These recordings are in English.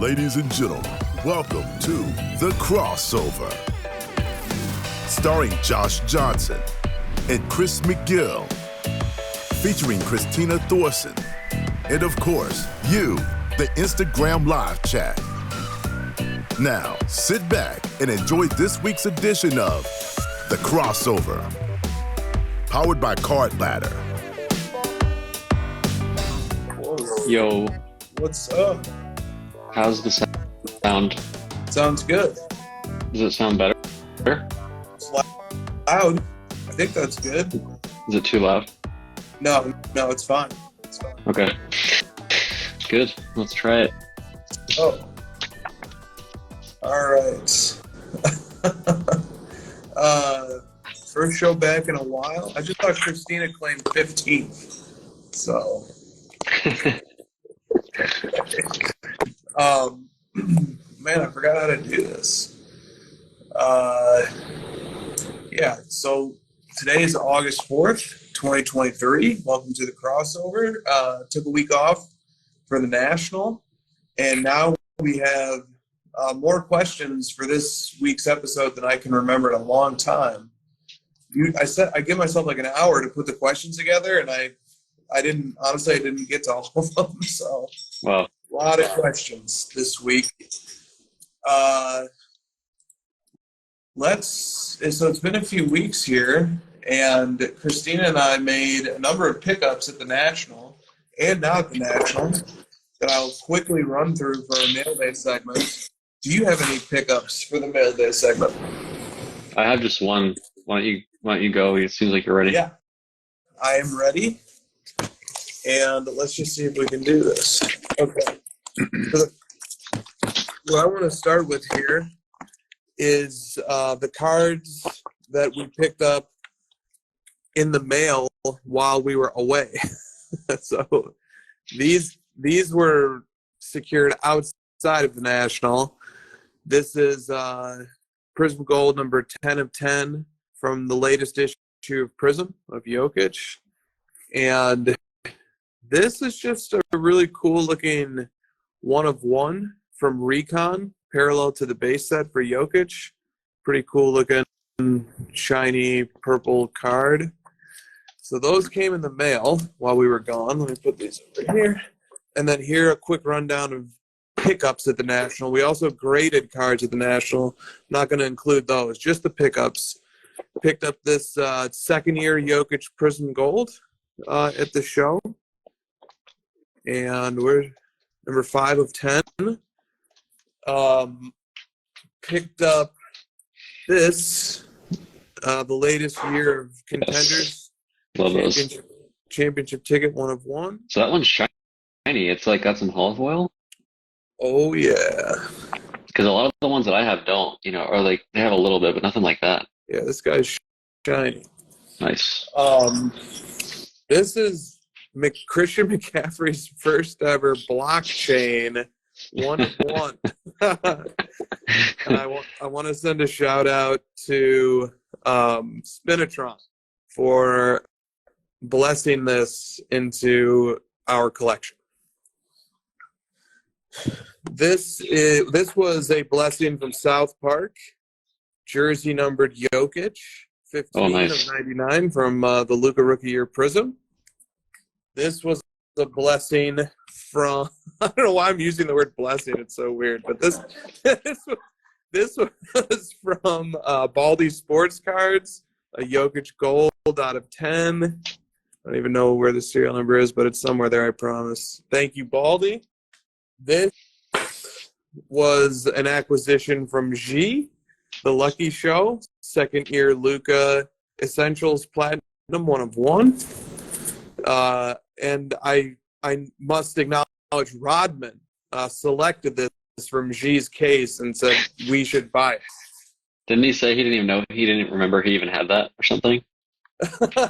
Ladies and gentlemen, welcome to The Crossover. Starring Josh Johnson and Chris McGill. Featuring Christina Thorson. And of course, you, the Instagram live chat. Now, sit back and enjoy this week's edition of The Crossover. Powered by Card Ladder. Yo. What's up? How's the sound? Sounds good. Does it sound better? It's loud. I think that's good. Is it too loud? No, it's fine. It's fine. Okay. Good. Let's try it. Oh. All right. First show back in a while. I just thought Christina claimed 15th. So. Man, I forgot how to do this. Yeah, so today is August 4th, 2023. Welcome to the crossover. Took a week off for the National, and now we have more questions for this week's episode than I can remember in a long time. I give myself like an hour to put the questions together, and I didn't get to all of them. So, wow. A lot of questions this week. So it's been a few weeks here, and Christina and I made a number of pickups at the National and not at the National that I'll quickly run through for our Mail Day segment. Do you have any pickups for the Mail Day segment? I have just one. Why don't you go? It seems like you're ready. Yeah, I am ready. And let's just see if we can do this. Okay. What I want to start with here is the cards that we picked up in the mail while we were away. So these were secured outside of the National. This is Prism Gold number 10 of 10 from the latest issue of Prism of Jokic. And this is just a really cool looking 1 of 1 from Recon, parallel to the base set for Jokic. Pretty cool looking shiny purple card. So those came in the mail while we were gone. Let me put these over here. And then here a quick rundown of pickups at the National. We also graded cards at the National. Not going to include those, just the pickups. Picked up this second year Jokic Prism Gold at the show. And we're number 5 of 10. Picked up this, the latest year of Contenders. Love those. Championship ticket, 1 of 1. So that one's shiny. It's like got some olive oil. Oh, yeah. Because a lot of the ones that I have don't, or like they have a little bit, but nothing like that. Yeah, this guy's shiny. Nice. This is Christian McCaffrey's first ever blockchain 1 of 1. And I want to send a shout out to Spinatron for blessing this into our collection. This was a blessing from South Park, jersey numbered Jokic, 15 nice. of 99 from the Luka Rookie Year Prism. This was a blessing from, I don't know why I'm using the word blessing, it's so weird, but this was from Baldy Sports Cards, a Jokic Gold out of 10. I don't even know where the serial number is, but it's somewhere there, I promise. Thank you, Baldy. This was an acquisition from G, The Lucky Show, second year Luka Essentials Platinum 1 of 1. And I must acknowledge Rodman selected this from G's case and said we should buy it. Didn't he say he didn't remember he even had that or something?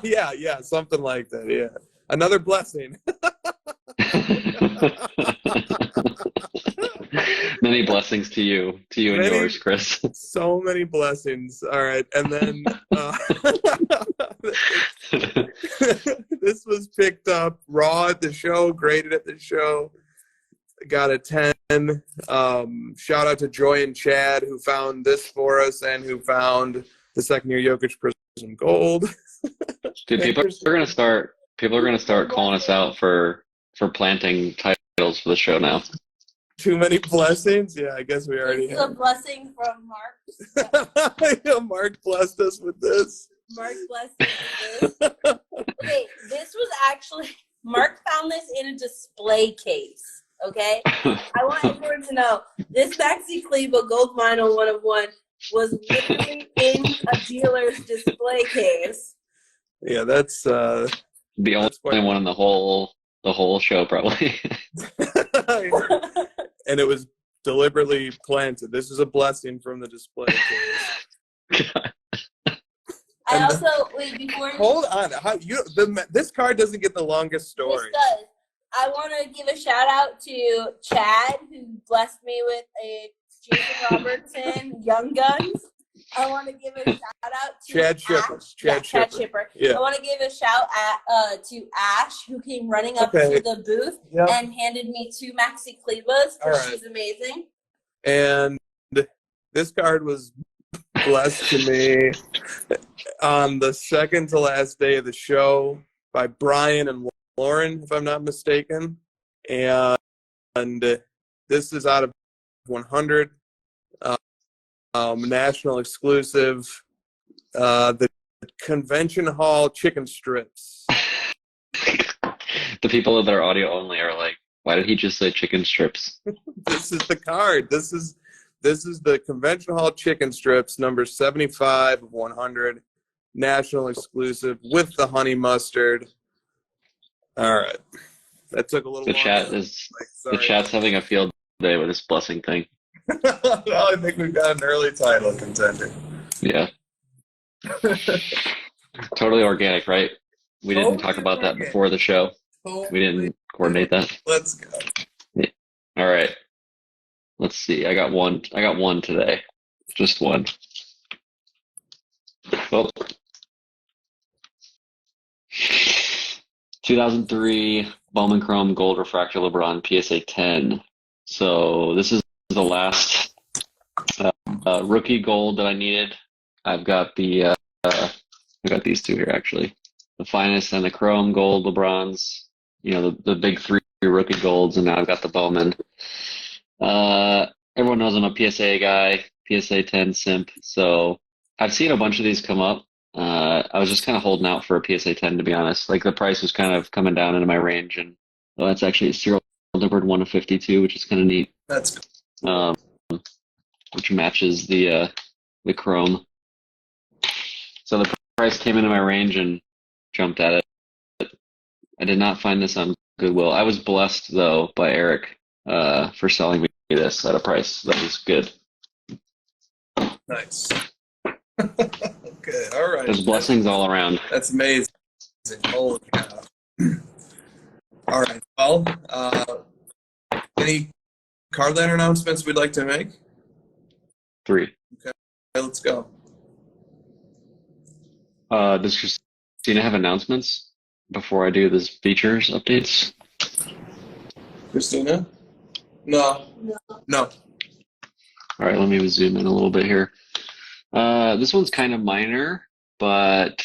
Yeah, something like that, yeah. Another blessing. Many blessings to you and yours, Chris. So many blessings. All right, and then this was picked up raw at the show, graded at the show. got a 10. Shout out to Joy and Chad who found this for us and who found the second year Jokic Prism Gold. Dude, people are gonna start calling us out for planting titles for the show now. Too many blessings? Yeah, I guess we already This is a have. blessing from Mark. Yeah, Mark blessed us with this. Mark blessed me with this. Okay, this was actually Mark found this in a display case. Okay, I want everyone to know this Maxi Kleber Gold Vinyl 1 of 1 was literally in a dealer's display case. Yeah, that's The That's only quite- one in the whole show, probably. and it was deliberately planted. This is a blessing from the display case. I also wait before Hold on, this card doesn't get the longest story. this does. I want to give a shout out to Chad who blessed me with a Jason Robertson Young Guns. I want to give a shout out to Chad Shipper. Chad Shipper. Yeah. I want to give a shout out to Ash who came running up Okay. to the booth Yep. and handed me 2 Maxi Klebas All because right. she's amazing. And this card was blessed to me on the second to last day of the show by Brian and Lauren, if I'm not mistaken. And this is out of 100. National exclusive. The Convention Hall chicken strips. The people that are audio only are like, why did he just say chicken strips? This is the card. This is the Convention Hall chicken strips, number 75 of 100, national exclusive with the honey mustard. All right, that took a little. The chat longer. is Sorry. the chat's having a field day with this blessing thing. Well, I think we've got an early title contender. Yeah. Totally organic, right? We didn't talk about that Totally before the show. We didn't coordinate that. Let's go. All right. Let's see. I got one today. Just one. Oh. 2003 Bowman Chrome Gold Refractor LeBron PSA 10. So this is the last rookie gold that I needed. I've got the I got these two here actually. The finest and the Chrome Gold LeBrons. You know, the big 3 rookie golds, and now I've got the Bowman. Everyone knows I'm a PSA guy, PSA 10 simp. So I've seen a bunch of these come up. I was just kind of holding out for a PSA 10, to be honest. Like the price was kind of coming down into my range, and that's actually a serial numbered 1 of 52, which is kind of neat. That's Which matches the Chrome. So the price came into my range and jumped at it. I did not find this on Goodwill. I was blessed though by Eric for selling me this at a price that was good. nice. Okay, all right. There's blessings all around. That's amazing. Holy cow. All right. Well, any card lantern announcements we'd like to make? 3. Okay, let's go. Does Christina have announcements before I do this features updates? Christina? No. No. All right, let me zoom in a little bit here. This one's kind of minor, but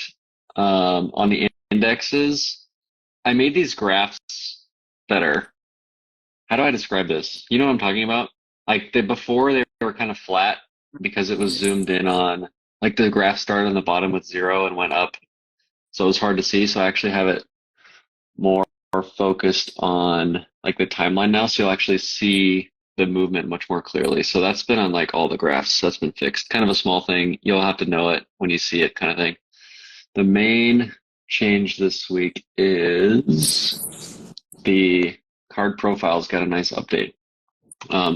on the indexes, I made these graphs better. How do I describe this? You know what I'm talking about? Like before they were kind of flat because it was zoomed in on, like the graph started on the bottom with 0 and went up. So it was hard to see. So I actually have it more focused on like the timeline now. So you'll actually see the movement much more clearly. So that's been on like all the graphs. So that's been fixed. Kind of a small thing. You'll have to know it when you see it kind of thing. The main change this week is the card profiles got a nice update.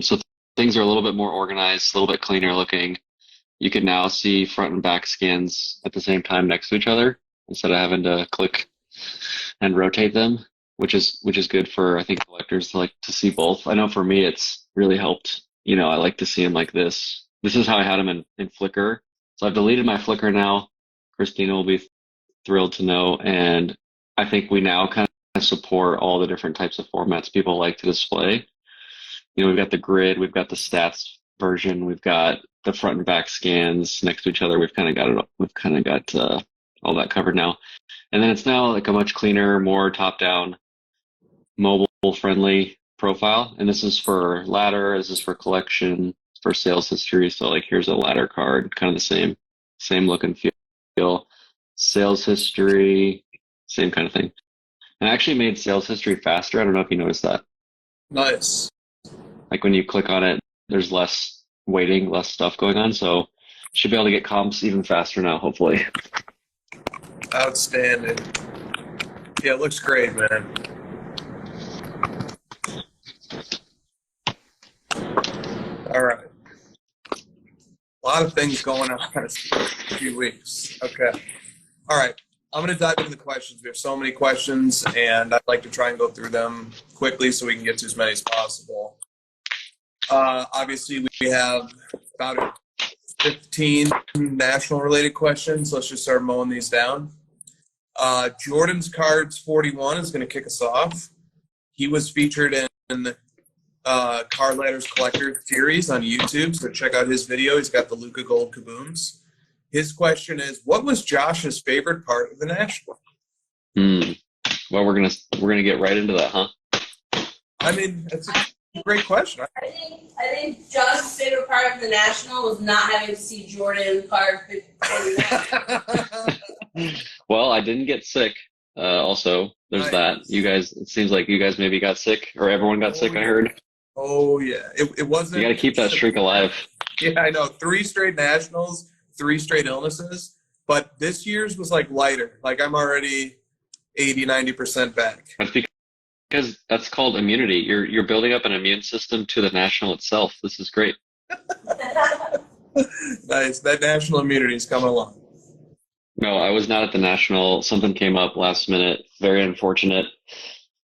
So things are a little bit more organized, a little bit cleaner looking. You can now see front and back scans at the same time next to each other instead of having to click and rotate them, which is good for, I think, collectors to like to see both. I know for me it's really helped. You know, I like to see them like this. This is how I had them in Flickr. So I've deleted my Flickr now. Christina will be thrilled to know, and I think we now kind of support all the different types of formats people like to display. we've got the grid, we've got the stats version, we've got the front and back scans next to each other. We've kind of got it. We've kind of got all that covered now. And then it's now like a much cleaner, more top-down, mobile-friendly profile. And this is for ladder. This is for collection, for sales history. So like here's a ladder card, kind of the same look and feel. Sales history, same kind of thing. And I actually made sales history faster. I don't know if you noticed that. Nice. Like when you click on it, there's less waiting, less stuff going on. So should be able to get comps even faster now, hopefully. Outstanding. Yeah, it looks great, man. All right. A lot of things going on in a few weeks. Okay. All right. I'm going to dive into the questions. We have so many questions, and I'd like to try and go through them quickly so we can get to as many as possible. Obviously, we have about 15 national-related questions. Let's just start mowing these down. Jordan's Cards 41 is going to kick us off. He was featured in Card Ladders Collector Series on YouTube, so check out his video. He's got the Luka Gold Kabooms. His question is, what was Josh's favorite part of the National? Well, we're gonna get right into that, huh? I mean, that's a great question. I think Josh's favorite part of the National was not having to see Jordan card 41. Well, I didn't get sick. Also, there's that. You guys, it seems like you guys maybe got sick, or everyone got sick. Yeah. I heard. Oh yeah, it wasn't. You got to keep that streak alive. Yeah, I know. 3 straight Nationals, 3 straight illnesses. But this year's was like lighter. Like I'm already 80-90% back. That's because that's called immunity. You're building up an immune system to the National itself. This is great. Nice. That national immunity is coming along. No, I was not at the National. Something came up last minute. Very unfortunate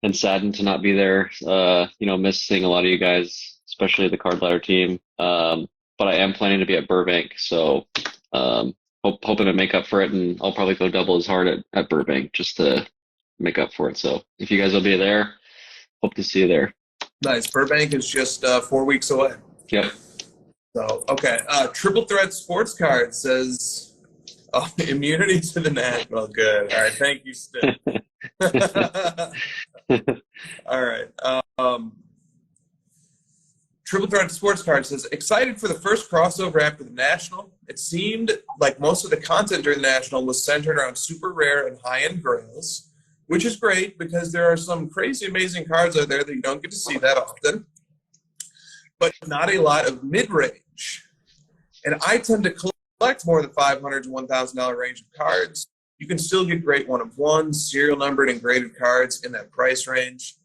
and saddened to not be there. Missing a lot of you guys, especially the Card Ladder team. But I am planning to be at Burbank, so hoping to make up for it, and I'll probably go double as hard at Burbank just to make up for it. So if you guys will be there, hope to see you there. Nice. Burbank is just 4 weeks away. Yep. So, okay. Triple Threat Sports Card says immunity to the National. Good. All right. Thank you, Steve. All right. Triple Threat Sports Card says, excited for the first crossover after the National. It seemed like most of the content during the National was centered around super rare and high-end grails, which is great because there are some crazy, amazing cards out there that you don't get to see that often, but not a lot of mid-range. And I tend to collect more of the $500 to $1,000 range of cards. You can still get great one-of-ones, serial numbered and graded cards in that price range.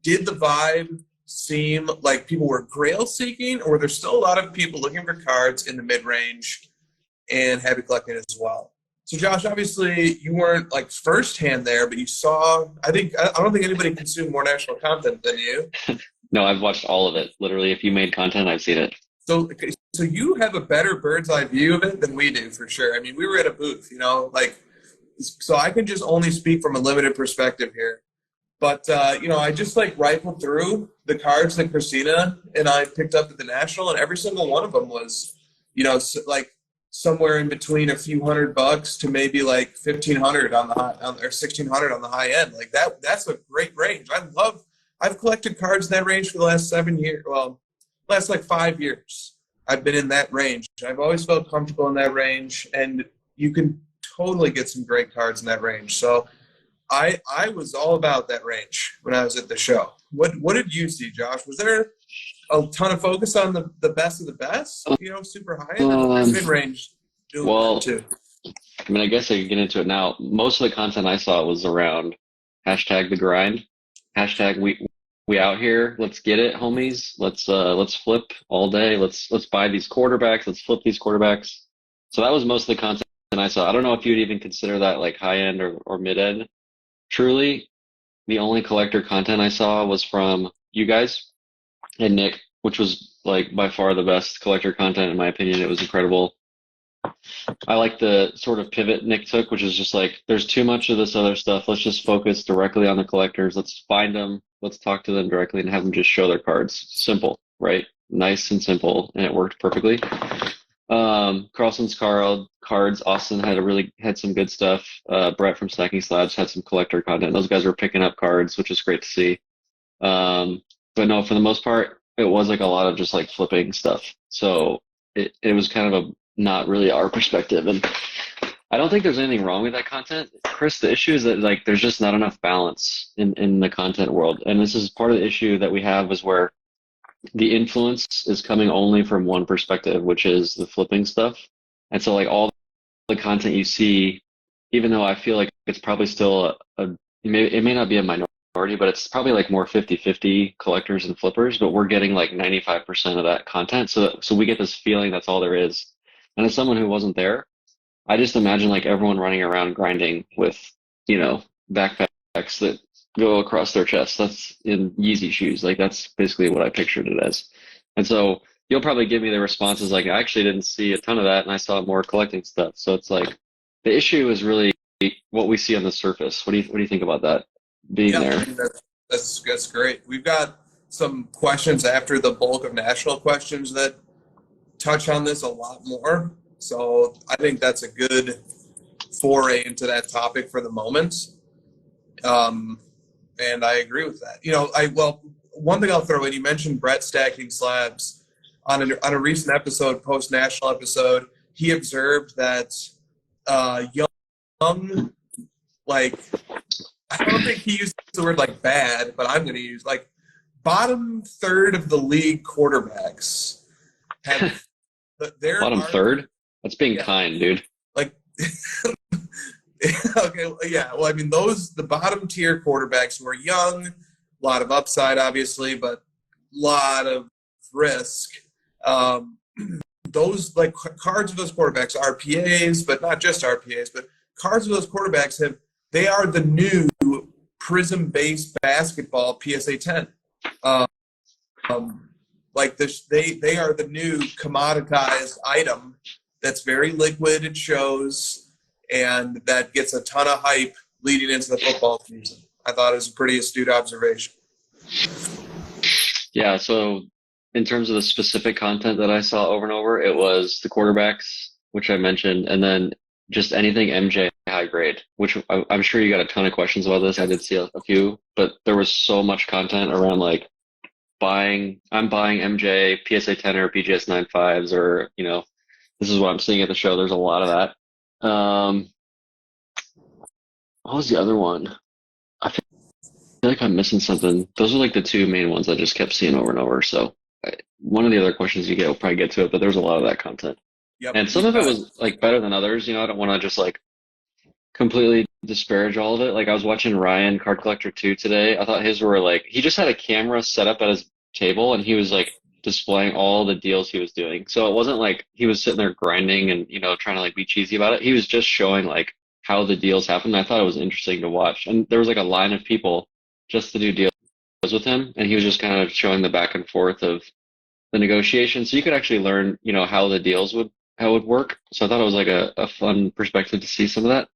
Did the vibe seem like people were grail seeking, or were there still a lot of people looking for cards in the mid-range and heavy collecting as well? So Josh, obviously you weren't like firsthand there, but you saw, I don't think anybody consumed more national content than you. No, I've watched all of it. Literally, if you made content, I've seen it. So you have a better bird's eye view of it than we do, for sure. I mean, we were at a booth, so I can just only speak from a limited perspective here. But, I just rifled through the cards that Christina and I picked up at the National, and every single one of them was, somewhere in between a few $100 to maybe like $1,500 on the high, or $1,600 on the high end. Like that's a great range. I've collected cards in that range for the last 7 years. Well, last 5 years. I've been in that range. I've always felt comfortable in that range, and you can totally get some great cards in that range. So I was all about that range when I was at the show. What did you see, Josh? Was there a ton of focus on the best of the best, super high end, mid-range doing that too? I mean, I guess I could get into it now. Most of the content I saw was around #the grind, #we out here. Let's get it, homies. Let's flip all day. Let's buy these quarterbacks. Let's flip these quarterbacks. So that was most of the content I saw. I don't know if you'd even consider that like high end or mid end. Truly, the only collector content I saw was from you guys and Nick, which was like by far the best collector content in my opinion. It was incredible. I like the sort of pivot Nick took, which is just like, there's too much of this other stuff. Let's just focus directly on the collectors. Let's find them. let's talk to them directly and have them just show their cards. Simple, right? Nice and simple, and it worked perfectly. Carlson's cards. Austin had some good stuff. Brett from Stacking Slabs had some collector content. Those guys were picking up cards, which is great to see. But no, for the most part, it was like a lot of just like flipping stuff. So it was kind of a not really our perspective. And I don't think there's anything wrong with that content. Chris, the issue is that like there's just not enough balance in the content world. And this is part of the issue that we have is where the influence is coming only from one perspective, which is the flipping stuff. And so like all the content you see, even though I feel like it's probably still it may not be a minority, but it's probably like more 50-50 collectors and flippers, but we're getting like 95% of that content. So we get this feeling that's all there is. And as someone who wasn't there, I just imagine like everyone running around grinding with, backpacks that go across their chest. That's in Yeezy shoes. Like that's basically what I pictured it as. And so you'll probably give me the responses like, I actually didn't see a ton of that and I saw more collecting stuff. So it's like the issue is really what we see on the surface. What do you think about that being there? I mean, that's great. We've got some questions after the bulk of national questions that touch on this a lot more. So I think that's a good foray into that topic for the moment. And I agree with that. One thing I'll throw in, you mentioned Brett Stacking Slabs on a recent episode, post-national episode, he observed that young, like, I don't think he used the word like bad, but I'm going to use like bottom third of the league quarterbacks have their bottom third? That's being kind, dude. Like, okay, yeah. Well, I mean, the bottom tier quarterbacks who are young, a lot of upside, obviously, but a lot of risk. Those like cards of those quarterbacks, RPAs, but not just RPAs, but cards of those quarterbacks they are the new prism-based basketball PSA 10. Like this, they are the new commoditized item that's very liquid, it shows, and that gets a ton of hype leading into the football season. I thought it was a pretty astute observation. Yeah, so in terms of the specific content that I saw over and over, it was the quarterbacks, which I mentioned, and then just anything MJ high grade, which I'm sure you got a ton of questions about this. I did see a few, but there was so much content around like I'm buying MJ PSA 10 or BGS 9.5s or, this is what I'm seeing at the show. There's a lot of that. What was the other one? I feel like I'm missing something. Those are like the two main ones I just kept seeing over and over. So one of the other questions you get, we'll probably get to it, but there's a lot of that content. Yep. And some of it was like better than others. I don't want to just like completely disparage all of it. Like I was watching Ryan Card Collector 2 today. I thought his were like, he just had a camera set up at his table and he was like displaying all the deals he was doing. So it wasn't like he was sitting there grinding and, trying to like be cheesy about it. He was just showing like how the deals happened. I thought it was interesting to watch. And there was like a line of people just to do deals with him. And he was just kind of showing the back and forth of the negotiation. So you could actually learn, how the deals would work. So I thought it was like a fun perspective to see some of that.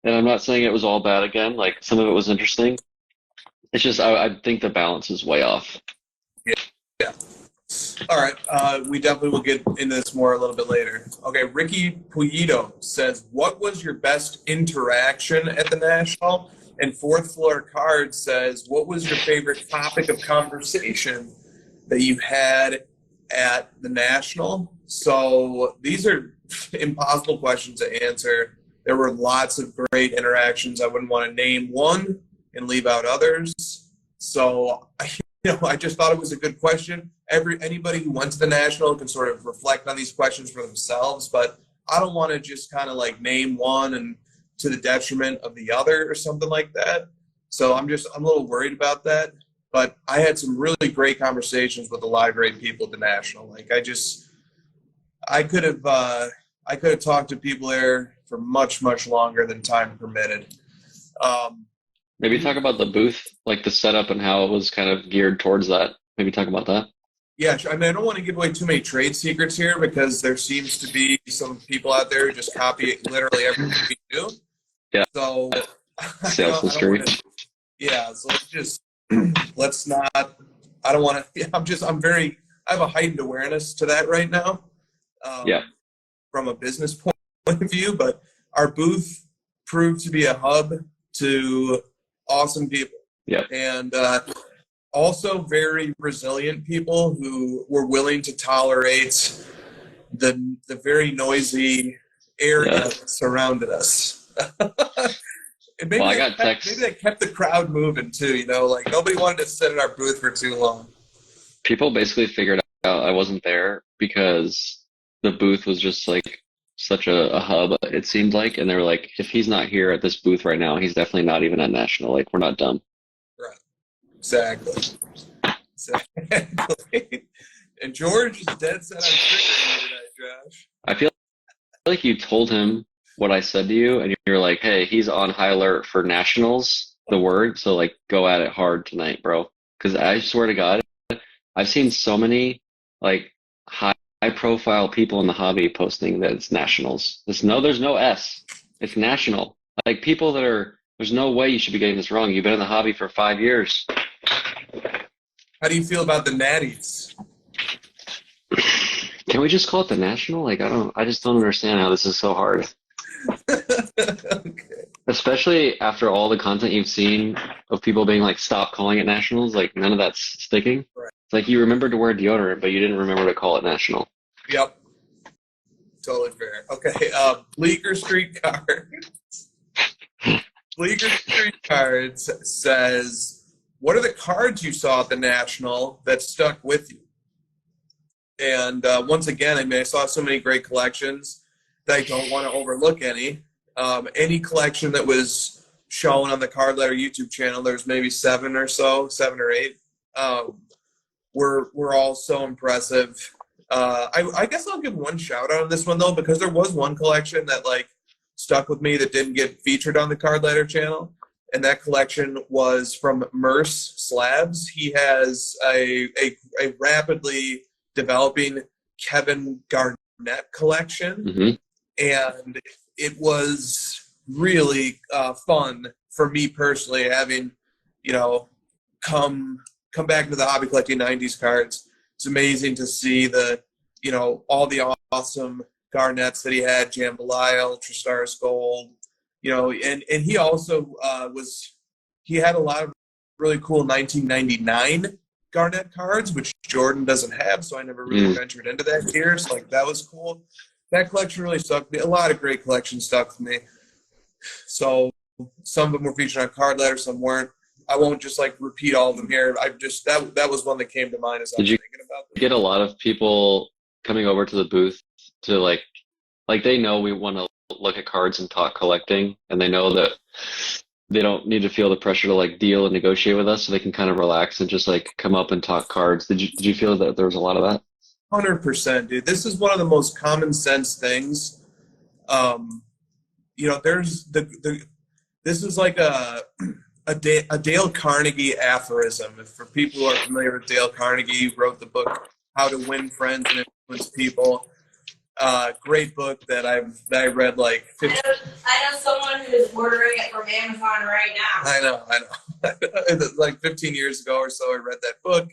And I'm not saying it was all bad again. Like some of it was interesting. It's just I think the balance is way off. Yeah. All right. We definitely will get into this more a little bit later. Okay. Ricky Puyido says, what was your best interaction at the National? And Fourth Floor Card says, what was your favorite topic of conversation that you had at the National? So these are impossible questions to answer. There were lots of great interactions. I wouldn't want to name one and leave out others. So, I just thought it was a good question. Anybody who went to the National can sort of reflect on these questions for themselves, but I don't want to just kind of like name one and to the detriment of the other or something like that. So I'm a little worried about that. But I had some really great conversations with a lot of great people at the National. Like I could have talked to people there for much, much longer than time permitted. Maybe talk about the booth, like the setup and how it was kind of geared towards that. Maybe talk about that. Yeah, I mean, I don't want to give away too many trade secrets here because there seems to be some people out there who just copy literally everything we do. Yeah. So sales history. So let's just let's not. I don't want to. I have a heightened awareness to that right now. From a business point of view, but our booth proved to be a hub to awesome people. Yeah. And also very resilient people who were willing to tolerate the very noisy area that surrounded us. And maybe, maybe that kept the crowd moving too, you know, like nobody wanted to sit in our booth for too long. People basically figured out I wasn't there because the booth was just like such a hub, it seemed like, and they were like, if he's not here at this booth right now, he's definitely not even at National. Like, we're not dumb. Right. Exactly. And George is dead set on triggering you tonight, Josh. I feel like you told him what I said to you, and you're like, hey, he's on high alert for Nationals, the word, so like go at it hard tonight, bro. Because I swear to God, I've seen so many like high profile people in the hobby posting that it's Nationals. There's no S. It's National. Like people that are, there's no way you should be getting this wrong. You've been in the hobby for 5 years. How do you feel about the Natties? Can we just call it the National? Like, I just don't understand how this is so hard. Okay. Especially after all the content you've seen of people being like, stop calling it Nationals. Like, none of that's sticking. Right. It's like you remembered to wear deodorant, but you didn't remember to call it National. Yep. Totally fair. Okay. Bleecker Street Cards. Bleecker Street Cards says, what are the cards you saw at the National that stuck with you? And once again, I mean, I saw so many great collections that I don't want to overlook any. Any collection that was shown on the Card Letter YouTube channel, there's maybe 7 or 8, were all so impressive. I guess I'll give one shout out on this one though, because there was one collection that like stuck with me that didn't get featured on the Card Letter channel, and that collection was from Merce Slabs. He has a rapidly developing Kevin Garnett collection, and it was really fun for me personally, having come back into the hobby collecting 90s cards. It's amazing to see all the awesome Garnets that he had, Jambalaya, Ultra Stars Gold, and he also he had a lot of really cool 1999 Garnett cards, which Jordan doesn't have, so I never really ventured into that here. So like that was cool. That collection really stuck with me. A lot of great collections stuck with me. So some of them were featured on Card Letter, some weren't. I won't just like repeat all of them here. I just that was one that came to mind as I was thinking about this. Get a lot of people coming over to the booth to like they know we want to look at cards and talk collecting, and they know that they don't need to feel the pressure to like deal and negotiate with us, so they can kind of relax and just like come up and talk cards. Did you feel that there was a lot of that? 100%, dude. This is one of the most common sense things. There's this is like a Dale Carnegie aphorism. For people who are familiar with Dale Carnegie, he wrote the book How to Win Friends and Influence People. Great book that I read like 50. I know someone who's ordering it from Amazon right now. I know. Like 15 years ago or so, I read that book,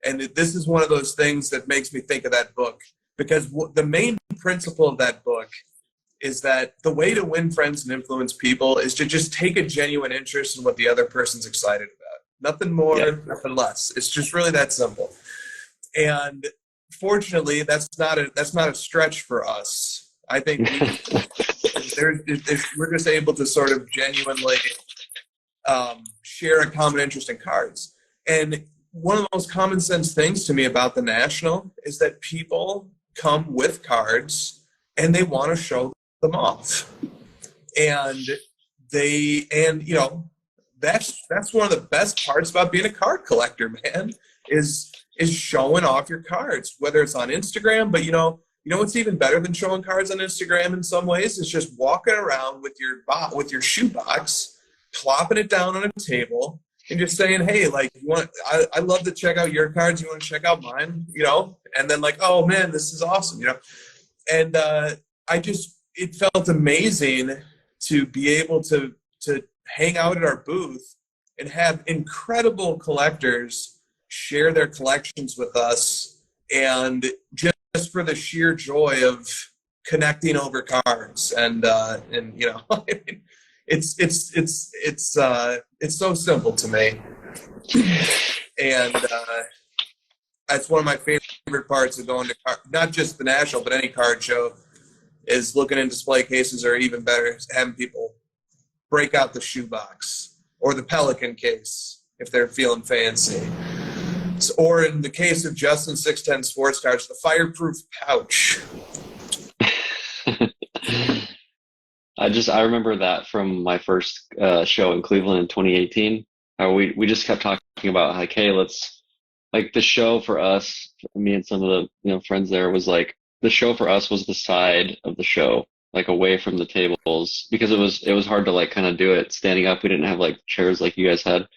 and this is one of those things that makes me think of that book, because the main principle of that book is that the way to win friends and influence people is to just take a genuine interest in what the other person's excited about. Nothing more, nothing less. It's just really that simple. And fortunately, that's not a stretch for us. I think we're just able to sort of genuinely share a common interest in cards. And one of the most common sense things to me about the National is that people come with cards and they want to show them off. And that's one of the best parts about being a card collector, man, is showing off your cards, whether it's on Instagram, but what's even better than showing cards on Instagram in some ways is just walking around with your shoebox, plopping it down on a table, and just saying, hey, like, I love to check out your cards. You want to check out mine, and then like, oh man, this is awesome, and it felt amazing to be able to hang out at our booth and have incredible collectors share their collections with us, and just for the sheer joy of connecting over cards. And I mean, it's so simple to me. And that's one of my favorite parts of going to not just the National, but any card show, is looking in display cases, or even better, having people break out the shoebox or the Pelican case if they're feeling fancy. Or in the case of Justin 610 Sports Cards, the fireproof pouch. I remember that from my first show in Cleveland in 2018. How we just kept talking about like, hey, let's, like, the show for us, me and some of the friends there, was like, the show for us was the side of the show, like away from the tables, because it was hard to like kind of do it standing up. We didn't have like chairs like you guys had,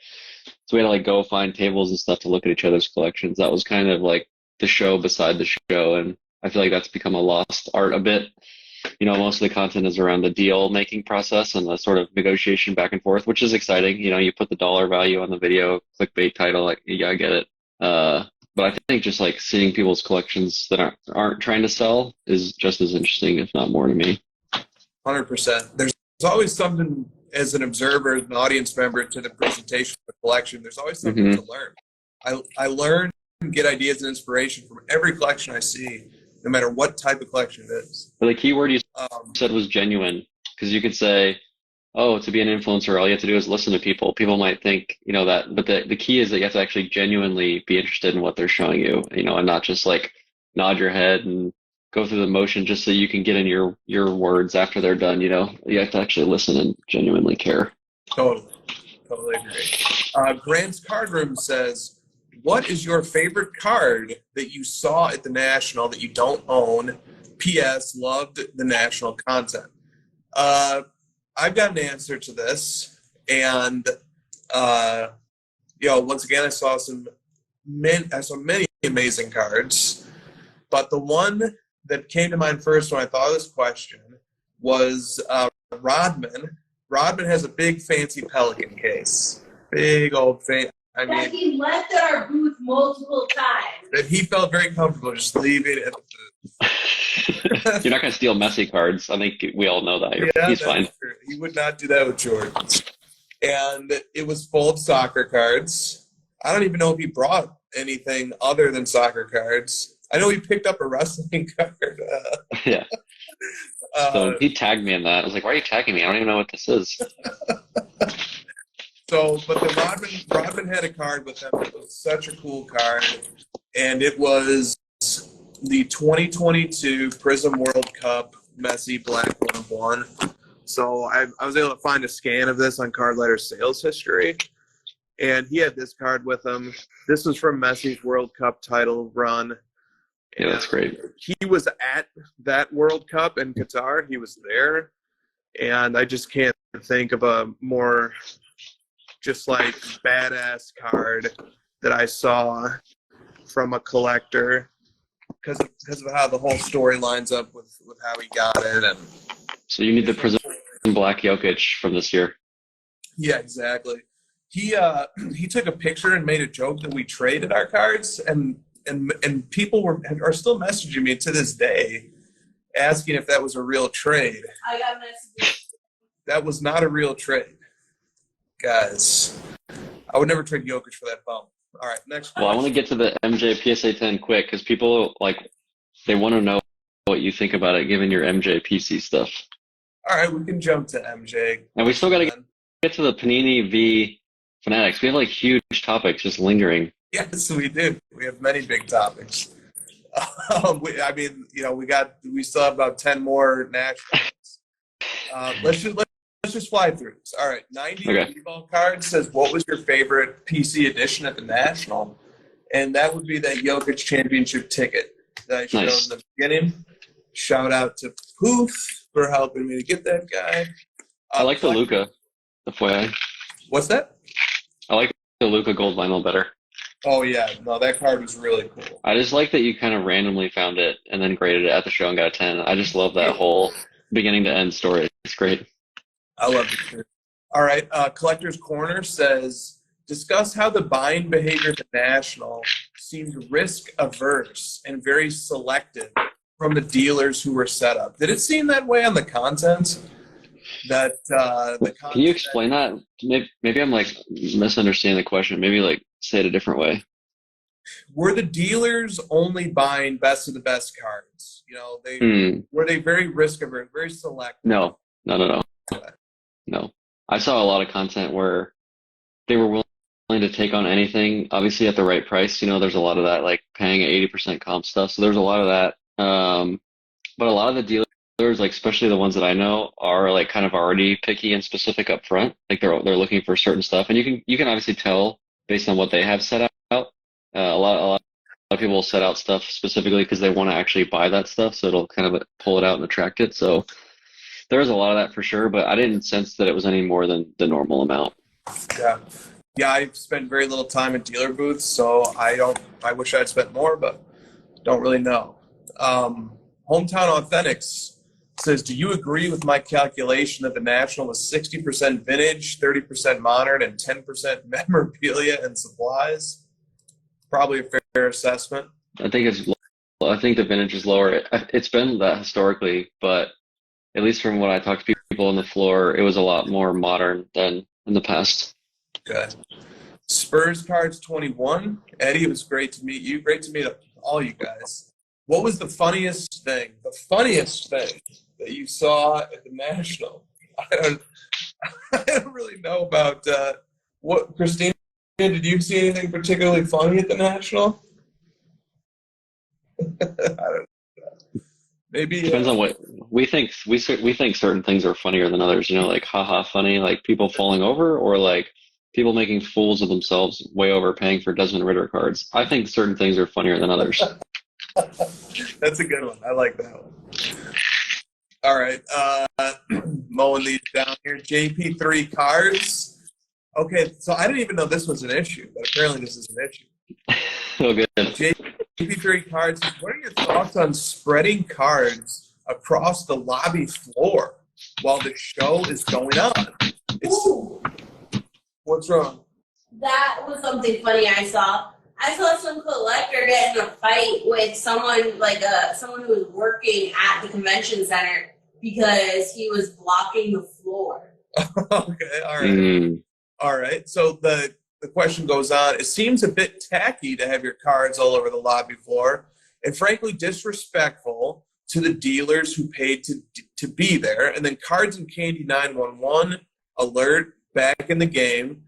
so we had to like go find tables and stuff to look at each other's collections. That was kind of like the show beside the show, and I feel like that's become a lost art a bit. Most of the content is around the deal making process and the sort of negotiation back and forth, which is exciting. You put the dollar value on the video, clickbait title, like, yeah, I get it. But I think just like seeing people's collections that aren't trying to sell is just as interesting, if not more, to me. 100%. There's always something, as an observer, as an audience member to the presentation of the collection, there's always something to learn. I learn and get ideas and inspiration from every collection I see, no matter what type of collection it is. But the key word you said was genuine, because you could say, oh, to be an influencer, all you have to do is listen to people. People might think, that, but the key is that you have to actually genuinely be interested in what they're showing you, and not just like nod your head and go through the motion just so you can get in your words after they're done. You have to actually listen and genuinely care. Totally agree. Grant's Card Room says, what is your favorite card that you saw at the National that you don't own? P.S. Loved the National content. I've got an answer to this, and once again, I saw many amazing cards, but the one that came to mind first when I thought of this question was Rodman. Rodman has a big fancy Pelican case, big old fancy. That he left at our booth multiple times. And he felt very comfortable just leaving it at the booth. You're not going to steal Messi cards. I think we all know that. He's fine. True. He would not do that with Jordan. And it was full of soccer cards. I don't even know if he brought anything other than soccer cards. I know he picked up a wrestling card. Yeah. So he tagged me in that. I was like, why are you tagging me? I don't even know what this is. But the Rodman had a card with him. It was such a cool card. And it was the 2022 Prism World Cup Messi Black 1-of-1. So I was able to find a scan of this on Card Letter sales history. And he had this card with him. This was from Messi's World Cup title run. Yeah, that's great. He was at that World Cup in Qatar. He was there. And I just can't think of a more just like badass card that I saw from a collector because of how the whole story lines up with how he got it. And so you need the Prism Black Jokic from this year. Yeah, exactly. He took a picture and made a joke that we traded our cards, and people are still messaging me to this day asking if that was a real trade. I got messages. That was not a real trade, guys. I would never trade Jokic for that bump. All right, next. Well, I want to get to the MJ PSA 10 quick because people they want to know what you think about it, given your MJ PC stuff. All right, we can jump to MJ. And we still got to get to the Panini v Fanatics. We have huge topics just lingering. Yes, we do. We have many big topics. We still have about 10 more nationals. Let's just fly through this. All right, 90 baseball card says, what was your favorite PC edition at the National? And that would be that Jokic championship ticket that I showed in the beginning. Shout out to Poof for helping me to get that guy. I like the Luka, FYI. What's that? I like the Luka gold vinyl better. Oh, yeah. No, that card was really cool. I just like that you kind of randomly found it and then graded it at the show and got a 10. I just love that whole beginning to end story. It's great. I love it too. All right. Collector's Corner says, discuss how the buying behavior at the National seemed risk averse and very selective from the dealers who were set up. Did it seem that way on the content? That the content Can you explain that? Maybe I'm like misunderstanding the question. Maybe like say it a different way. Were the dealers only buying best of the best cards? You know, were they very risk averse, very selective? No. No. I saw a lot of content where they were willing to take on anything, obviously at the right price. You know, there's a lot of that, like paying 80% comp stuff. So there's a lot of that. But a lot of the dealers, like especially the ones that I know, are like kind of already picky and specific up front. Like they're looking for certain stuff, and you can obviously tell based on what they have set out. A lot of people will set out stuff specifically because they want to actually buy that stuff, so it'll kind of pull it out and attract it. So there was a lot of that for sure, but I didn't sense that it was any more than the normal amount. Yeah, I've spent very little time at dealer booths, so I wish I'd spent more, but don't really know. Hometown Authentics says, do you agree with my calculation that the National was 60% vintage, 30% modern, and 10% memorabilia and supplies? Probably a fair assessment. I think the vintage is lower. It's been that historically, but at least from what I talked to people on the floor, it was a lot more modern than in the past. Good. Spurs Cards 21. Eddie, it was great to meet you. Great to meet all you guys. What was the funniest thing that you saw at the National? I don't really know about what, Christina, did you see anything particularly funny at the National? I don't know. Maybe depends on what we think. We think certain things are funnier than others. You know, like haha funny, like people falling over, or like people making fools of themselves way overpaying for Desmond Ritter cards. I think certain things are funnier than others. That's a good one. I like that one. All right, mowing these down here. JP3 cards. Okay, so I didn't even know this was an issue, but apparently this is an issue. Oh, good. JP3 cards. What are your thoughts on spreading cards across the lobby floor while the show is going on? What's wrong? That was something funny I saw. I saw some collector get in a fight with someone, like someone who was working at the convention center because he was blocking the floor. Okay, all right. All right. So the question goes on. It seems a bit tacky to have your cards all over the lobby floor, and frankly disrespectful to the dealers who paid to be there. And then Cards and Candy 911 alert back in the game.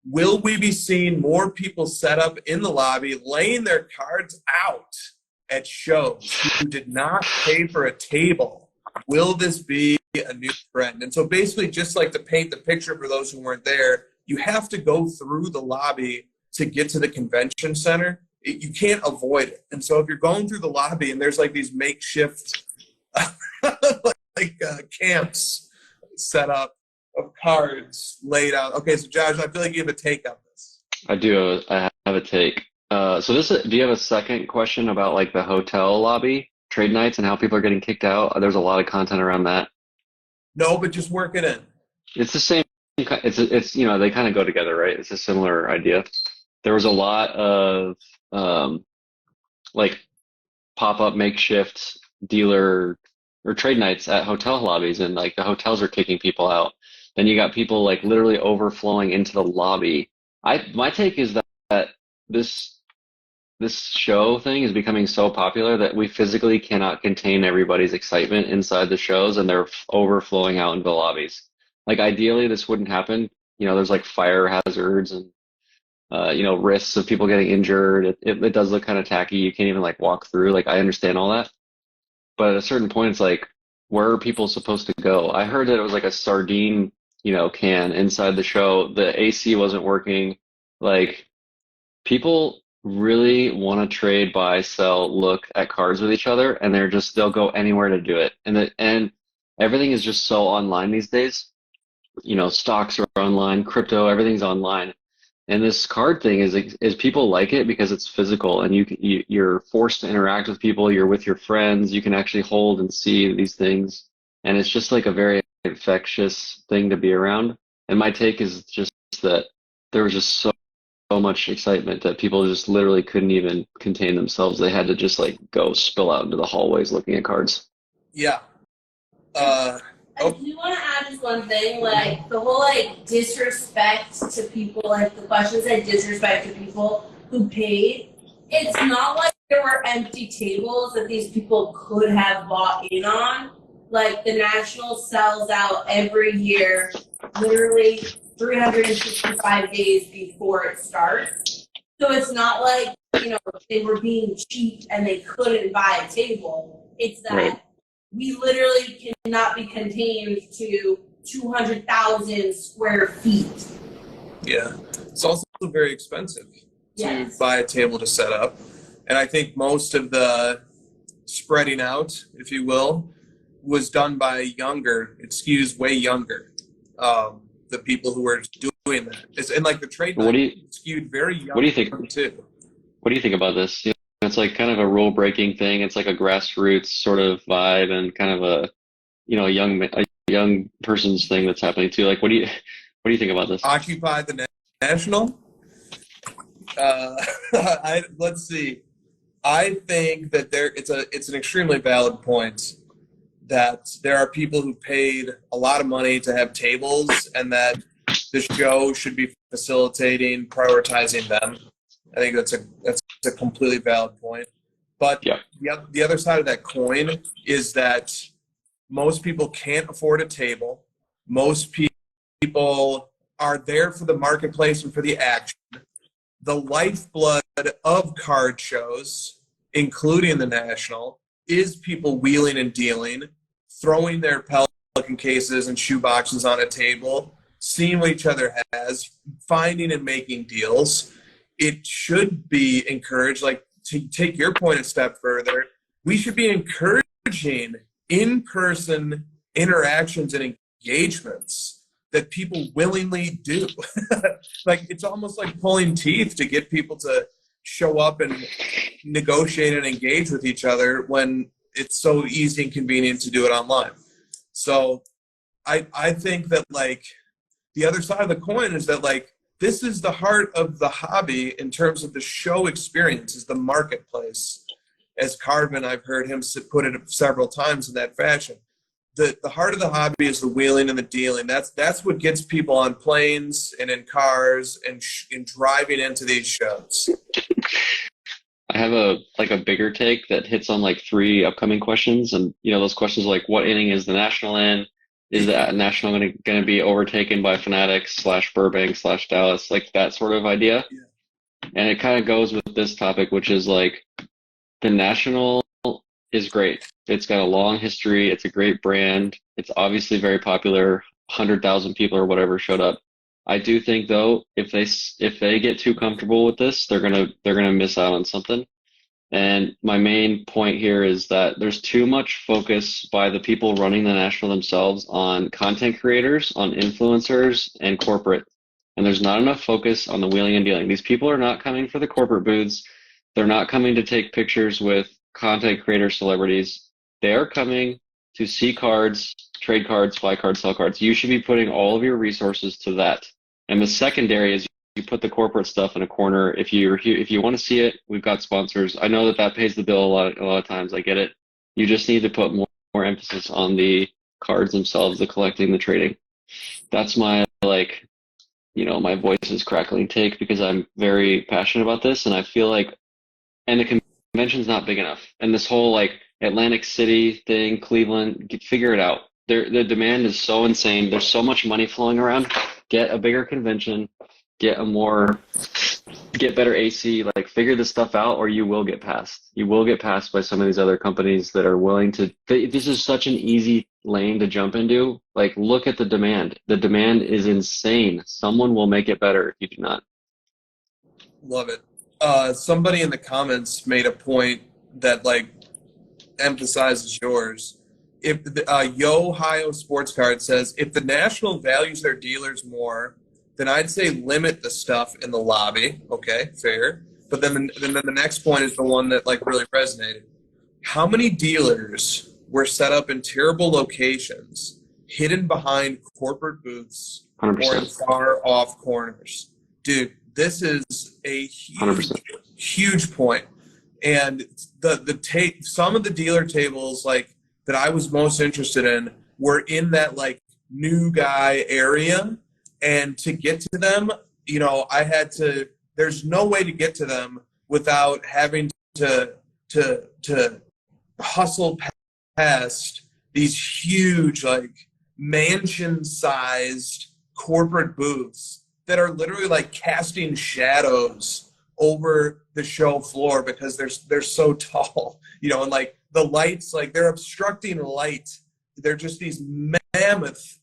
Will we be seeing more people set up in the lobby laying their cards out at shows who did not pay for a table? Will this be a new trend? And so basically, just like to paint the picture for those who weren't there, you have to go through the lobby to get to the convention center. You can't avoid it. And so if you're going through the lobby and there's like these makeshift camps set up of cards laid out. Okay, so Josh, I feel like you have a take on this. I do. I have a take. So do you have a second question about like the hotel lobby trade nights and how people are getting kicked out? There's a lot of content around that. No, but just work it in. It's the same. It's you know, they kind of go together, right? It's a similar idea. There was a lot of like pop-up makeshift dealer or trade nights at hotel lobbies, and like the hotels are kicking people out. Then you got people like literally overflowing into the lobby. My take is that this show thing is becoming so popular that we physically cannot contain everybody's excitement inside the shows, and they're overflowing out into the lobbies. Like ideally this wouldn't happen. You know, there's like fire hazards and risks of people getting injured. It does look kind of tacky. You can't even like walk through. Like I understand all that. But at a certain point it's like, where are people supposed to go? I heard that it was like a sardine, can inside the show. The AC wasn't working. Like people really want to trade, buy, sell, look at cards with each other, and they'll go anywhere to do it. And everything is just so online these days. Stocks are online, crypto, everything's online. And this card thing is people like it because it's physical, and you're forced to interact with people. You're with your friends. You can actually hold and see these things, and it's just like a very infectious thing to be around. And my take is just that there was just so much excitement that people just literally couldn't even contain themselves. They had to just like go spill out into the hallways looking at cards. Yeah. I do want to add just one thing, like the whole like disrespect to people, like the questions that disrespect to people who paid. It's not like there were empty tables that these people could have bought in on. Like the National sells out every year, literally 365 days before it starts. So it's not like, they were being cheap and they couldn't buy a table. It's that Right. we literally cannot be contained to 200,000 square feet. Yeah. It's also very expensive to Yes. buy a table to set up. And I think most of the spreading out, if you will, was done by it skews way younger. The people who were doing that. And like the trade What do you skewed very young what do you think? too. What do you think about this? It's like kind of a rule breaking thing. It's like a grassroots sort of vibe and kind of a young person's thing that's happening too. Like what do you think about this? Occupy the National. Let's see. I think that it's an extremely valid point that there are people who paid a lot of money to have tables, and that the show should be prioritizing them. I think that's a completely valid point. But Yeah. the other side of that coin is that most people can't afford a table. Most people are there for the marketplace and for the action. The lifeblood of card shows, including the National, is people wheeling and dealing, throwing their Pelican cases and shoe boxes on a table, seeing what each other has, finding and making deals. It should be encouraged, like to take your point a step further, we should be encouraging in-person interactions and engagements that people willingly do. Like it's almost like pulling teeth to get people to show up and negotiate and engage with each other when it's so easy and convenient to do it online. So I think that like the other side of the coin is that like this is the heart of the hobby in terms of the show experience, is the marketplace. As Carvin, I've heard him put it several times in that fashion. The heart of the hobby is the wheeling and the dealing. That's what gets people on planes and in cars and driving into these shows. I have a bigger take that hits on like 3 upcoming questions, and those questions are like, what inning is the National in? Is the National going to be overtaken by Fanatics / Burbank / Dallas? Like that sort of idea. Yeah. And it kind of goes with this topic, which is like the National is great. It's got a long history. It's a great brand. It's obviously very popular. 100,000 people or whatever showed up. I do think though, if they get too comfortable with this, they're gonna miss out on something. And my main point here is that there's too much focus by the people running the National themselves on content creators, on influencers, and corporate. And there's not enough focus on the wheeling and dealing. These people are not coming for the corporate booths. They're not coming to take pictures with content creator celebrities. They are coming to see cards, trade cards, buy cards, sell cards. You should be putting all of your resources to that. And the secondary is you put the corporate stuff in a corner. If you want to see it, we've got sponsors. I know that pays the bill a lot of times. I get it. You just need to put more emphasis on the cards themselves, the collecting, the trading. That's my my voice is crackling take, because I'm very passionate about this, and I feel like, and the convention's not big enough. And this whole like Atlantic City thing, Cleveland, figure it out. The demand is so insane. There's so much money flowing around. Get a bigger convention. Get better AC. Like figure this stuff out, or you will get passed. You will get passed by some of these other companies that are willing to. This is such an easy lane to jump into. Like look at the demand. The demand is insane. Someone will make it better if you do not. Love it. Somebody in the comments made a point that like emphasizes yours. If Yo Ohio Sports Card says, if the National values their dealers more, then I'd say limit the stuff in the lobby. Okay, fair. But then the next point is the one that like really resonated. How many dealers were set up in terrible locations, hidden behind corporate booths, 100%. or in far off corners. Dude, this is a huge, 100%. huge point. And some of the dealer tables like that I was most interested in were in that like new guy area. And to get to them, you know, there's no way to get to them without having to hustle past these huge, like, mansion-sized corporate booths that are literally like casting shadows over the show floor because they're so tall, you know, and like the lights, like they're obstructing light. They're just these mammoth,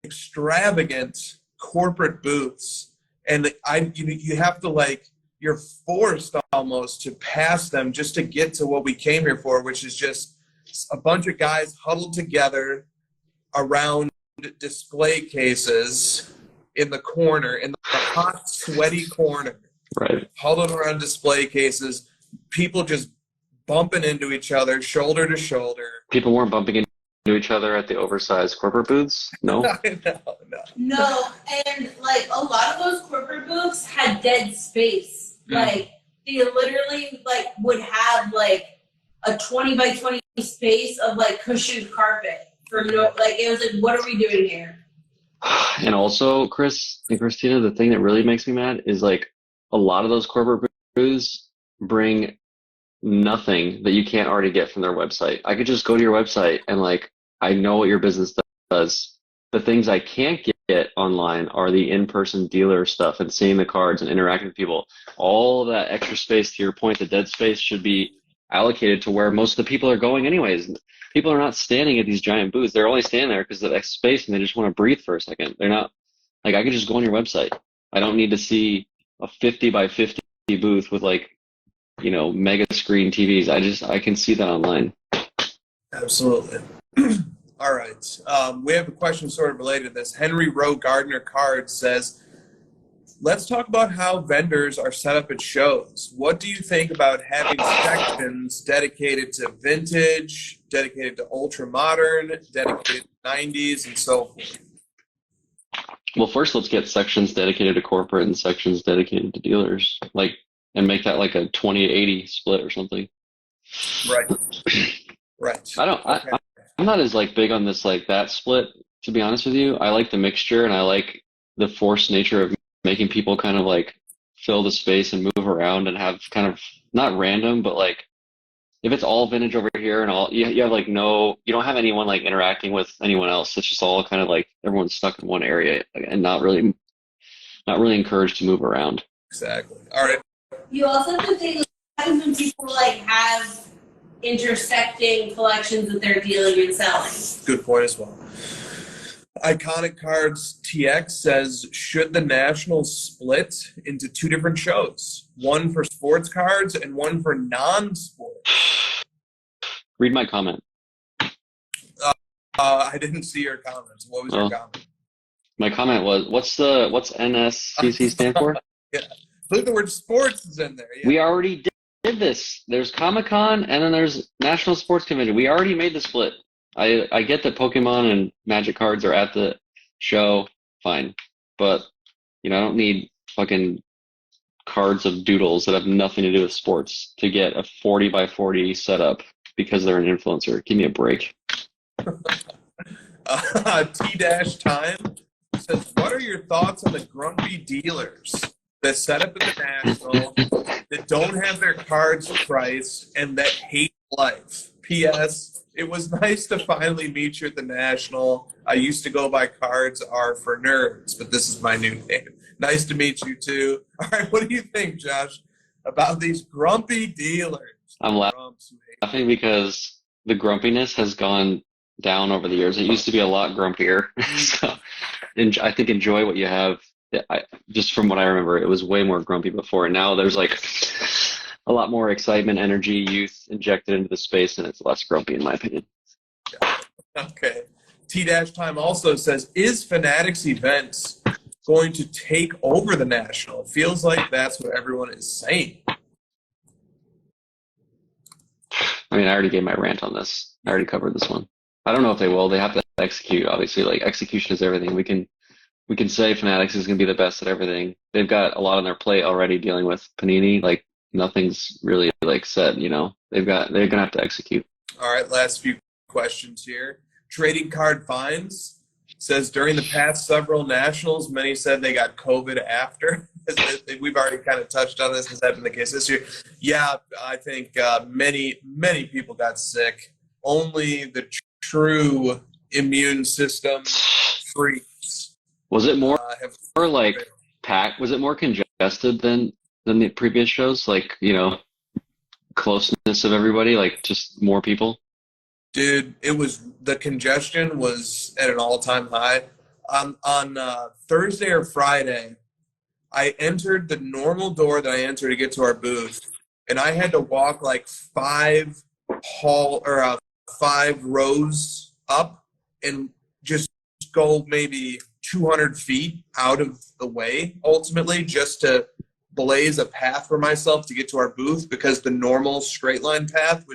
extravagant corporate booths, and you have to like, you're forced almost to pass them just to get to what we came here for, which is just a bunch of guys huddled together around display cases in the corner, in the hot, sweaty corner, Right. huddled around display cases, people just bumping into each other, shoulder to shoulder. People weren't bumping into each other at the oversized corporate booths? No? No. No, and like a lot of those corporate booths had dead space. Like they literally like would have like a 20 by 20 space of like cushioned carpet for no, like it was like, what are we doing here? And also, Chris and Christina, the thing that really makes me mad is like a lot of those corporate booths bring nothing that you can't already get from their website. I could just go to your website and like, I know what your business does. The things I can't get online are the in-person dealer stuff and seeing the cards and interacting with people. All of that extra space, to your point, the dead space should be allocated to where most of the people are going anyways. People are not standing at these giant booths. They're only standing there because of that space and they just want to breathe for a second. They're not, like, I could just go on your website. I don't need to see a 50 by 50 booth with like, you know, mega screen TVs. I can see that online. Absolutely. All right. We have a question sort of related to this. Henry Rowe Gardner Cards says, let's talk about how vendors are set up at shows. What do you think about having sections dedicated to vintage, dedicated to ultra modern, dedicated to 90s, and so forth? Well, first let's get sections dedicated to corporate and sections dedicated to dealers, like, and make that like a 20-80 split or something. Right. Right. Okay. I'm not as like big on this like that split, to be honest with you. I like the mixture and I like the forced nature of making people kind of like fill the space and move around and have kind of not random, but like if it's all vintage over here and all you have like you don't have anyone like interacting with anyone else. It's just all kind of like everyone's stuck in one area and not really encouraged to move around. Exactly. All right. You also have to think when people like have intersecting collections that they're dealing and selling. Good point as well. Iconic Cards TX says, should the Nationals split into two different shows? One for sports cards and one for non-sports? Read my comment. I didn't see your comments. What was your comment? My comment was, what's NSCC stand for? Yeah. Look, the word sports is in there. Yeah. We already did this. There's Comic-Con and then there's National Sports Convention. We already made the split. I get that Pokemon and Magic cards are at the show, fine. But, you know, I don't need fucking cards of doodles that have nothing to do with sports to get a 40 by 40 setup because they're an influencer. Give me a break. T-Time says, what are your thoughts on the grumpy dealers that set up at the National, that don't have their cards priced, and that hate life? P.S. It was nice to finally meet you at the National. I used to go by Cards Are for Nerds, but this is my new name. Nice to meet you, too. All right, what do you think, Josh, about these grumpy dealers? I'm laughing because the grumpiness has gone down over the years. It used to be a lot grumpier. So I think enjoy what you have. Just from what I remember, it was way more grumpy before. And now there's like a lot more excitement, energy, youth injected into the space, and it's less grumpy in my opinion. Okay. T-Time also says, is Fanatics Events going to take over the National? Feels like that's what everyone is saying. I mean, I already gave my rant on this. I already covered this one. I don't know if they will. They have to execute. Obviously, like execution is everything. We can say Fanatics is going to be the best at everything. They've got a lot on their plate already dealing with Panini. Like nothing's really like set. They're going to have to execute. All right, last few questions here. Trading card finds says during the past several nationals, many said they got COVID after. We've already kind of touched on this. Has that been the case this year? Yeah, I think many people got sick. Only the true immune system freaks. Was it more have like packed? Was it more congested than the previous shows? Like, closeness of everybody, like just more people? Dude, the congestion was at an all-time high. On Thursday or Friday, I entered the normal door that I enter to get to our booth, and I had to walk like 5 rows up and just go maybe 200 feet out of the way ultimately just to blaze a path for myself to get to our booth, because the normal straight line path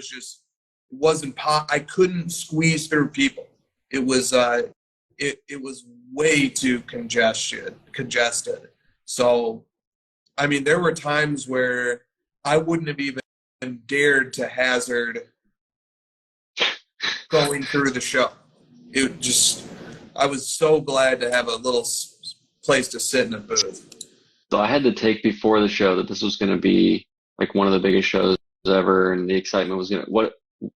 I couldn't squeeze through people. It was it was way too congested. So I mean, there were times where I wouldn't have even dared to hazard going through the show. I was so glad to have a little place to sit in a booth. So I had to take before the show that this was going to be like one of the biggest shows ever, and the excitement was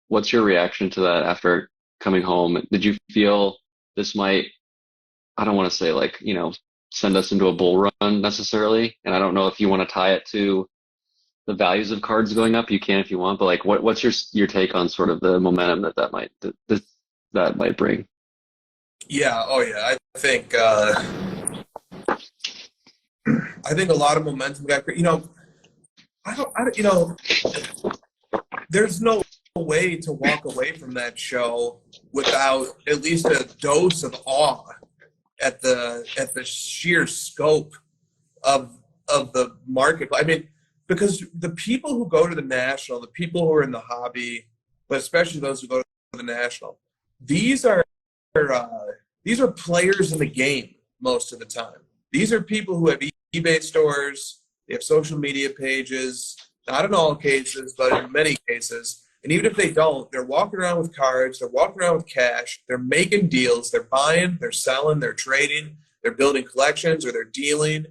what's your reaction to that after coming home? Did you feel this might, I don't want to say like, send us into a bull run necessarily, and I don't know if you want to tie it to the values of cards going up. You can if you want, but like what's your take on sort of the momentum that might bring? Yeah, oh yeah, I think a lot of momentum got created. There's no way to walk away from that show without at least a dose of awe at the sheer scope of the market. I mean, because the people who go to the National, the people who are in the hobby, but especially those who go to the National, these are players in the game most of the time. These are people who have eBay stores, they have social media pages, not in all cases, but in many cases. And even if they don't, they're walking around with cards, they're walking around with cash, they're making deals, they're buying, they're selling, they're trading, they're building collections, or they're dealing,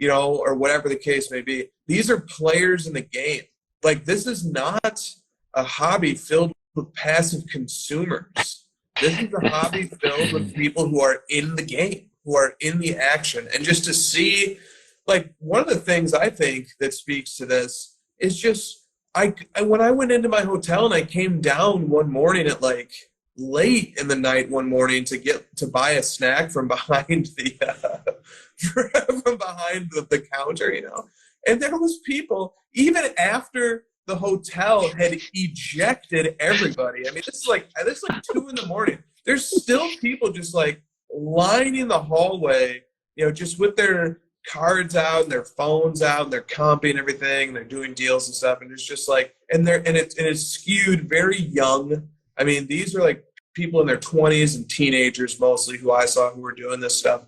or whatever the case may be. These are players in the game. Like, this is not a hobby filled with passive consumers. This is a hobby filled with people who are in the game, who are in the action. And just to see, like, one of the things I think that speaks to this is just, when I went into my hotel and I came down one morning at like late in the night one morning to buy a snack from behind the counter, and there was people even after the hotel had ejected everybody. I mean, this is like 2 a.m. There's still people just like lining the hallway, just with their cards out and their phones out and they're comping everything and they're doing deals and stuff, and it's just like, and it's skewed very young. I mean, these are like people in their 20s and teenagers mostly who I saw who were doing this stuff,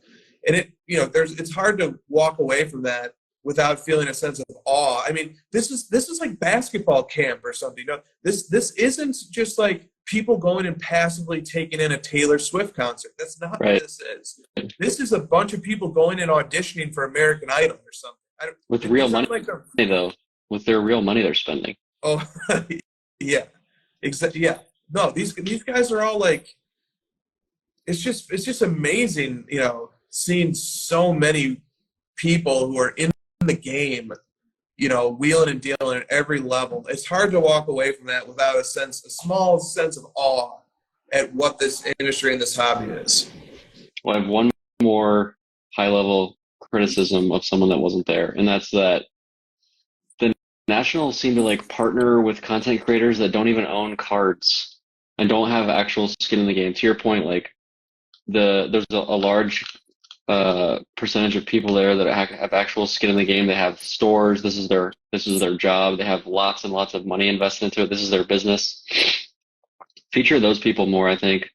and it's hard to walk away from that without feeling a sense of awe. I mean, this is like basketball camp or something. This isn't just like people going and passively taking in a Taylor Swift concert. That's not right. What this is. This is a bunch of people going and auditioning for American Idol or something. With real money, though. With their real money they're spending. Oh, yeah. Exactly. Yeah. No, these guys are all like, it's just amazing, seeing so many people who are in the game, wheeling and dealing at every level. It's hard to walk away from that without a small sense of awe at what this industry and this hobby is. Well, I have one more high-level criticism of someone that wasn't there, and that's that the Nationals seem to like partner with content creators that don't even own cards and don't have actual skin in the game. To your point, like there's a large percentage of people there that have actual skin in the game. They have stores. This is their job. They have lots and lots of money invested into it. This is their business. Feature those people more, I think,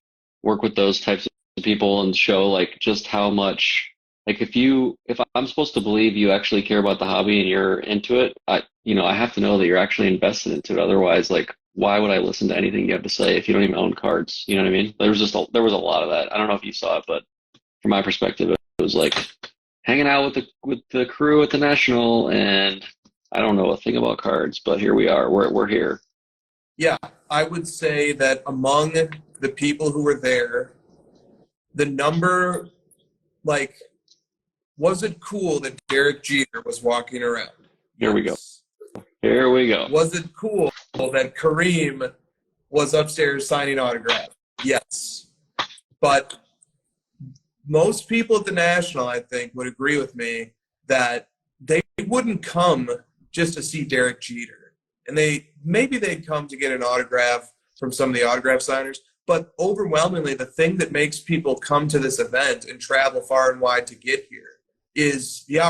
work with those types of people and show like just how much, like if I'm supposed to believe you actually care about the hobby and you're into it, I have to know that you're actually invested into it. Otherwise, like, why would I listen to anything you have to say if you don't even own cards? You know what I mean? There was a lot of that. I don't know if you saw it, but from my perspective, it was like hanging out with the crew at the National, and I don't know a thing about cards, but here we are. We're here. Yeah, I would say that among the people who were there, the number, like, was it cool that Derek Jeter was walking around? Here we go. Here we go. Was it cool that Kareem was upstairs signing autographs? Yes. But most people at the National, I think, would agree with me that they wouldn't come just to see Derek Jeter. And maybe they'd come to get an autograph from some of the autograph signers. But overwhelmingly, the thing that makes people come to this event and travel far and wide to get here is the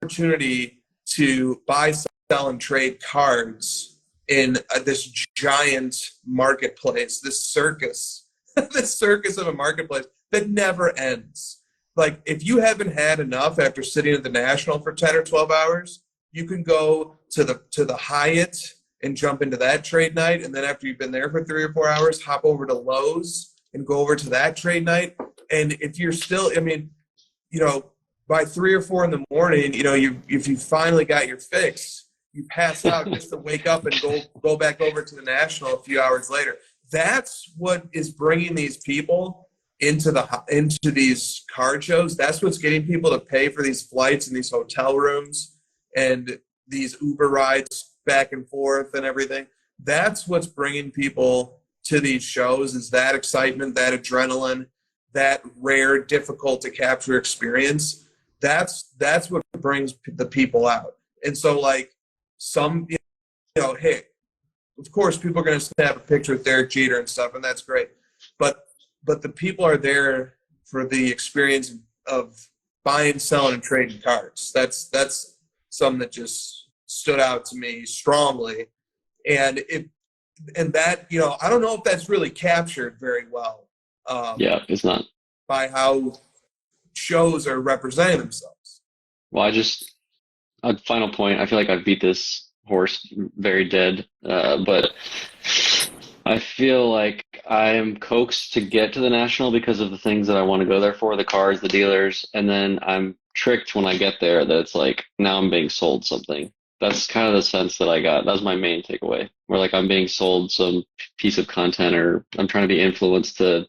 opportunity to buy, sell, and trade cards in this giant marketplace, this circus, this circus of a marketplace that never ends. Like, if you haven't had enough after sitting at the National for 10 or 12 hours, you can go to the Hyatt and jump into that trade night. And then after you've been there for 3 or 4 hours, hop over to Lowe's and go over to that trade night. And if you're still, by 3 or 4 in the morning, if you finally got your fix, you pass out just to wake up and go back over to the National a few hours later. That's what is bringing these people into these card shows. That's what's getting people to pay for these flights and these hotel rooms and these Uber rides back and forth and everything. That's what's bringing people to these shows, is that excitement, that adrenaline, that rare, difficult to capture experience. That's what brings the people out. And so, like, hey, of course people are going to snap a picture with Derek Jeter and stuff, and that's great. But the people are there for the experience of buying, selling, and trading cards. That's something that just stood out to me strongly. And that, I don't know if that's really captured very well. Yeah, it's not. By how shows are representing themselves. Well, a final point. I feel like I've beat this horse very dead, but I feel like I am coaxed to get to the National because of the things that I want to go there for, the cards, the dealers, and then I'm tricked when I get there that it's like, now I'm being sold something. That's kind of the sense that I got. That was my main takeaway. Where like I'm being sold some piece of content, or I'm trying to be influenced to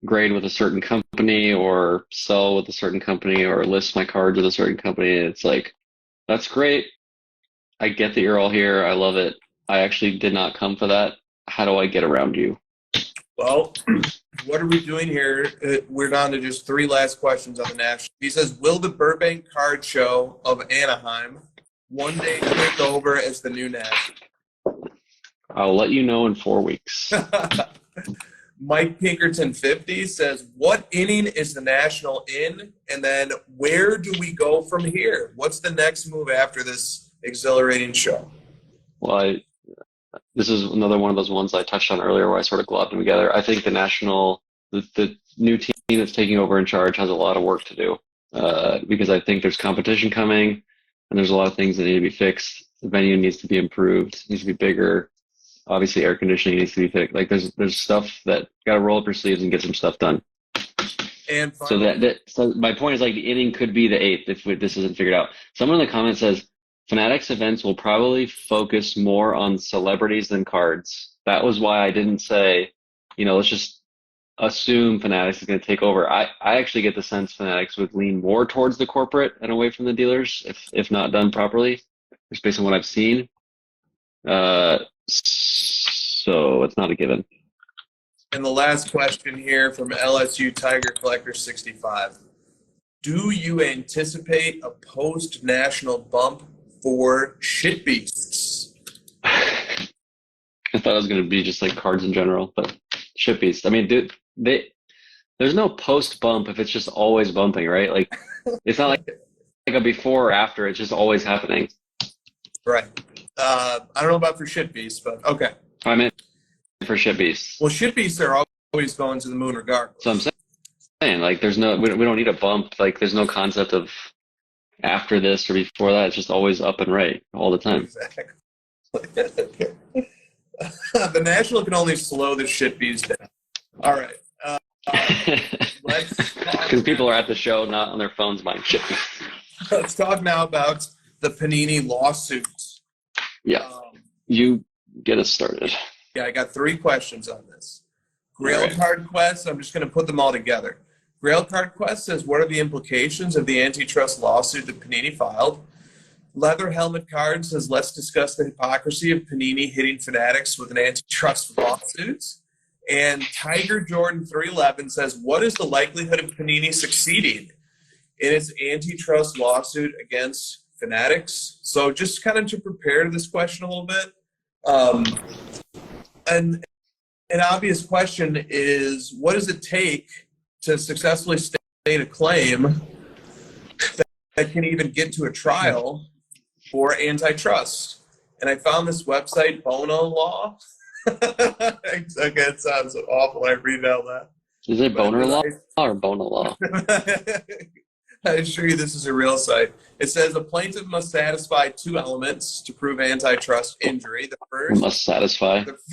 grade with a certain company or sell with a certain company or list my cards with a certain company. And it's like, that's great. I get that you're all here. I love it. I actually did not come for that. How do I get around you? Well, what are we doing here? We're down to just 3 last questions on the National. He says, will the Burbank Card Show of Anaheim one day take over as the new National? I'll let you know in 4 weeks. Mike Pinkerton 50 says, what inning is the National in? And then where do we go from here? What's the next move after this exhilarating show? Well, this is another one of those ones I touched on earlier where I sort of globbed them together. I think the National, the new team that's taking over in charge has a lot of work to do because I think there's competition coming and there's a lot of things that need to be fixed. The venue needs to be improved, needs to be bigger. Obviously, air conditioning needs to be fixed. Like there's stuff that got to roll up your sleeves and get some stuff done. And so my point is, like, the inning could be the 8th if this isn't figured out. Someone in the comments says Fanatics events will probably focus more on celebrities than cards. That was why I didn't say, let's just assume Fanatics is going to take over. I actually get the sense Fanatics would lean more towards the corporate and away from the dealers if not done properly, just based on what I've seen. So it's not a given. And the last question here from LSU Tiger Collector 65. Do you anticipate a post-National bump for shit beasts? I thought it was going to be just like cards in general, but shit beasts. I mean, there's no post bump if it's just always bumping, right? Like, it's not like a before or after. It's just always happening. Right. I don't know about for shit beasts, but okay. I meant for shit beasts. Well, shit beasts are always going to the moon regardless. So I'm saying, like, we don't need a bump. Like, there's no concept of after this or before that. It's just always up and right all the time. Exactly. The National can only slow the shit bees down. All right. Because people are at the show, not on their phones buying shit. Let's talk now about the Panini lawsuit. Yeah. You get us started. Yeah, I got 3 questions on this. Grail All right. Card Quest, I'm just going to put them all together. Grail Card Quest says, what are the implications of the antitrust lawsuit that Panini filed? Leather Helmet Card says, let's discuss the hypocrisy of Panini hitting Fanatics with an antitrust lawsuit. And Tiger Jordan 311 says, what is the likelihood of Panini succeeding in its antitrust lawsuit against Fanatics? So just kind of to prepare this question a little bit. And an obvious question is, what does it take to successfully state a claim that can even get to a trial for antitrust? And I found this website, Bona Law. Okay, it sounds awful when I read out that. Is it Boner Law or Bona Law? I assure you this is a real site. It says a plaintiff must satisfy 2 elements to prove antitrust injury. The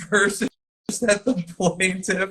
first is that the plaintiff,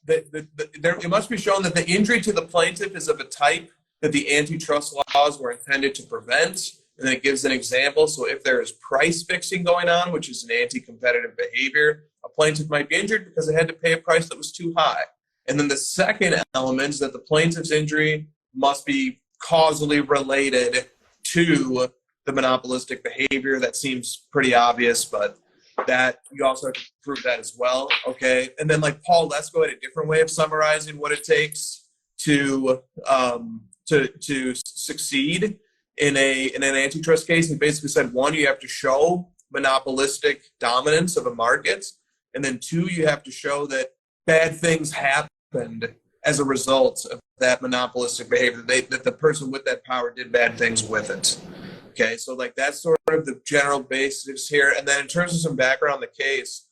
it must be shown that the injury to the plaintiff is of a type that the antitrust laws were intended to prevent. And then it gives an example. So if there is price fixing going on, which is an anti-competitive behavior, a plaintiff might be injured because it had to pay a price that was too high. And then the second element is that the plaintiff's injury must be causally related to the monopolistic behavior. That seems pretty obvious, but that you also have to prove that as well. Okay. And then, like, Paul Lesko had a different way of summarizing what it takes to succeed in an antitrust case. He basically said, 1, you have to show monopolistic dominance of a market, and then 2, you have to show that bad things happened as a result of that monopolistic behavior, that the person with that power did bad things with it. Okay, so like that's sort of the general basics here. And then in terms of some background on the case,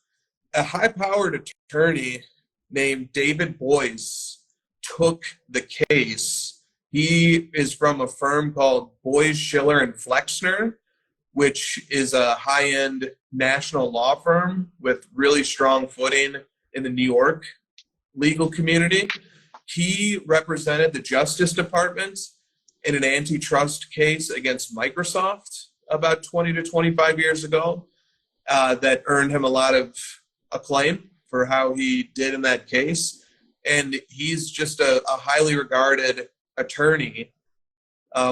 a high-powered attorney named David Boyce took the case. He is from a firm called Boyce, Schiller, and Flexner, which is a high-end national law firm with really strong footing in the New York legal community. He represented the Justice Department in an antitrust case against Microsoft about 20 to 25 years ago that earned him a lot of acclaim for how he did in that case. And he's just a highly regarded attorney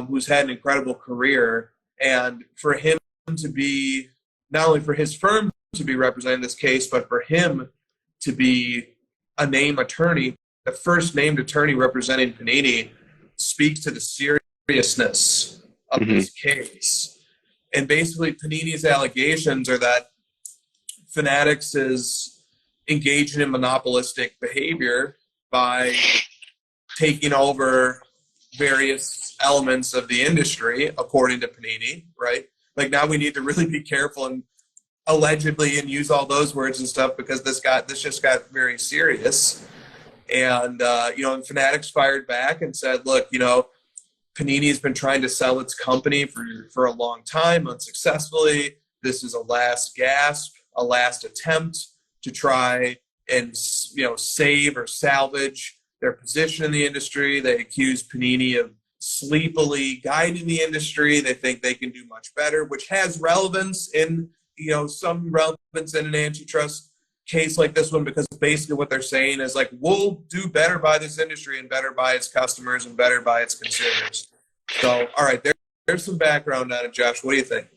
who's had an incredible career. And for him to be, not only for his firm to be representing this case, but for him to be a named attorney, the first named attorney representing Panini, speaks to the seriousness of this case. And basically, Panini's allegations are that Fanatics is engaging in monopolistic behavior by taking over various elements of the industry, according to Panini, right? Like, now we need to really be careful and allegedly and use all those words and stuff, because this just got very serious. And and Fanatics fired back and said, look, Panini's been trying to sell its company for a long time unsuccessfully. This is a last gasp, a last attempt to try and save or salvage their position in the industry. They accuse Panini of sleepily guiding the industry. They think they can do much better, which has relevance in some relevance in an antitrust case like this one, because basically what they're saying is, like, we'll do better by this industry and better by its customers and better by its consumers. So, all right, there's some background on it, Josh. What do you think?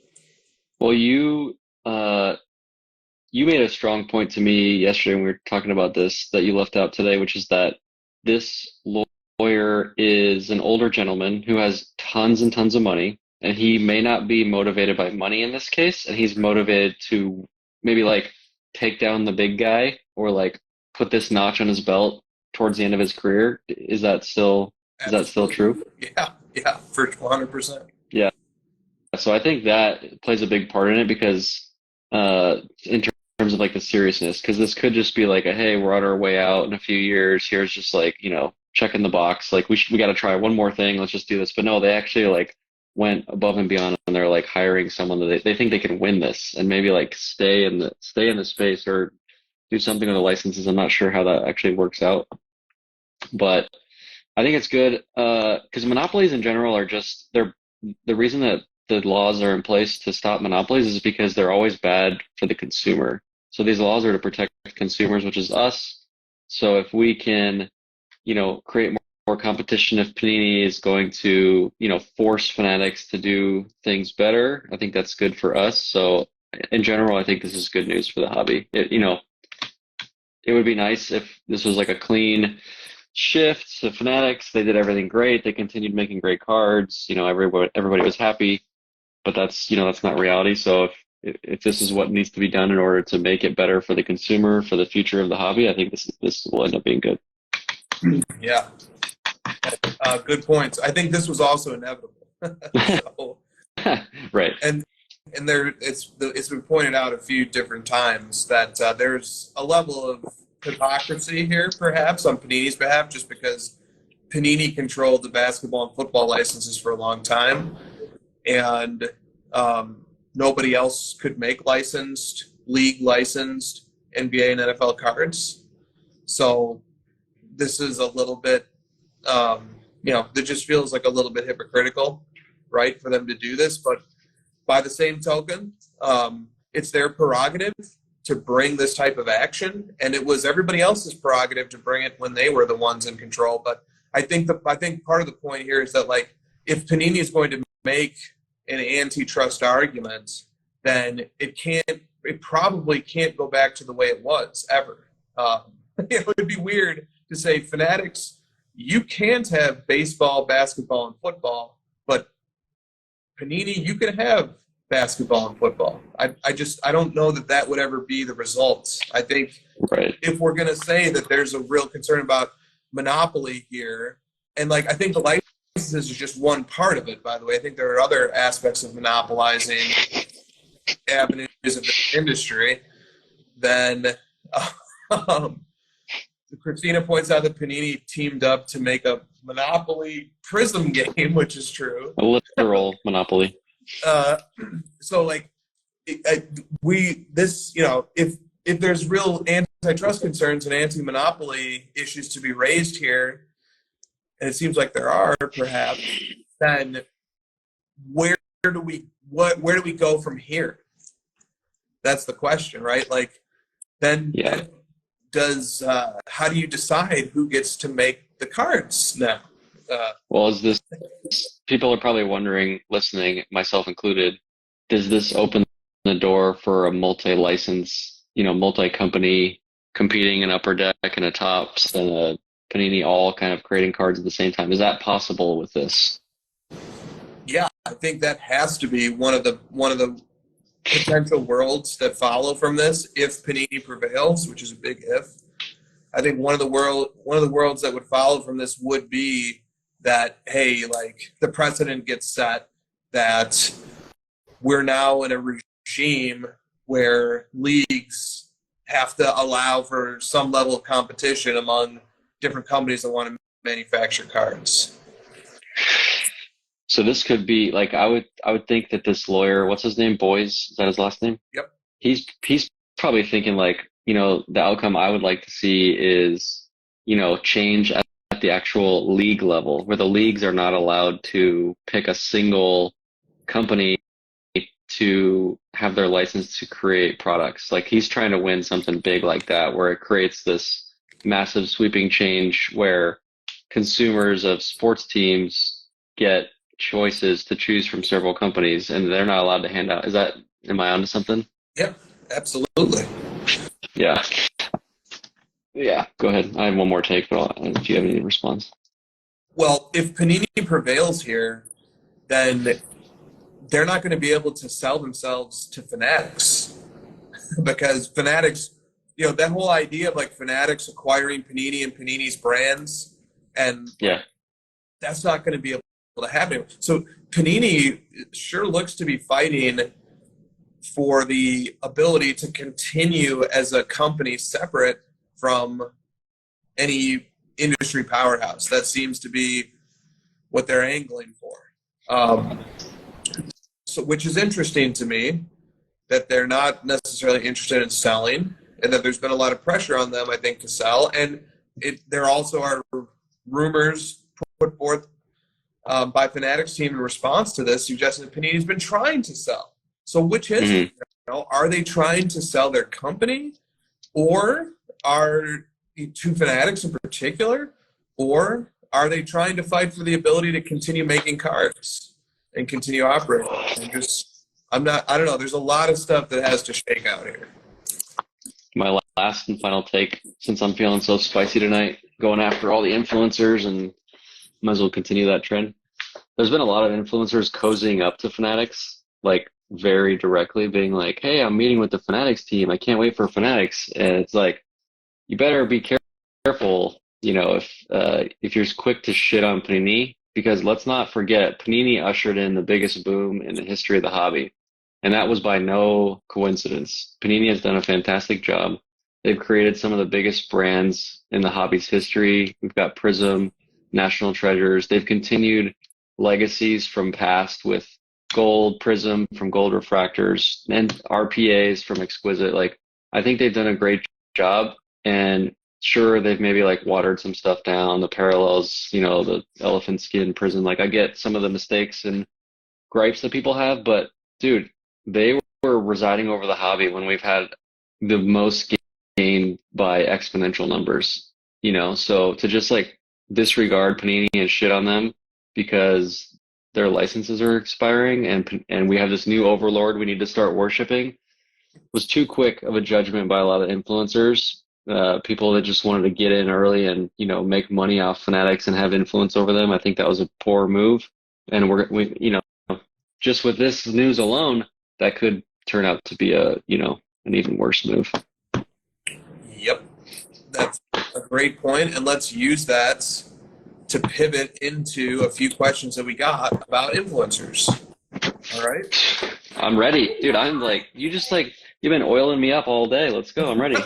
Well, you made a strong point to me yesterday when we were talking about this that you left out today, which is that this lawyer is an older gentleman who has tons and tons of money, and he may not be motivated by money in this case, and he's motivated to maybe like take down the big guy or like put this notch on his belt towards the end of his career. Is that still true? Yeah, for 100%. Yeah. So I think that plays a big part in it, because in terms of like the seriousness, because this could just be like a, hey, we're on our way out in a few years. Here's just like, checking the box. Like we got to try one more thing. Let's just do this. But no, they actually like went above and beyond, and they're like hiring someone that they think they can win this and maybe like stay in the space or do something with the licenses. I'm not sure how that actually works out, but I think it's good because monopolies in general are just the reason that the laws are in place to stop monopolies is because they're always bad for the consumer. So these laws are to protect consumers, which is us. So if we can, create more competition, if Panini is going to, force Fanatics to do things better, I think that's good for us. So in general, I think this is good news for the hobby. It would be nice if this was like a clean shift to Fanatics. They did everything great. They continued making great cards. Everybody was happy, but that's not reality. So if this is what needs to be done in order to make it better for the consumer, for the future of the hobby, I think this will end up being good. Yeah. Good points. I think this was also inevitable. So, right. And it's been pointed out a few different times that there's a level of hypocrisy here, perhaps on Panini's behalf, just because Panini controlled the basketball and football licenses for a long time, and nobody else could make league licensed NBA and NFL cards. So this is a little bit, that just feels like a little bit hypocritical, right, for them to do this. But by the same token, it's their prerogative to bring this type of action, and it was everybody else's prerogative to bring it when they were the ones in control. But I think part of the point here is that, like, if Panini is going to make an antitrust argument, then it probably can't go back to the way it was ever. It would be weird to say, Fanatics, you can't have baseball, basketball, and football, but Panini, you can have basketball and football. I don't know that would ever be the result. I think if we're going to say that there's a real concern about monopoly here, and I think the licenses is just one part of it, by the way. I think there are other aspects of monopolizing avenues of the industry. Then Christina points out that Panini teamed up to make a Monopoly Prism game, which is true. A literal Monopoly. So if there's real antitrust concerns and anti-monopoly issues to be raised here, and it seems like there are, perhaps, then where do we go from here? That's the question, right? Then how do you decide who gets to make the cards now? People are probably wondering, listening, myself included, does this open the door for a multi-license, multi-company competing in Upper Deck and a Topps and a Panini all kind of creating cards at the same time? Is that possible with this? Yeah, I think that has to be one of the potential worlds that follow from this if Panini prevails, which is a big if. I think one of the worlds that would follow from this would be that, hey, the precedent gets set that we're now in a regime where leagues have to allow for some level of competition among different companies that want to manufacture cards. So this could be I would think that this lawyer, what's his name? Boyes, is that his last name? Yep. He's probably thinking the outcome I would like to see is, change at the actual league level, where the leagues are not allowed to pick a single company to have their license to create products. He's trying to win something big like that, where it creates this massive sweeping change where consumers of sports teams get choices to choose from several companies, and they're not allowed to hand out. Am I onto something? Yep, absolutely. Yeah. Go ahead. I have one more take, but if you have any response. Well, if Panini prevails here, then they're not going to be able to sell themselves to Fanatics because Fanatics, that whole idea of Fanatics acquiring Panini and Panini's brands, and that's not going to be able to happen. So Panini sure looks to be fighting for the ability to continue as a company separate from any industry powerhouse. That seems to be what they're angling for. So, which is interesting to me, that they're not necessarily interested in selling, and that there's been a lot of pressure on them, I think, to sell. And there also are rumors put forth by Fanatics team in response to this, suggesting that Panini's been trying to sell. So which is it? You know, are they trying to sell their company, or are to Fanatics in particular, or are they trying to fight for the ability to continue making cards and continue operating? I don't know. There's a lot of stuff that has to shake out here. My last and final take, since I'm feeling so spicy tonight, going after all the influencers, and might as well continue that trend. There's been a lot of influencers cozying up to Fanatics, like very directly, being like, hey, I'm meeting with the Fanatics team. I can't wait for Fanatics. And it's like, you better be careful, you know, if you're quick to shit on Panini, because let's not forget, Panini ushered in the biggest boom in the history of the hobby. And that was by no coincidence. Panini has done a fantastic job. They've created some of the biggest brands in the hobby's history. We've got Prism, National Treasures. They've continued legacies from past with Gold Prism from Gold Refractors and RPAs from Exquisite. Like, I think they've done a great job, and sure, they've maybe like watered some stuff down, the parallels, you know, the elephant skin Prism. Like, I get some of the mistakes and gripes that people have, but dude, they were residing over the hobby when we've had the most gain by exponential numbers, you know. So to just like disregard Panini and shit on them because their licenses are expiring and we have this new overlord we need to start worshiping was too quick of a judgment by a lot of influencers, people that just wanted to get in early and, you know, make money off Fanatics and have influence over them. I think that was a poor move, and we you know, just with this news alone, that could turn out to be an even worse move. Yep, that's a great point, and let's use that to pivot into a few questions that we got about influencers. All right. I'm ready, dude. I'm like, you've been oiling me up all day. Let's go. I'm ready.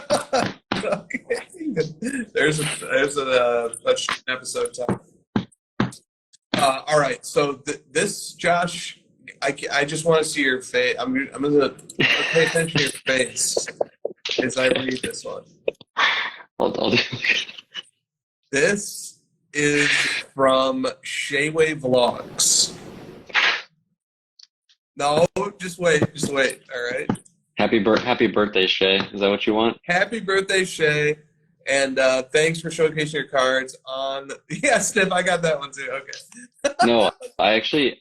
Okay. There's a episode time. All right. So this, Josh, I just want to see your face. I'm gonna pay attention to your face as I read this one. I'll do. This is from Shayway Vlogs. No, just wait. All right. Happy birthday, Shay. Is that what you want? Happy birthday, Shay. And thanks for showcasing your cards on. Yeah, Sniff, I got that one too. Okay. No, I actually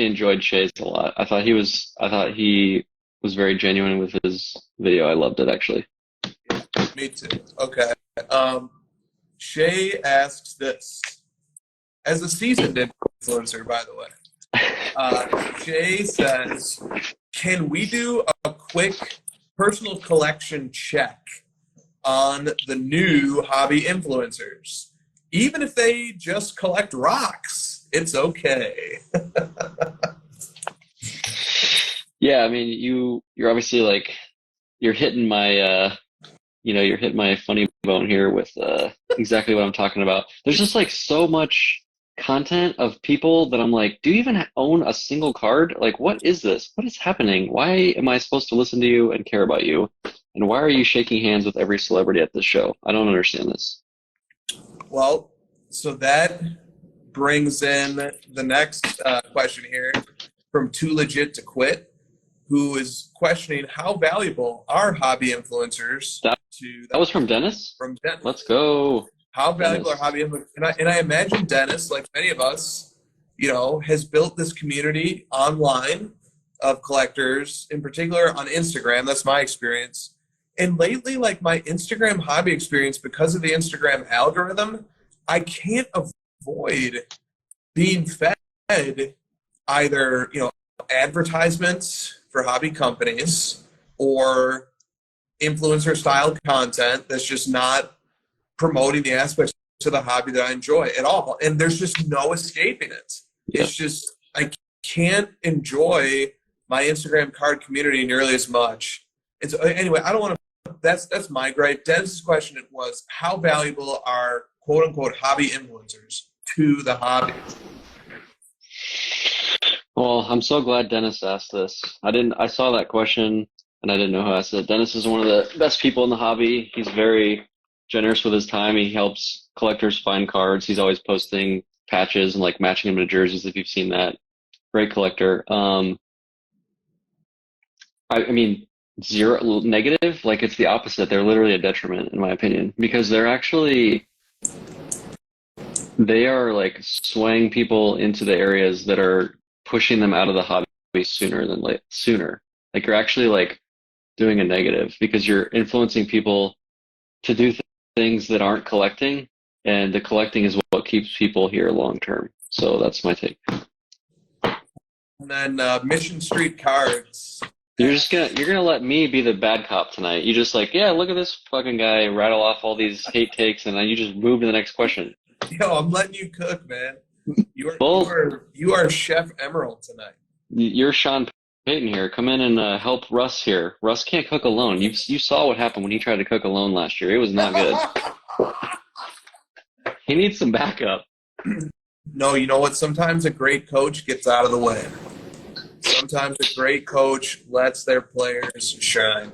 enjoyed Shay's a lot. I thought he was very genuine with his video. I loved it, actually. Yeah, me too. Okay. Shay asks this. As a seasoned influencer, by the way, Shay says, can we do a quick personal collection check on the new hobby influencers? Even if they just collect rocks, it's okay. Yeah, I mean, you're obviously like, you're hitting my you're hitting my funny bone here with exactly what I'm talking about. There's just like so much content of people that I'm like, do you even own a single card? Like, what is this? What is happening? Why am I supposed to listen to you and care about you? And why are you shaking hands with every celebrity at this show? I don't understand this. Well, so that brings in the next question here from Too Legit to Quit, who is questioning how valuable are hobby influencers That was from Dennis? From Dennis. Let's go. How valuable are hobby influencers? And I imagine Dennis, like many of us, you know, has built this community online of collectors, in particular on Instagram. That's my experience. And lately, like my Instagram hobby experience, because of the Instagram algorithm, I can't avoid being fed either, you know, advertisements for hobby companies or influencer style content that's just not promoting the aspects of the hobby that I enjoy at all. And there's just no escaping it. It's just, I can't enjoy my Instagram card community nearly as much. And so anyway, I don't want to. That's my gripe. Dennis's question was, how valuable are quote unquote hobby influencers to the hobby? Well, I'm so glad Dennis asked this. I saw that question and I didn't know who asked it. Dennis is one of the best people in the hobby. He's very generous with his time. He helps collectors find cards. He's always posting patches and like matching them to jerseys if you've seen that. Great collector. I mean, zero negative, like it's the opposite. They're literally a detriment in my opinion because they are like swaying people into the areas that are pushing them out of the hobby sooner. Like you're actually like doing a negative because you're influencing people to do things that aren't collecting, and the collecting is what keeps people here long term. So that's my take. And then Mission Street Cards. You're gonna let me be the bad cop tonight. You just like, yeah, look at this fucking guy rattle off all these hate takes, and then you just move to the next question. Yo, I'm letting you cook, man. You are Chef Emerald tonight. You're Sean Payton here. Come in and help Russ here. Russ can't cook alone. You saw what happened when he tried to cook alone last year. It was not good. He needs some backup. No, you know what? Sometimes a great coach gets out of the way. Sometimes a great coach lets their players shine.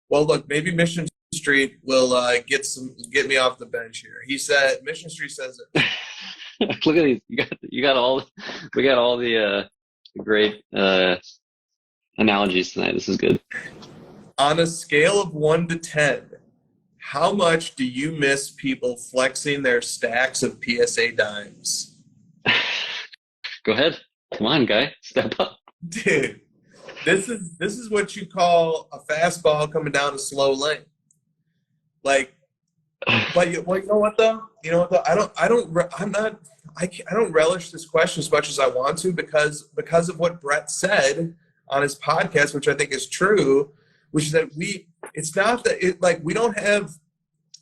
Well, look, maybe Mission Street will get me off the bench here. He said Mission Street says it. Look at these. We got all the great analogies tonight. This is good. On a scale of 1 to 10, how much do you miss people flexing their stacks of PSA dimes? Go ahead. Come on, guy. Step up. Dude, this is what you call a fastball coming down a slow lane. Like, but you know what though? I don't relish this question as much as I want to because of what Brett said on his podcast, which I think is true, which is that we don't have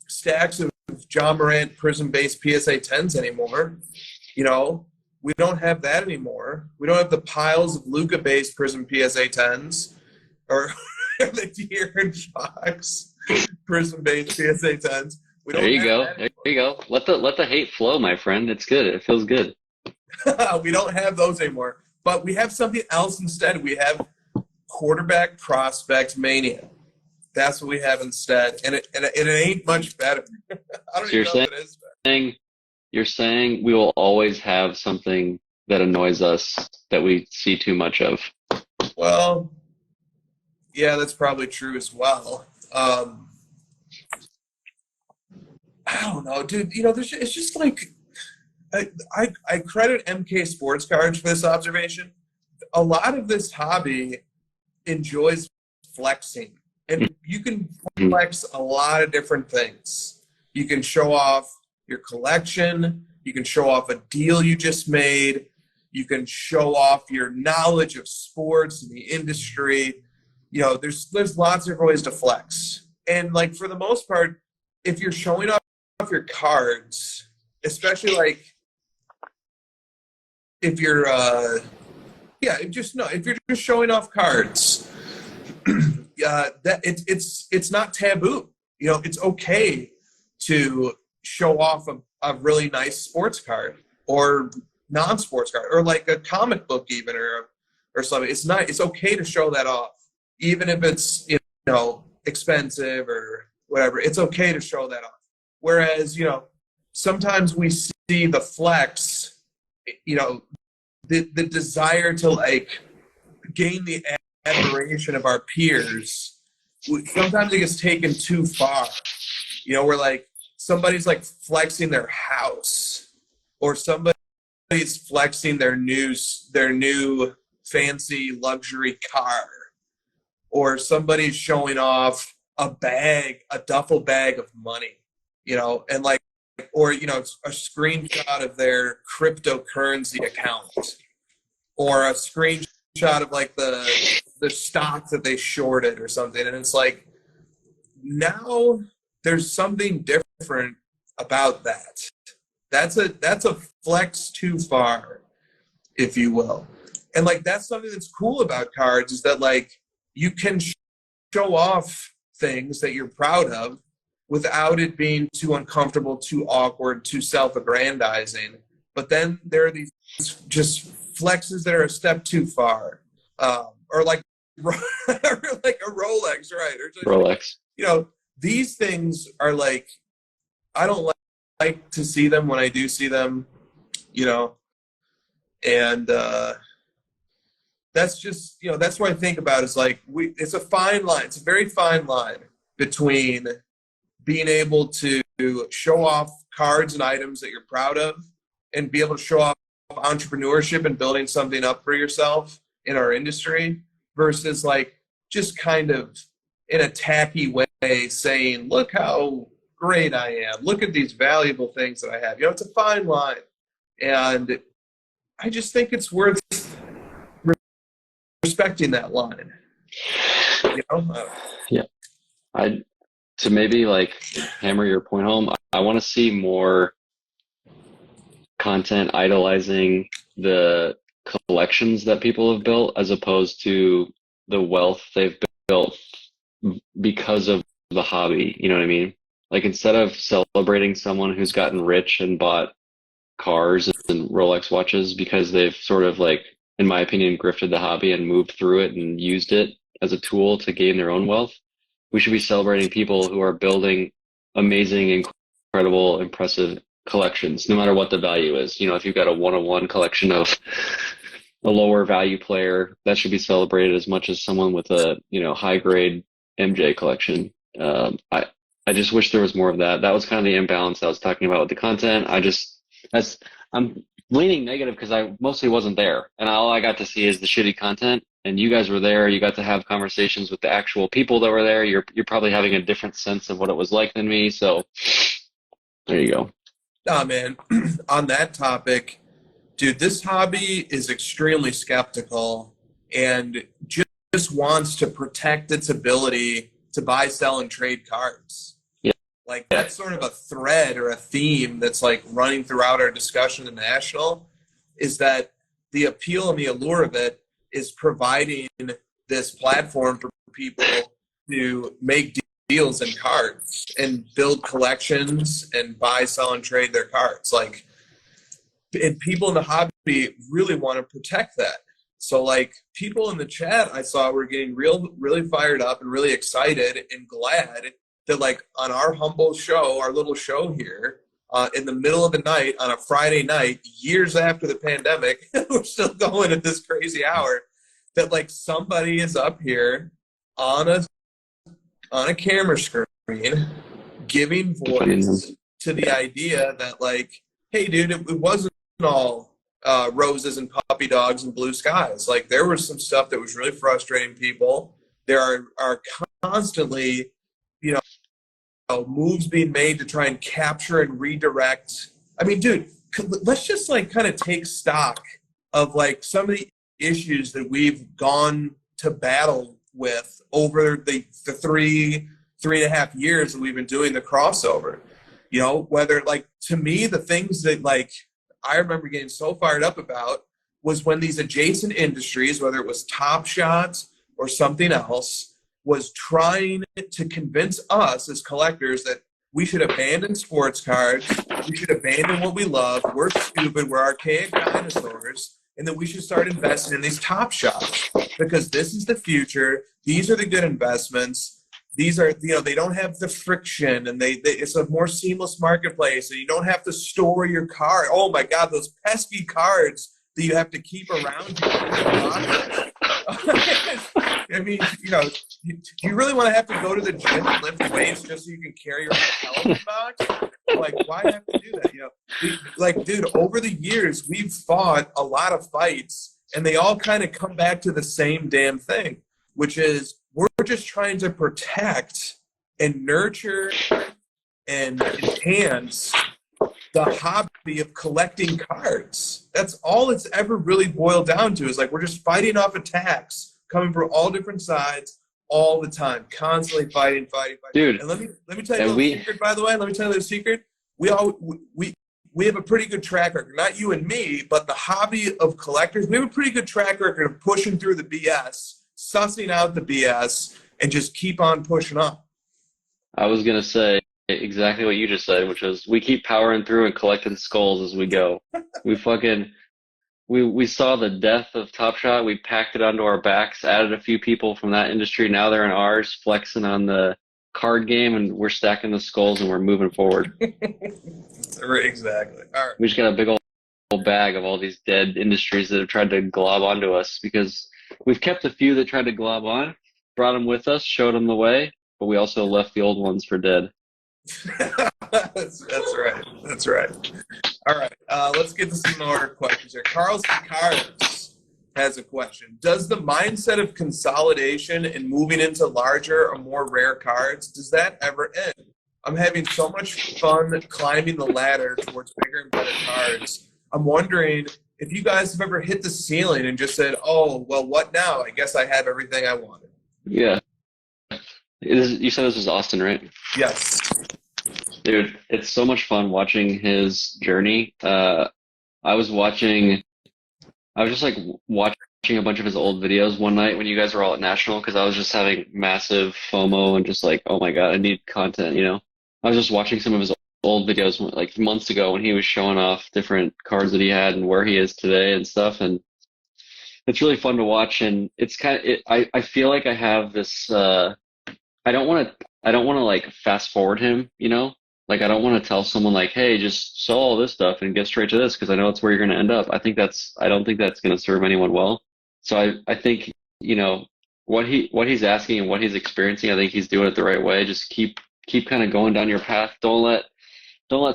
stacks of John Morant prism-based PSA 10s anymore. We don't have that anymore. We don't have the piles of Luka-based Prism PSA 10s or the De'Aaron Fox Prism-based PSA 10s. There you go. Let the hate flow, my friend. It's good. It feels good. We don't have those anymore. But we have something else instead. We have quarterback prospect mania. That's what we have instead. And it ain't much better. I don't even know if it is better. You're saying we will always have something that annoys us that we see too much of. Well, yeah, that's probably true as well. I don't know, dude. It's just like I credit MK Sports Cards for this observation. A lot of this hobby enjoys flexing, and you can flex a lot of different things. You can show off your collection. You can show off a deal you just made. You can show off your knowledge of sports and the industry. There's lots of ways to flex. And like for the most part, if you're showing off your cards, especially like if you're if you're just showing off cards, that it's not taboo. It's okay to show off a really nice sports card or non-sports card or like a comic book even or something. It's okay to show that off, even if it's expensive or whatever. It's okay to show that off. Whereas sometimes we see the flex, the desire to like gain the admiration of our peers. Sometimes it gets taken too far. We're like, somebody's like flexing their house, or somebody's flexing their new fancy luxury car, or somebody's showing off a duffel bag of money, and like, or a screenshot of their cryptocurrency account, or a screenshot of like the stock that they shorted or something, and it's like now there's something different about that. That's a flex too far, if you will. And like, that's something that's cool about cards, is that like you can show off things that you're proud of without it being too uncomfortable, too awkward, too self-aggrandizing. But then there are these just flexes that are a step too far, or like like a Rolex, right? Or just, Rolex. you know, these things are like, I don't like to see them when I do see them, you know, and that's just, you know, that's what I think about, is like, it's a fine line. It's a very fine line between being able to show off cards and items that you're proud of, and be able to show off entrepreneurship and building something up for yourself in our industry, versus like just kind of in a tacky way saying, look how great I am, look at these valuable things that I have. You know, it's a fine line, and I just think it's worth respecting that line. You know? Yeah. To maybe like hammer your point home, I want to see more content idolizing the collections that people have built, as opposed to the wealth they've built because of the hobby. You know what I mean? Like, instead of celebrating someone who's gotten rich and bought cars and Rolex watches because they've sort of, like, in my opinion, grifted the hobby and moved through it and used it as a tool to gain their own wealth, we should be celebrating people who are building amazing, incredible, impressive collections, no matter what the value is. You know, if you've got a one-on-one collection of a lower value player, that should be celebrated as much as someone with a, you know, high grade MJ collection. I just wish there was more of that. That was kind of the imbalance I was talking about with the content. I'm leaning negative because I mostly wasn't there, and all I got to see is the shitty content. And you guys were there. You got to have conversations with the actual people that were there. You're probably having a different sense of what it was like than me. So there you go. Nah, man. On that topic, dude, this hobby is extremely skeptical and just wants to protect its ability to buy, sell, and trade cards. Yeah. Like, that's sort of a thread or a theme that's like running throughout our discussion in National, is that the appeal and the allure of it is providing this platform for people to make deals in cards and build collections and buy, sell, and trade their cards. Like, and people in the hobby really want to protect that. So like, people in the chat I saw were getting really fired up and really excited and glad that, like, on our humble show, our little show here, in the middle of the night on a Friday night, years after the pandemic, we're still going at this crazy hour, that like somebody is up here on a camera screen giving voice to the idea that, like, hey dude, it wasn't all roses and puppy dogs and blue skies. Like, there was some stuff that was really frustrating people. There are constantly, you know, moves being made to try and capture and redirect. I mean, dude, let's just like kind of take stock of like some of the issues that we've gone to battle with over the 3.5 years that we've been doing the crossover. You know, whether, like, to me, the things that like I remember getting so fired up about was when these adjacent industries, whether it was Top Shot or something else, was trying to convince us as collectors that we should abandon sports cards, we should abandon what we love, we're stupid, we're archaic dinosaurs, and that we should start investing in these Top Shots because this is the future. These are the good investments. These are, you know, they don't have the friction, and they it's a more seamless marketplace, and you don't have to store your card. Oh my God, those pesky cards that you have to keep around you. I mean, you know, do you really want to have to go to the gym and lift weights just so you can carry your own box? Like, why have to do that? You know, like, dude, over the years, we've fought a lot of fights, and they all kind of come back to the same damn thing, which is we're just trying to protect and nurture and enhance the hobby of collecting cards. That's all it's ever really boiled down to, is like, we're just fighting off attacks coming from all different sides all the time, constantly fighting. Dude, and let me tell you a little secret, by the way. Let me tell you a little secret. We we have a pretty good track record. Not you and me, but the hobby of collectors. We have a pretty good track record of pushing through the BS, sussing out the BS, and just keep on pushing up. I was gonna say exactly what you just said, which was we keep powering through and collecting skulls as we go. We saw the death of Top Shot. We packed it onto our backs, added a few people from that industry. Now they're in ours, flexing on the card game, and we're stacking the skulls and we're moving forward. Exactly. All right. We just got a big old bag of all these dead industries that have tried to glob onto us because we've kept a few that tried to glob on, brought them with us, showed them the way, but we also left the old ones for dead. That's right. That's right. All right. Let's get to some more questions here. Carlson Cards has a question. Does the mindset of consolidation and moving into larger or more rare cards, does that ever end? I'm having so much fun climbing the ladder towards bigger and better cards. I'm wondering if you guys have ever hit the ceiling and just said, oh, well, what now? I guess I have everything I wanted. Yeah. You said this was Austin, right? Yes. Dude, it's so much fun watching his journey. I was just like watching a bunch of his old videos one night when you guys were all at National because I was just having massive FOMO and just like, oh my God, I need content, you know? I was just watching some of his old videos like months ago when he was showing off different cards that he had and where he is today and stuff. And it's really fun to watch. And it's I feel like I have this, I don't want to like fast forward him, you know? Like, I don't want to tell someone like, hey, just sell all this stuff and get straight to this because I know it's where you're going to end up. I don't think that's going to serve anyone well. So I think, you know, what he's asking and what he's experiencing, I think he's doing it the right way. Just keep kind of going down your path. Don't let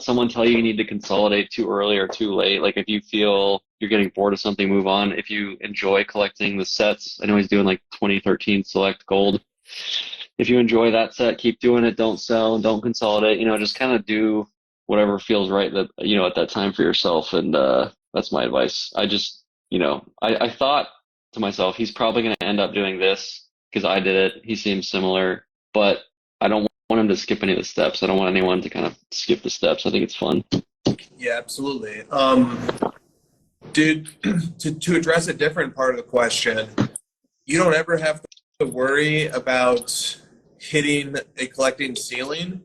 someone tell you need to consolidate too early or too late. Like, if you feel you're getting bored of something, move on. If you enjoy collecting the sets, I know he's doing like 2013 Select Gold. If you enjoy that set, keep doing it. Don't sell, don't consolidate. You know, just kind of do whatever feels right that, you know, at that time for yourself. And that's my advice. I just, you know, I thought to myself, he's probably going to end up doing this because I did it. He seems similar, but I don't want him to skip any of the steps. I don't want anyone to kind of skip the steps. I think it's fun. Yeah, absolutely. Dude, to address a different part of the question, you don't ever have to worry about hitting a collecting ceiling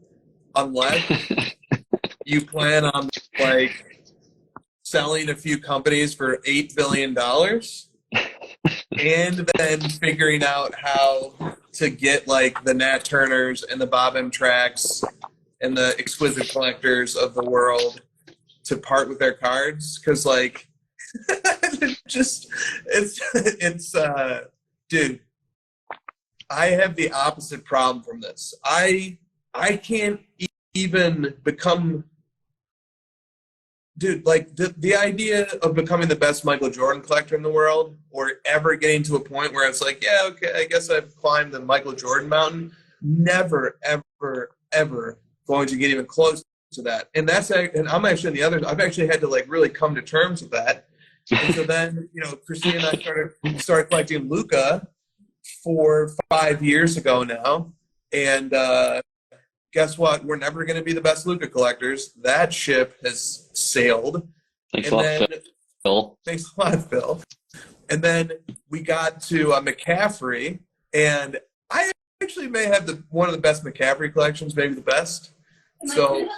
unless you plan on like selling a few companies for $8 billion and then figuring out how to get like the Nat Turners and the Bob M. Tracks and the Exquisite Collectors of the world to part with their cards. Cause like, dude, I have the opposite problem from this. I can't even become, dude, like the idea of becoming the best Michael Jordan collector in the world or ever getting to a point where it's like, yeah, okay, I guess I've climbed the Michael Jordan mountain. Never, ever, ever going to get even close to that. And I'm actually in the other, I've actually had to like really come to terms with that. And so then, you know, Christine and I started collecting Luca 4 or 5 years ago now, and guess what? We're never going to be the best Luca collectors. That ship has sailed. Thanks a lot, Phil. Thanks a lot, Phil. And then we got to McCaffrey, and I actually may have one of the best McCaffrey collections, maybe the best. Collection?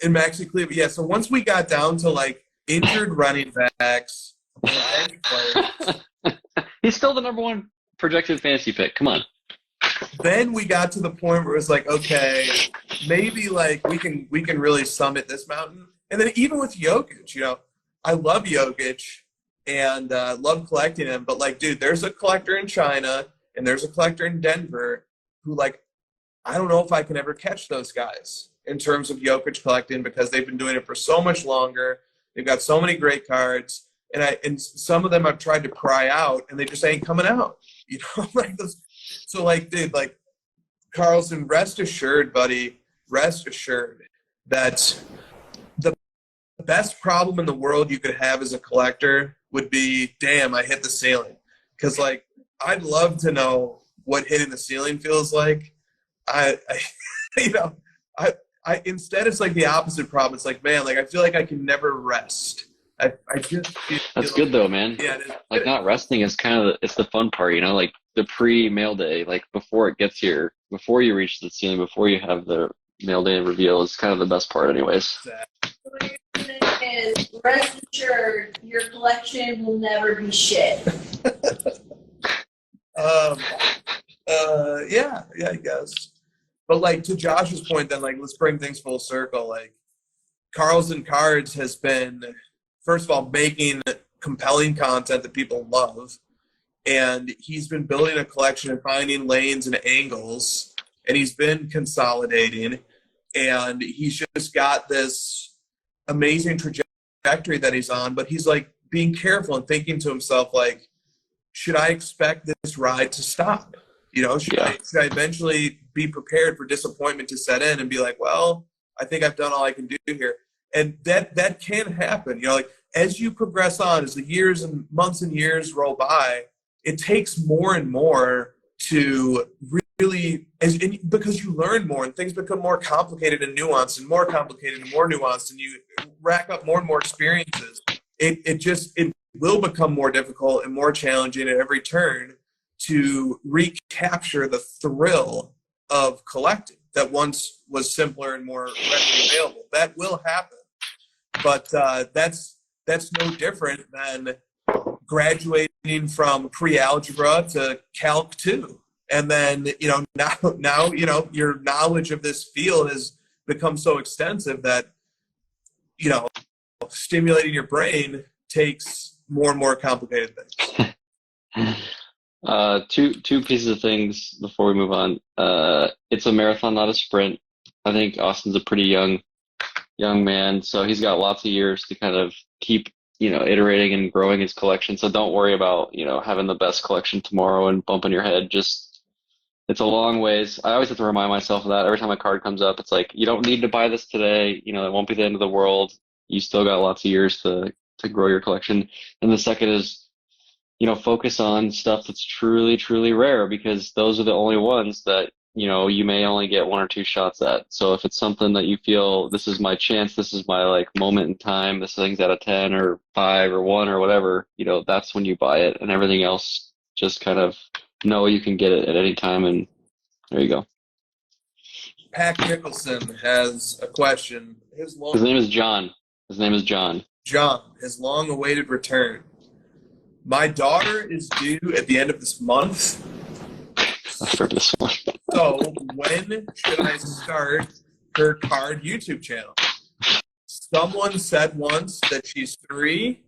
In Maxi Cleveland, yeah. So once we got down to like injured running backs, he's still the number one projected fantasy pick. Come on. Then we got to the point where it was like, okay, maybe like we can really summit this mountain. And then even with Jokic, you know, I love Jokic and love collecting him, but like, dude, there's a collector in China and there's a collector in Denver who like, I don't know if I can ever catch those guys in terms of Jokic collecting because they've been doing it for so much longer. They've got so many great cards, and some of them I've tried to pry out, and they just ain't coming out. You know, like those. So, like, dude, like Carlson, rest assured, buddy, rest assured that the best problem in the world you could have as a collector would be, damn, I hit the ceiling. Because, like, I'd love to know what hitting the ceiling feels like. instead it's like the opposite problem. It's like, man, like I feel like I can never rest. I just feel That's good though, man. Yeah, it is. Like not resting is kind of it's the fun part, you know, like the pre-mail day, like before it gets here, before you reach the ceiling, before you have the mail day reveal is kind of the best part anyways. What you're saying is, rest assured, your collection will never be shit. Yeah, I guess. But like to Josh's point, then like let's bring things full circle. Like Carlson Cards has been, first of all, making compelling content that people love, and he's been building a collection and finding lanes and angles, and he's been consolidating, and he's just got this amazing trajectory that he's on. But he's like being careful and thinking to himself, like, should I expect this ride to stop? You know, should I eventually be prepared for disappointment to set in and be like, well, I think I've done all I can do here. And that can happen. You know, like as you progress on, as the years and months and years roll by, it takes more and more to really, because you learn more and things become more complicated and nuanced and more complicated and more nuanced, and you rack up more and more experiences. It will become more difficult and more challenging at every turn to recapture the thrill of collecting that once was simpler and more readily available. That will happen, but that's no different than graduating from pre-algebra to Calc 2, and then now your knowledge of this field has become so extensive that stimulating your brain takes more and more complicated things. Two pieces of things before we move on. It's a marathon, not a sprint. I think Austin's a pretty young man, so he's got lots of years to kind of keep, iterating and growing his collection. So don't worry about, having the best collection tomorrow and bumping your head. Just, it's a long ways. I always have to remind myself of that. Every time a card comes up, it's like, you don't need to buy this today. It won't be the end of the world. You still got lots of years to grow your collection. And the second is, focus on stuff that's truly, truly rare, because those are the only ones that, you may only get one or two shots at. So if it's something that you feel, this is my chance, this is my like moment in time, this thing's out of 10 or 5 or 1 or whatever, that's when you buy it, and everything else just kind of know you can get it at any time. And there you go. Pack Nicholson has a question. His name is John. John, his long-awaited return. My daughter is due at the end of this month. For this one. So when should I start her card YouTube channel? Someone said once that she's 3.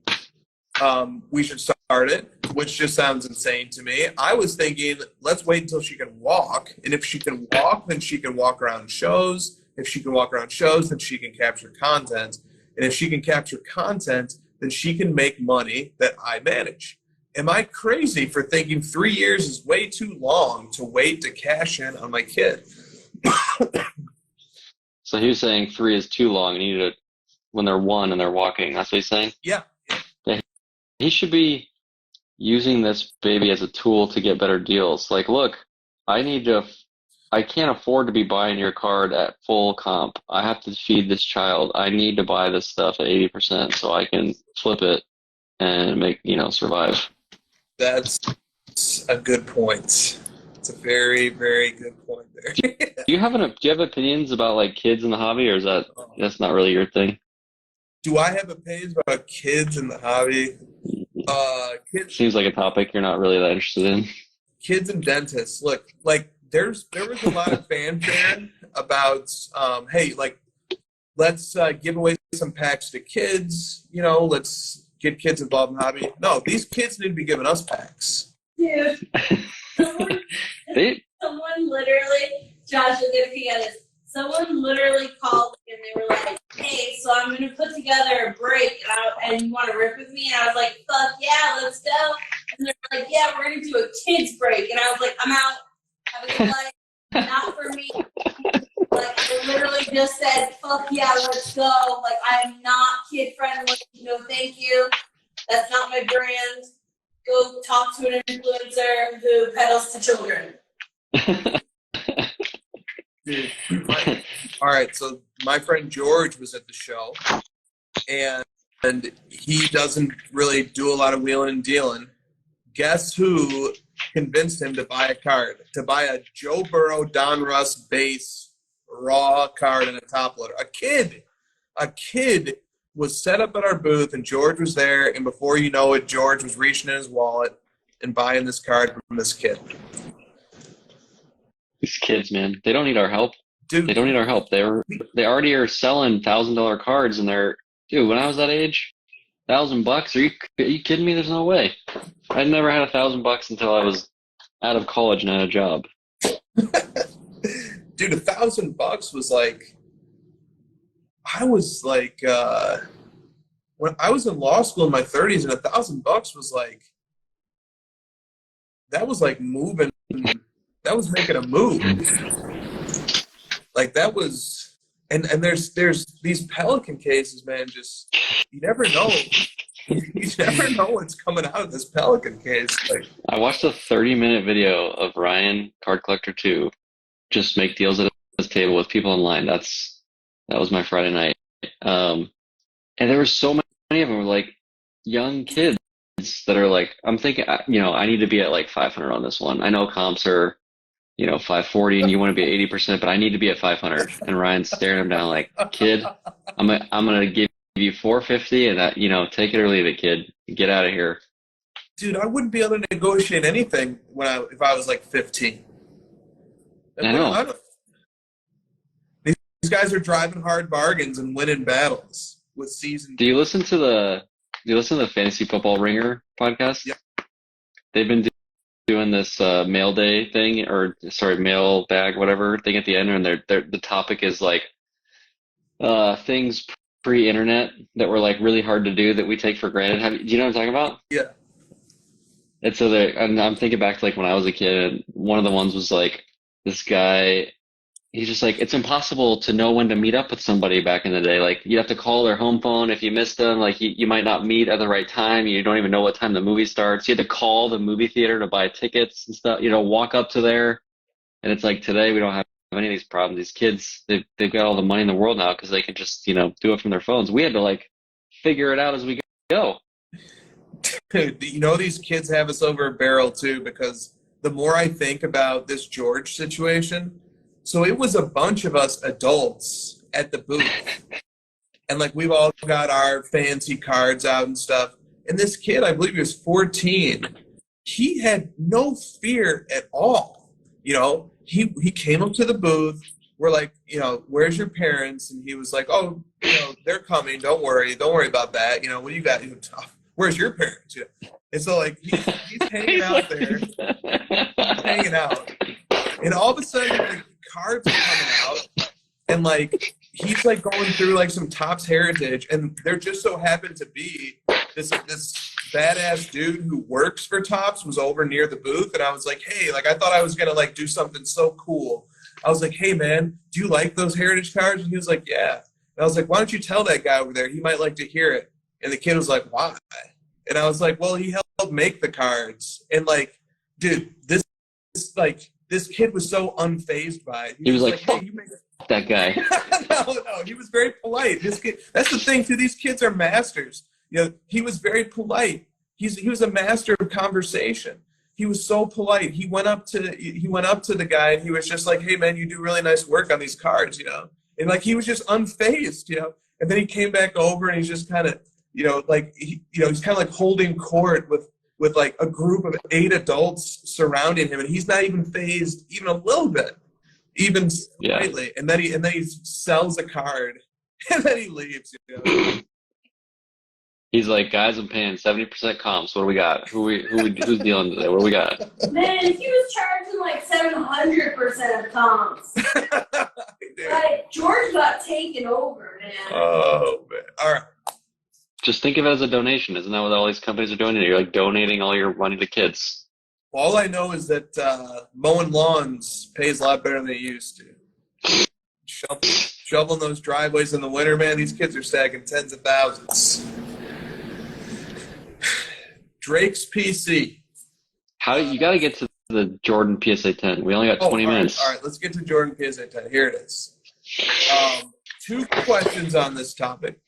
We should start it, which just sounds insane to me. I was thinking, let's wait until she can walk. And if she can walk, then she can walk around shows. If she can walk around shows, then she can capture content. And if she can capture content, then she can make money that I manage. Am I crazy for thinking 3 years is way too long to wait to cash in on my kid? So he was saying 3 is too long. You need to, when they're 1 and they're walking. That's what he's saying? Yeah. He should be using this baby as a tool to get better deals. Like, look, I can't afford to be buying your card at full comp. I have to feed this child. I need to buy this stuff at 80% so I can flip it and make, survive. That's a good point. It's a very, very good point there. Do you have opinions about like kids in the hobby, or is that's not really your thing? Do I have opinions about kids in the hobby? Kids seems like a topic you're not really that interested in. Kids and dentists. Look, like there was a lot of fanfare about, hey, like let's give away some packs to kids. Let's get kids involved in the hobby. No, these kids need to be giving us packs. Dude, someone literally, Josh, look at this. Someone literally called me and they were like, hey, so I'm going to put together a break and you want to rip with me? And I was like, fuck yeah, let's go. And they're like, yeah, we're going to do a kids break. And I was like, I'm out. Have a good life. Not for me. Like, I literally just said, fuck yeah, let's go. Like, I am not kid friendly. No, thank you. That's not my brand. Go talk to an influencer who peddles to children. Dude, all right, so my friend George was at the show, and he doesn't really do a lot of wheeling and dealing. Guess who convinced him to buy a card? To buy a Joe Burrow, Don Russ base raw card and a top loader. A kid was set up at our booth, and George was there, and before you know it, George was reaching in his wallet and buying this card from this kid. These kids, man, they don't need our help. Dude, They don't need our help. They already are selling $1,000 cards, and dude. When I was that age, $1,000? Are you kidding me? There's no way. I'd never had $1,000 until I was out of college and had a job. dude, $1,000 was like, I was like, when I was in law school in my 30s, and $1,000 was like, that was like moving. That was making a move. Like that was, and there's these Pelican cases, man. Just you never know. You never know what's coming out of this Pelican case. Like, I watched a 30-minute video of Ryan, Card Collector 2, just make deals at his table with people online. That was my Friday night. And there were so many of them were like young kids that are like, I'm thinking, I need to be at like 500 on this one. I know comps are, 540 and you want to be at 80%, but I need to be at 500. And Ryan's staring him down like, kid, I'm going to give you 450 and that, take it or leave it, kid. Get out of here. dude, I wouldn't be able to negotiate anything if I was like 15. I know. These guys are driving hard bargains and winning battles with season. Do you listen to the Fantasy Football Ringer podcast? Yep. They've been doing this mail day thing, mail bag, whatever thing at the end, and the topic is like things pre-internet that were like really hard to do that we take for granted. Do you know what I'm talking about? Yeah. And so and I'm thinking back to like when I was a kid, and one of the ones was like this guy. He's just like, it's impossible to know when to meet up with somebody back in the day. Like, you have to call their home phone if you missed them. Like, you might not meet at the right time. You don't even know what time the movie starts. You had to call the movie theater to buy tickets and stuff, walk up to there. And it's like, today we don't have any of these problems. These kids, they've got all the money in the world now because they can just, do it from their phones. We had to, like, figure it out as we go. Dude, these kids have us over a barrel, too, because the more I think about this George situation, so it was a bunch of us adults at the booth. And, like, we've all got our fancy cards out and stuff. And this kid, I believe he was 14, he had no fear at all. He came up to the booth. We're like, where's your parents? And he was like, oh, they're coming. Don't worry about that. What do you got? Where's your parents? And so, like, he's hanging out there, hanging out. And all of a sudden, like, cards are coming out, and like he's like going through like some Topps Heritage, and there just so happened to be this badass dude who works for Topps was over near the booth, and I was like, hey, like I thought I was gonna like do something so cool. I was like, hey man, do you like those Heritage cards? And he was like, yeah. And I was like, why don't you tell that guy over there? He might like to hear it. And the kid was like, why? And I was like, well, he helped make the cards, and like, dude, this kid was so unfazed by it. He was like, hey, you make that guy. No, he was very polite. This kid, that's the thing too. These kids are masters. He was very polite. He was a master of conversation. He was so polite. He went up to the guy and he was just like, hey man, you do really nice work on these cards, And like he was just unfazed, And then he came back over and he's just kind of, he's kind of like holding court with like a group of 8 adults surrounding him, and he's not even fazed even a little bit, even slightly. And then he sells a card, and then he leaves. He's like, guys, I'm paying 70% comps. What do we got? Who's dealing today? What do we got? Man, he was charging like 700% of comps. Like George got taken over, man. Oh man! All right. Just think of it as a donation. Isn't that what all these companies are doing? You're like donating all your money to kids. Well, all I know is that mowing lawns pays a lot better than it used to. Shoveling those driveways in the winter, man, these kids are stacking tens of thousands. Drake's PC. How you got to get to the Jordan PSA 10. We only got 20 minutes. All right, let's get to Jordan PSA 10. Here it is. 2 questions on this topic.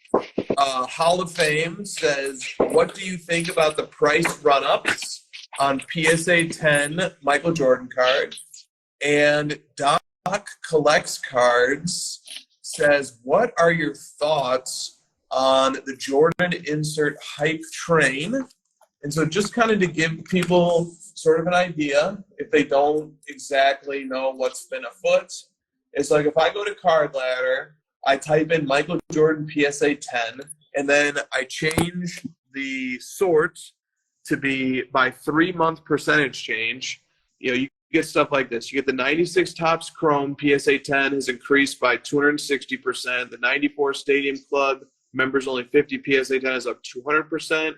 Hall of Fame says, what do you think about the price run-ups on PSA 10 Michael Jordan card? And Doc Collects Cards says, what are your thoughts on the Jordan insert hype train? And so just kind of to give people sort of an idea, if they don't exactly know what's been afoot, it's like if I go to Card Ladder, I type in Michael Jordan PSA 10, and then I change the sort to be by 3-month percentage change. You know, you get stuff like this. You get the 96 Topps Chrome PSA 10 has increased by 260%. The 94 Stadium Club members only 50 PSA 10 is up 200%.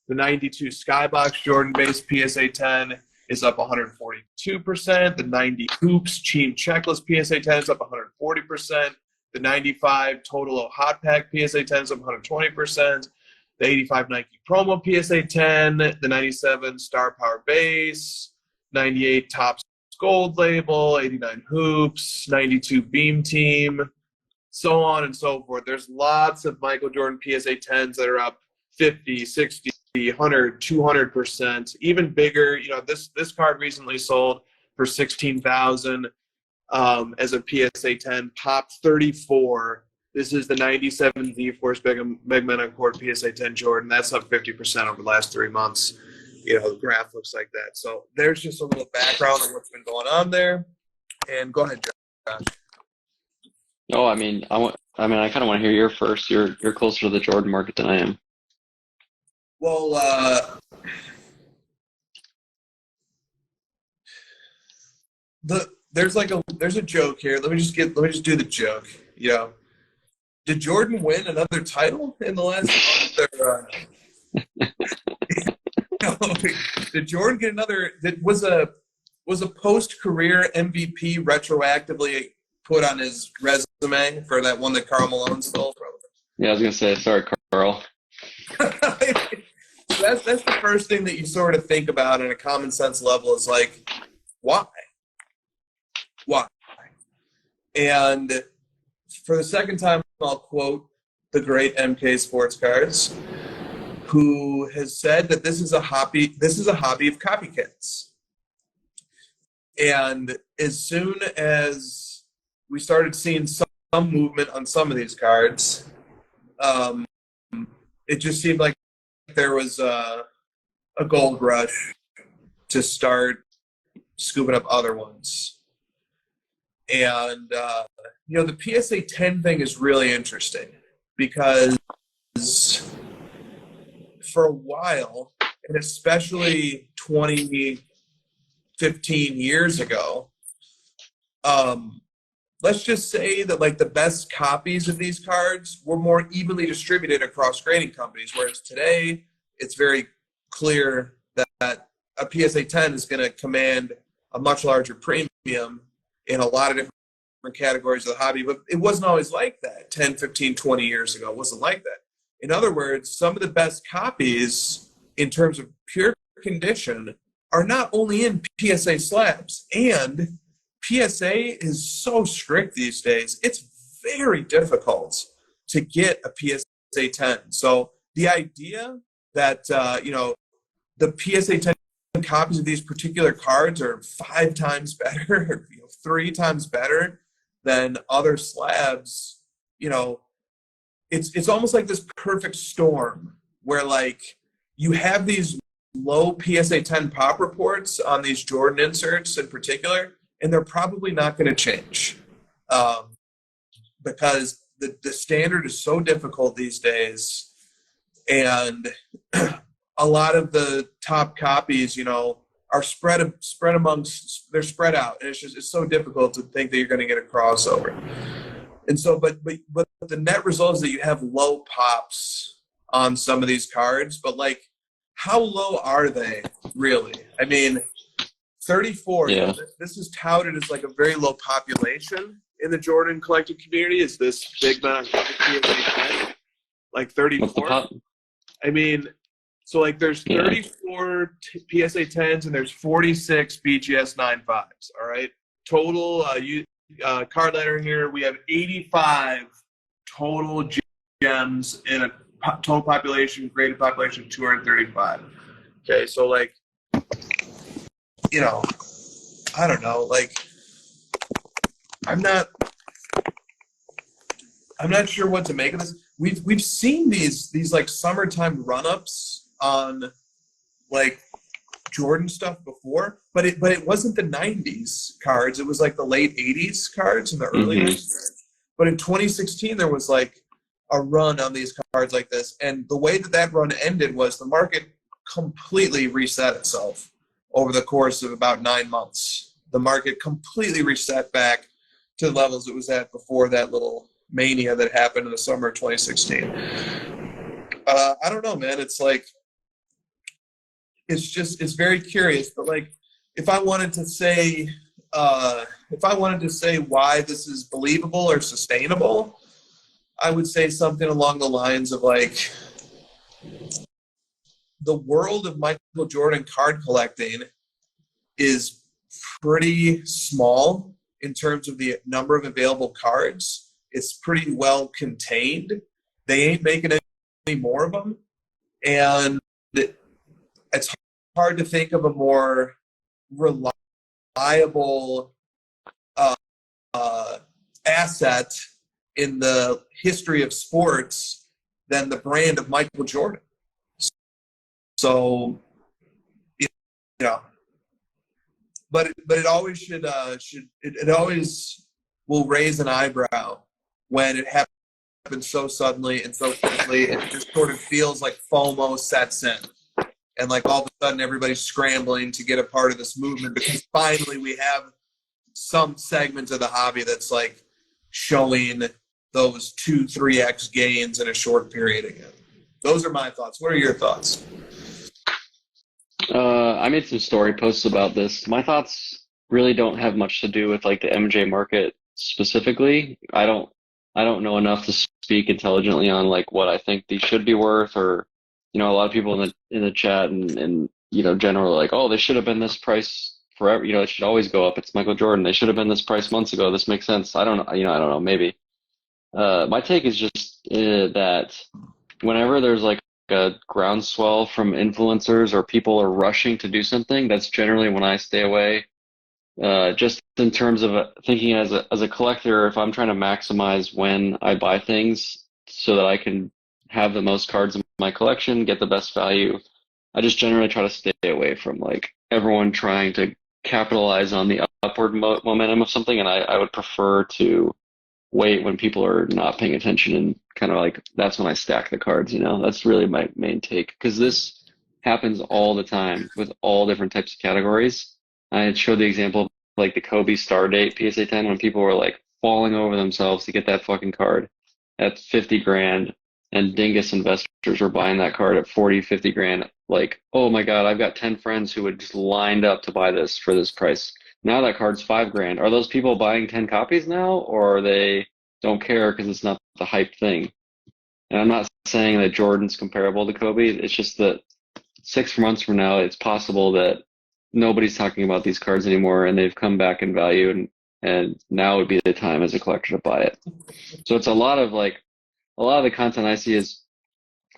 The 92 Skybox Jordan base PSA 10 is up 142%. The 90 Hoops Team Checklist PSA 10 is up 140%. The 95 Total Hot Pack PSA 10 is up 120%. The 85 Nike Promo PSA 10. The 97 Star Power Base. 98 Topps Gold Label. 89 Hoops. 92 Beam Team. So on and so forth. There's lots of Michael Jordan PSA 10s that are up 50, 60, 100, 200%, even bigger. You know, this card recently sold for $16,000 as a PSA 10, Pop 34. This is the 97 Z-Force Megman Accord PSA 10 Jordan. That's up 50% over the last 3 months. You know, the graph looks like that. So there's just a little background on what's been going on there. And go ahead, Josh. Oh, I mean, I kind of want to hear your first. You're closer to the Jordan market than I am. Well, there's a joke here. Let me just do the joke. You know, did Jordan win another title in the last month? Did Jordan get another? Was a post-career MVP retroactively put on his resume for that one that Karl Malone stole from him? Yeah, I was gonna say, sorry, Carl. That's the first thing that you sort of think about on a common sense level is like, why? And for the second time, I'll quote the great MK Sports Cards, who has said that this is a hobby of copycats. And as soon as we started seeing some movement on some of these cards, it just seemed like there was a gold rush to start scooping up other ones. And, you know, the PSA 10 thing is really interesting because for a while, and especially 20, 15 years ago, let's just say that like the best copies of these cards were more evenly distributed across grading companies, whereas today it's very clear that a PSA 10 is going to command a much larger premium in a lot of different categories of the hobby. But it wasn't always like that 10, 15, 20 years ago. It wasn't like that. In other words, some of the best copies in terms of pure condition are not only in PSA slabs, and PSA is so strict these days, it's very difficult to get a PSA 10. So the idea that, you know, the PSA 10 copies of these particular cards are 5 times better, or, you know, 3 times better than other slabs, you know, it's almost like this perfect storm where, like, you have these low PSA 10 pop reports on these Jordan inserts in particular, and they're probably not going to change because the standard is so difficult these days, and a lot of the top copies, you know, are spread amongst, they're spread out, and it's so difficult to think that you're going to get a crossover. And so, but the net result is that you have low pops on some of these cards, but like, how low are they really? I mean, 34, yeah. You know, this is touted as like a very low population in the Jordan collecting community. Is this big man like 34? I mean, So like there's 34 PSA 10s and there's 46 BGS 9.5s. All right. Total card letter here. We have 85 total gems in a total population, graded population of 235. Okay. So like, you know, I don't know. Like, I'm not sure what to make of this. We've seen these like summertime run-ups on like Jordan stuff before, but it wasn't the 90s cards. It was like the late 80s cards and the early 90s. But in 2016 there was like a run on these cards like this, and the way that run ended was the market completely reset itself over the course of about 9 months. The market completely reset back to the levels it was at before that little mania that happened in the summer of 2016. I don't know, man. It's like, it's very curious. But like, if I wanted to say why this is believable or sustainable, I would say something along the lines of like, the world of Michael Jordan card collecting is pretty small in terms of the number of available cards. It's pretty well contained. They ain't making any more of them. And it's hard to think of a more reliable asset in the history of sports than the brand of Michael Jordan. So, you know, but it always should it always will raise an eyebrow when it happens so suddenly and so quickly. It just sort of feels like FOMO sets in, and like all of a sudden everybody's scrambling to get a part of this movement because finally we have some segment of the hobby that's like showing those 2-3x gains in a short period again. Those are my thoughts. What are your thoughts? I made some story posts about this. My thoughts really don't have much to do with like the MJ market specifically. I don't know enough to speak intelligently on like what I think these should be worth, or a lot of people in the chat and generally like, oh, they should have been this price forever. It should always go up. It's Michael Jordan. They should have been this price months ago. This makes sense. I don't know. I don't know. Maybe. My take is just that whenever there's like a groundswell from influencers or people are rushing to do something, that's generally when I stay away. Just in terms of thinking as a collector, if I'm trying to maximize when I buy things so that I can have the most cards in my collection, get the best value, I just generally try to stay away from like everyone trying to capitalize on the upward momentum of something, and I would prefer to wait when people are not paying attention, and kind of like that's when I stack the cards. That's really my main take, because this happens all the time with all different types of categories. I showed the example of like the Kobe Star Date PSA 10 when people were like falling over themselves to get that fucking card at 50 grand, and dingus investors were buying that card at 40, 50 grand. Like, oh my God, I've got 10 friends who had just lined up to buy this for this price. Now that card's 5 grand. Are those people buying 10 copies now, or they don't care because it's not the hype thing? And I'm not saying that Jordan's comparable to Kobe. It's just that 6 months from now, it's possible that nobody's talking about these cards anymore, and they've come back in value, and now would be the time as a collector to buy it. So it's a lot of the content I see is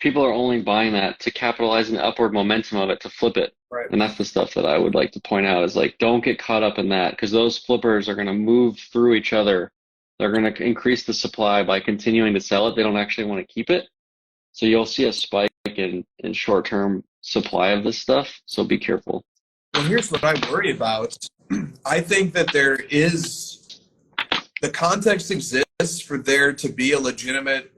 people are only buying that to capitalize on the upward momentum of it, to flip it. Right. And that's the stuff that I would like to point out is like, don't get caught up in that, because those flippers are going to move through each other. They're going to increase the supply by continuing to sell it. They don't actually want to keep it. So you'll see a spike in short-term supply of this stuff. So be careful. Well, here's what I worry about. I think that the context exists for there to be a legitimate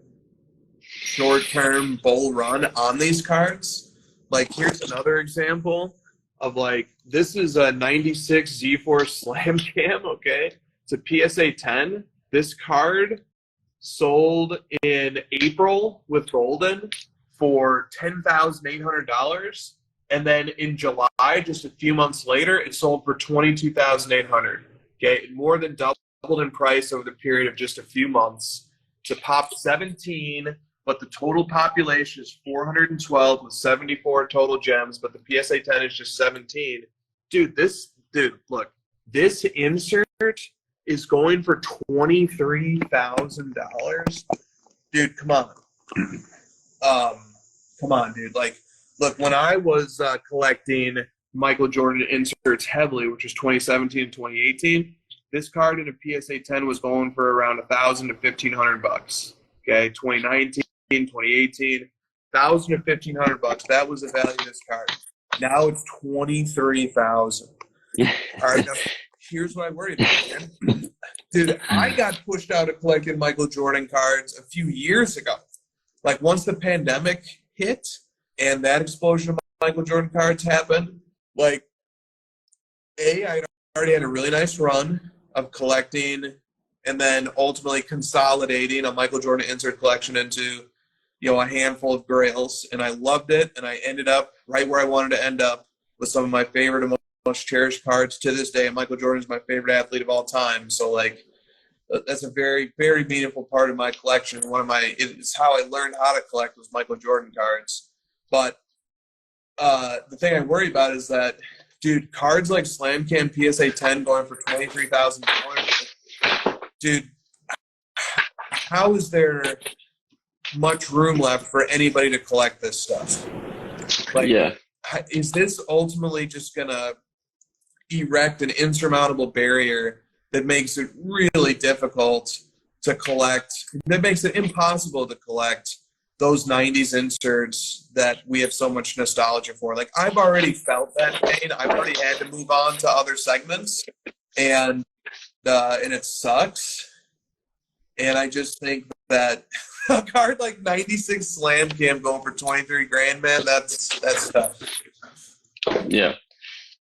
short-term bull run on these cards. Like, here's another example of like, this is a 96 Z-Force Slam Jam, okay? It's a PSA 10. This card sold in April with Golden for $10,800. And then in July, just a few months later, it sold for $22,800. Okay, it more than doubled in price over the period of just a few months to pop 17 but the total population is 412 with 74 total gems, but the PSA 10 is just 17. Dude, look, this insert is going for $23,000. Dude, come on. Come on, dude. Like, look, when I was collecting Michael Jordan inserts heavily, which was 2017 and 2018, this card in a PSA 10 was going for around $1,000 to $1,500. Okay, 2019, 2018, $1,000 to $1,500. That was the value of this card. Now it's $23,000. All right, now here's what I worry about, man. Dude, I got pushed out of collecting Michael Jordan cards a few years ago. Like, once the pandemic hit and that explosion of Michael Jordan cards happened, like, I already had a really nice run of collecting and then ultimately consolidating a Michael Jordan insert collection into, a handful of grails. And I loved it, and I ended up right where I wanted to end up with some of my favorite and most cherished cards to this day. And Michael Jordan is my favorite athlete of all time. So, like, that's a very, very meaningful part of my collection. It's how I learned how to collect was Michael Jordan cards. But the thing I worry about is that, dude, cards like Slam Cam PSA 10 going for $23,000. Dude, how is there much room left for anybody to collect this stuff? Like, yeah. Is this ultimately just going to erect an insurmountable barrier that makes it really difficult to collect, that makes it impossible to collect those 90s inserts that we have so much nostalgia for? Like, I've already felt that pain. I've already had to move on to other segments, and it sucks. And I just think that a card like 96 Slam Cam going for $23,000, man, that's tough. Yeah.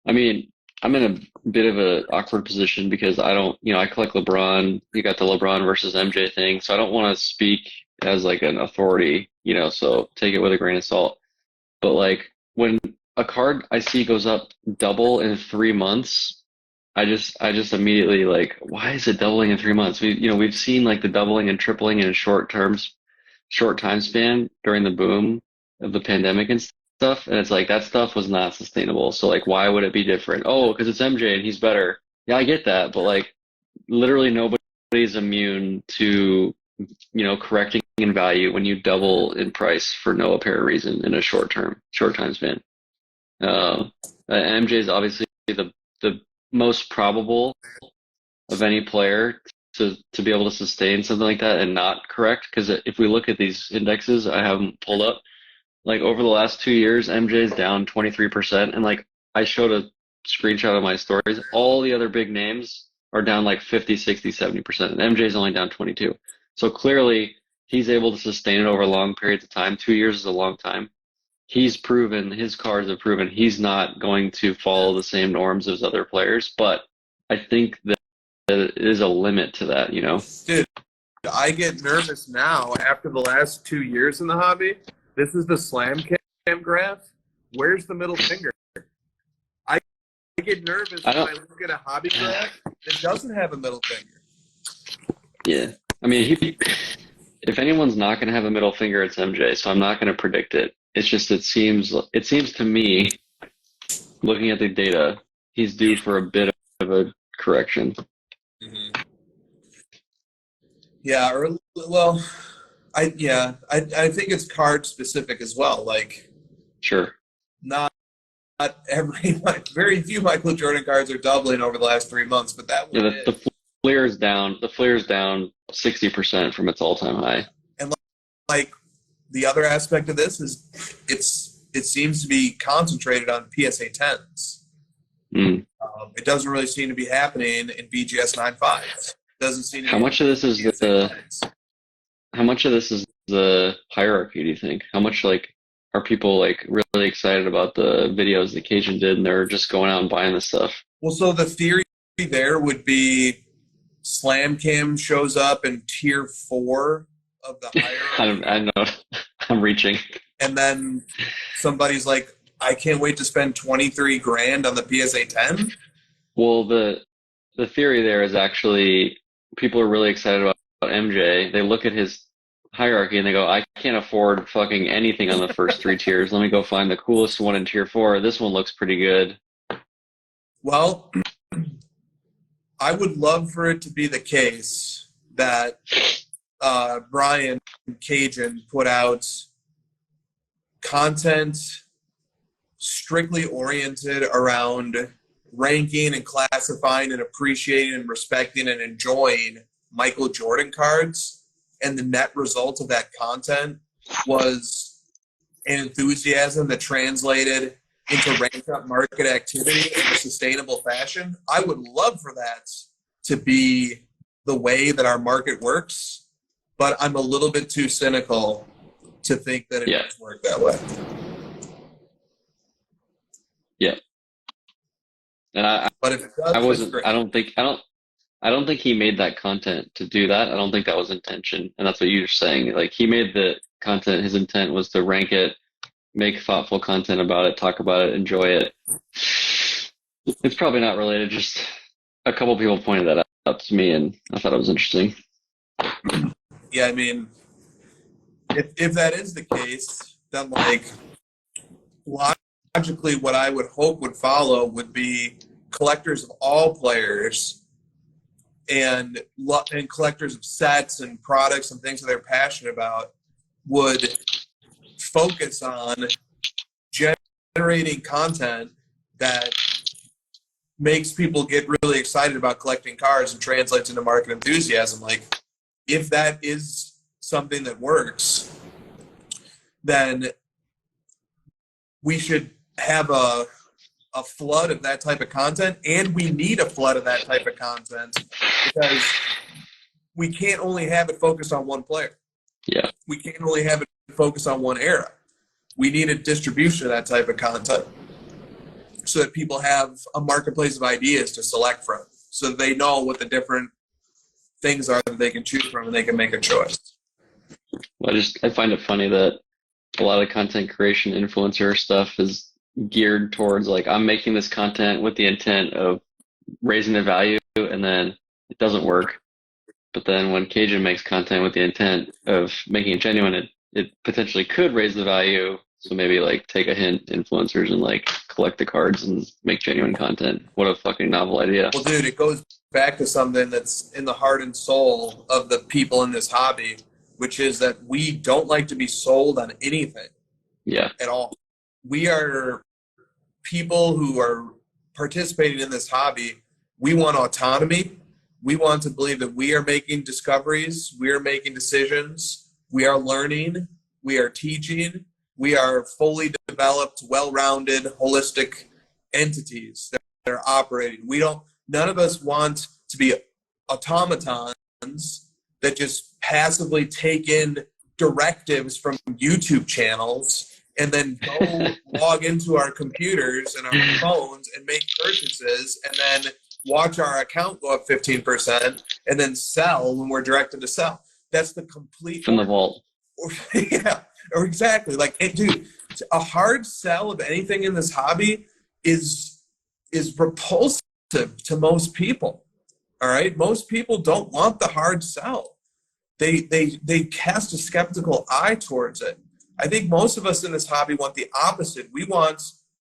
I mean, I'm in a bit of an awkward position because I don't, I collect LeBron. You got the LeBron versus MJ thing. So I don't want to speak as like an authority, so take it with a grain of salt. But like, when a card I see goes up double in 3 months, I just immediately like, why is it doubling in 3 months? We've seen like the doubling and tripling in a short time span during the boom of the pandemic and stuff. And it's like, that stuff was not sustainable. So like, why would it be different? Oh, because it's MJ and he's better. Yeah, I get that. But like, literally nobody's immune to, correcting in value when you double in price for no apparent reason in a short time span. MJ is obviously the most probable of any player to be able to sustain something like that and not correct. Because if we look at these indexes, I have them pulled up. Like, over the last 2 years, MJ is down 23%. And like, I showed a screenshot of my stories. All the other big names are down like 50, 60, 70%. And MJ is only down 22. So clearly, he's able to sustain it over long periods of time. 2 years is a long time. His cards have proven he's not going to follow the same norms as other players. But I think that there is a limit to that, Dude, I get nervous now after the last 2 years in the hobby. This is the Slam Cam graph. Where's the middle finger? I get nervous when I look at a hobby graph that doesn't have a middle finger. Yeah. I mean, if anyone's not going to have a middle finger, it's MJ, so I'm not going to predict it. It's just, it seems to me, looking at the data, he's due for a bit of a correction. Mm-hmm. Yeah, I think it's card specific as well. Like, sure, not very few Michael Jordan cards are doubling over the last 3 months, but that one the Flair's down. The Flair's down 60% from its all-time high. And like, the other aspect of this is it seems to be concentrated on PSA 10s. Mm. It doesn't really seem to be happening in BGS 9.5s. Doesn't seem. How much of this is the hierarchy, do you think? How much are people really excited about the videos that Cajun did and they're just going out and buying this stuff? Well, so the theory there would be Slam Cam shows up in tier 4 of the hierarchy. I know. I'm reaching. And then somebody's like, I can't wait to spend $23,000 on the PSA 10. Well, the theory there is actually people are really excited about MJ. They look at his hierarchy and they go, I can't afford fucking anything on the first 3 tiers. Let me go find the coolest one in tier 4. This one looks pretty good. Well, I would love for it to be the case that Brian Cajun put out content strictly oriented around ranking and classifying and appreciating and respecting and enjoying Michael Jordan cards, and the net result of that content was an enthusiasm that translated into ramped up market activity in a sustainable fashion. I would love for that to be the way that our market works, but I'm a little bit too cynical to think that it does work that way. Yeah. And but if it does, I don't think he made that content to do that. I don't think that was intention. And that's what you're saying. Like, he made the content, his intent was to rank it, make thoughtful content about it, talk about it, enjoy it. It's probably not related. Just a couple people pointed that out to me, and I thought it was interesting. Yeah, I mean, if that is the case, then like logically, what I would hope would follow would be collectors of all players and collectors of sets and products and things that they're passionate about would focus on generating content that makes people get really excited about collecting cards and translates into market enthusiasm. Like, if that is something that works, then we should have a flood of that type of content, and we need a flood of that type of content because we can't only have it focused on one player. Yeah. We can't only have it focused on one era. We need a distribution of that type of content so that people have a marketplace of ideas to select from, so that they know what the different things are that they can choose from and they can make a choice. Well, I find it funny that a lot of content creation influencer stuff is geared towards, like, I'm making this content with the intent of raising the value, and then it doesn't work. But then when Cajun makes content with the intent of making it genuine, it potentially could raise the value. So maybe, like, take a hint, influencers, and like collect the cards and make genuine content. What a fucking novel idea. Well, dude, it goes back to something that's in the heart and soul of the people in this hobby, which is that we don't like to be sold on anything. Yeah. At all. We are people who are participating in this hobby. We want autonomy. We want to believe that we are making discoveries. We are making decisions. We are learning. We are teaching. We are fully developed, well-rounded, holistic entities that are operating. None of us want to be automatons that just passively take in directives from YouTube channels and then go log into our computers and our phones and make purchases and then watch our account go up 15% and then sell when we're directed to sell. That's the complete... From the vault. Yeah, or exactly. Like, dude, a hard sell of anything in this hobby is repulsive to most people. All right? Most people don't want the hard sell. They cast a skeptical eye towards it. I think most of us in this hobby want the opposite. We want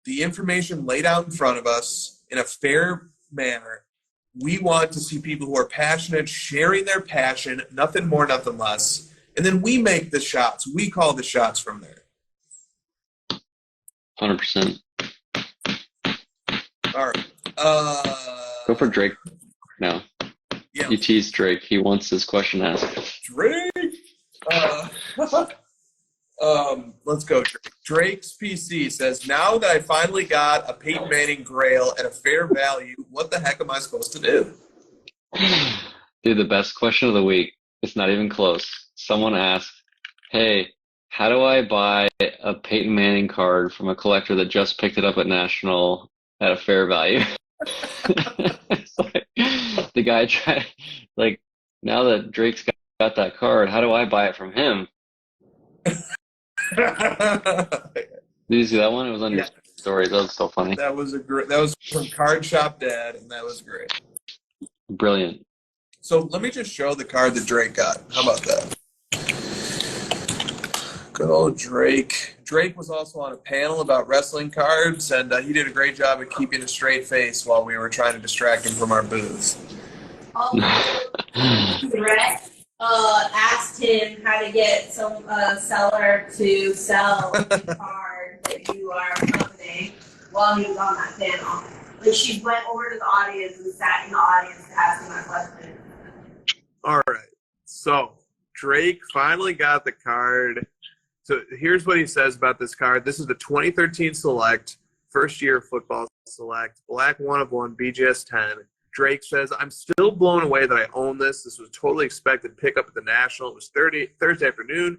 the information laid out in front of us in a fair manner. We want to see people who are passionate sharing their passion, nothing more, nothing less. And then we make the shots. We call the shots from there. 100%. All right. Go for Drake now. Yeah. You teased Drake. He wants his question asked. Drake. Let's go. Drake's PC says, now that I finally got a Peyton Manning Grail at a fair value, what the heck am I supposed to do? Dude, the best question of the week. It's not even close. Someone asked, hey, how do I buy a Peyton Manning card from a collector that just picked it up at National at a fair value? It's like, the guy tried, like, now that Drake's got that card, how do I buy it from him? Did you see that one? It was on your stories. That was so funny. That was from Card Shop Dad, and that was great. Brilliant. So let me just show the card that Drake got. How about that? go Drake. Drake was also on a panel about wrestling cards, and he did a great job of keeping a straight face while we were trying to distract him from our booth. Brett asked him how to get some seller to sell the card that you are accompanying while he was on that panel. Like, she went over to the audience and sat in the audience to ask him that question. All right. So Drake finally got the card. So here's what he says about this card. This is the 2013 Select, first year football Select, black 1 of 1, BGS 10. Drake says, I'm still blown away that I own this. This was totally expected pickup at the National. It was Thursday afternoon.